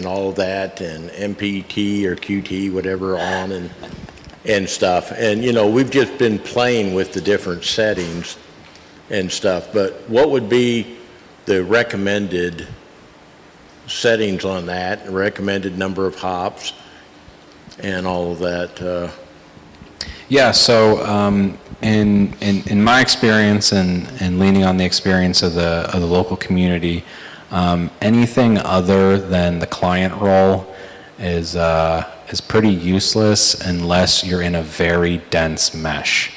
all of that, and MPT or QT, whatever, on and stuff. And, we've just been playing with the different settings and stuff, but what would be the recommended settings on that, recommended number of hops, and all of that? Yeah, so in my experience and leaning on the experience of the local community, anything other than the client role is pretty useless unless you're in a very dense mesh.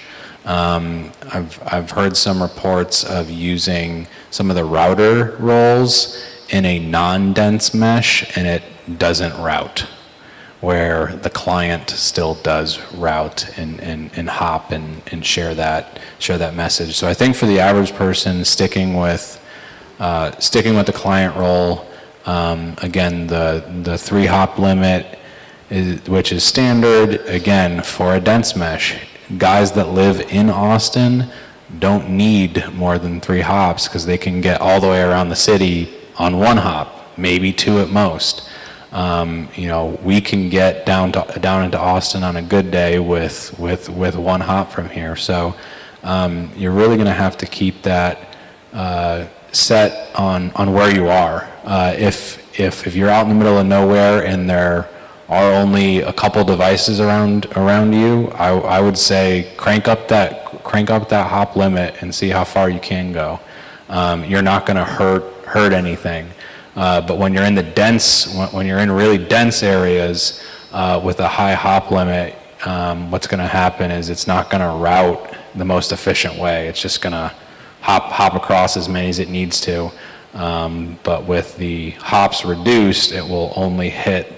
I've heard some reports of using some of the router roles in a non-dense mesh, and it doesn't route, where the client still does route and hop and share that message. So I think for the average person, sticking with the client role, again, the 3 hop limit, which is standard, again, for a dense mesh. Guys that live in Austin don't need more than 3 hops because they can get all the way around the city on 1 hop, maybe 2 at most. We can get down into Austin on a good day with 1 hop from here. So you're really going to have to keep that set on where you are. If you're out in the middle of nowhere and there are only a couple devices around you, I would say crank up that hop limit and see how far you can go. You're not going to hurt anything. But when you're in when you're in really dense areas with a high hop limit, what's going to happen is it's not going to route the most efficient way. It's just going to hop across as many as it needs to. But with the hops reduced, it will only hit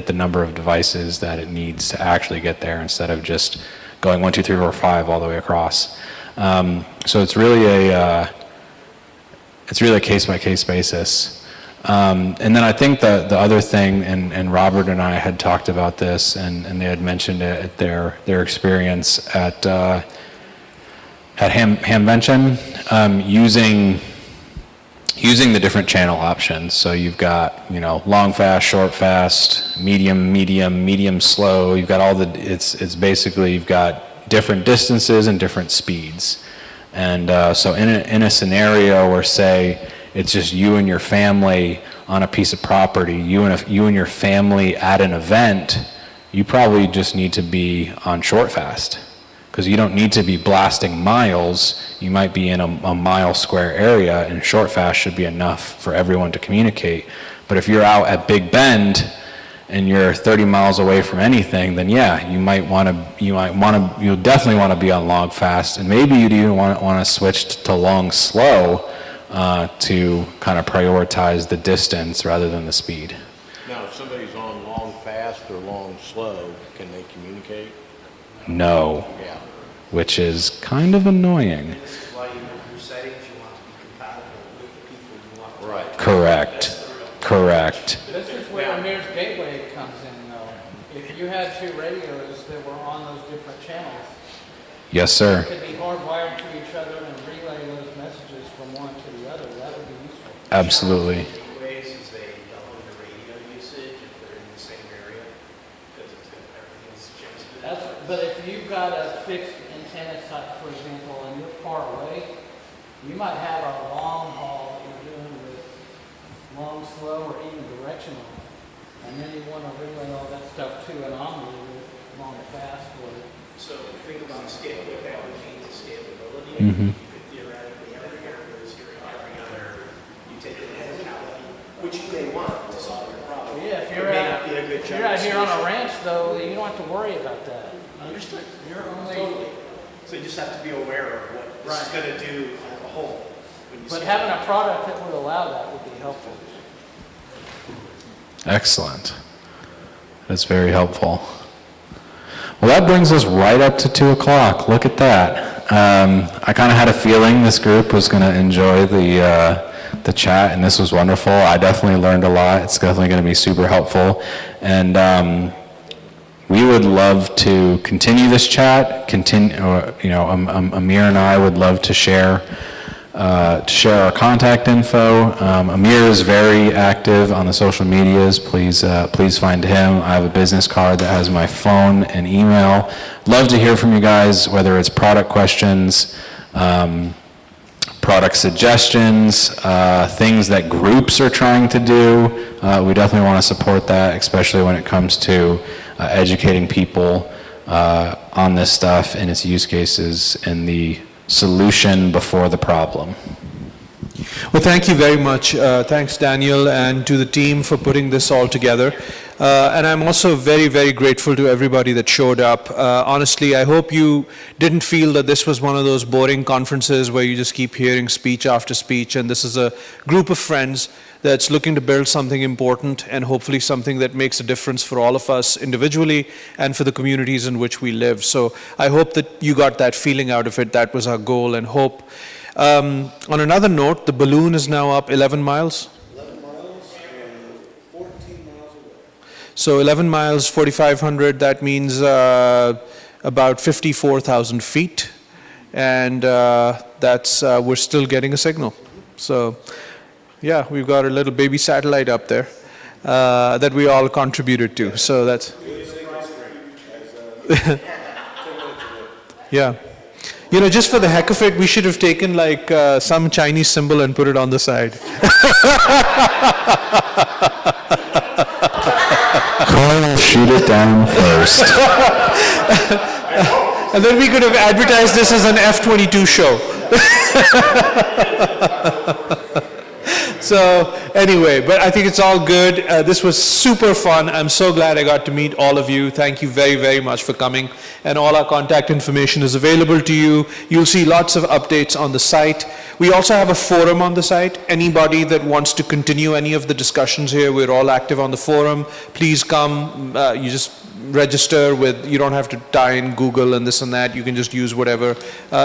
the number of devices that it needs to actually get there, instead of just going 1, 2, 3, 4, 5 all the way across. So it's really it's really a case-by-case basis. And then I think the other thing, and Robert and I had talked about this, and they had mentioned it at their experience at Hamvention, using the different channel options. So you've got, long fast, short fast, medium slow. You've got all it's basically, you've got different distances and different speeds. And so in a scenario where, say, it's just you and your family on a piece of property, you and your family at an event, you probably just need to be on short fast, because you don't need to be blasting miles. You might be in a mile square area, and short fast should be enough for everyone to communicate. But if you're out at Big Bend and you're 30 miles away from anything, then yeah, you'll definitely want to be on long fast, and maybe you'd even want to switch to long slow to kind of prioritize the distance rather than the speed. Now, if somebody's on long fast or long slow, can they communicate? No. Yeah. Which is kind of annoying. This is why you move your settings, you want to be compatible with the people you want to. Right. Correct. This is where Amir's gateway comes in, though. If you had two radios that were on those different channels, Yes, sir. it could be hardwired to each other and relay those messages from one to the other. That would be useful. Absolutely. Ways is they double your radio usage if they're in the same area, because everything's changed. But if you've got a fixed antenna site, for example, and you're far away, you might have a long haul that you're doing with long, slow, or even directional. And then you want to relay all that stuff to an anomaly with long, fast, or... So think about scale, what that would mean to scalability. Mhm. You could theoretically have areas here and every other, you take the locality, which you may want to solve your problem. Yeah, if It you're may out, not be a good if you're out here on a solution. ranch, though, you don't have to worry about that. Understood. You're only... Totally. So you just have to be aware of what this is Right. going to do as a whole. when you But scale. having a product that would allow that would be helpful. Excellent. That's very helpful. Well, that brings us right up to 2 o'clock. Look at that. I kind of had a feeling this group was going to enjoy the chat, and this was wonderful. I definitely learned a lot. It's definitely going to be super helpful. And we would love to continue this chat. Amir and I would love to share our contact info. Amir is very active on the social medias. Please find him. I have a business card that has my phone and email. Love to hear from you guys, whether it's product questions, product suggestions, things that groups are trying to do. We definitely want to support that, especially when it comes to educating people on this stuff and its use cases and the solution before the problem. Well, thank you very much. Thanks, Daniel, and to the team for putting this all together. And I'm also very, very grateful to everybody that showed up. Honestly, I hope you didn't feel that this was one of those boring conferences where you just keep hearing speech after speech, and this is a group of friends that's looking to build something important and hopefully something that makes a difference for all of us individually and for the communities in which we live. So I hope that you got that feeling out of it. That was our goal and hope. On another note, the balloon is now up 11 miles. 11 miles and 14 miles away. So 11 miles, 4,500, that means about 54,000 feet. And we're still getting a signal. So yeah, we've got a little baby satellite up there that we all contributed to. So that's... Yeah. You know, just for the heck of it, we should have taken like some Chinese symbol and put it on the side. Carl will shoot it down first. And then we could have advertised this as an F-22 show. So anyway, but I think it's all good. This was super fun. I'm so glad I got to meet all of you. Thank you very, very much for coming. And all our contact information is available to you. You'll see lots of updates on the site. We also have a forum on the site. Anybody that wants to continue any of the discussions here, we're all active on the forum. Please come. You just register with, you don't have to tie in Google and this and that. You can just use whatever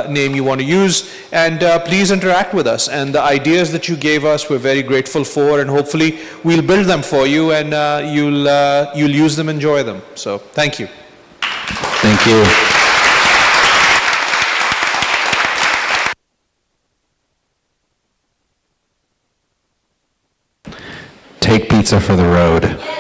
name you want to use. And please interact with us. And the ideas that you gave us, we're very grateful for. And hopefully we'll build them for you, and you'll use them, enjoy them. So thank you. Thank you. Take pizza for the road.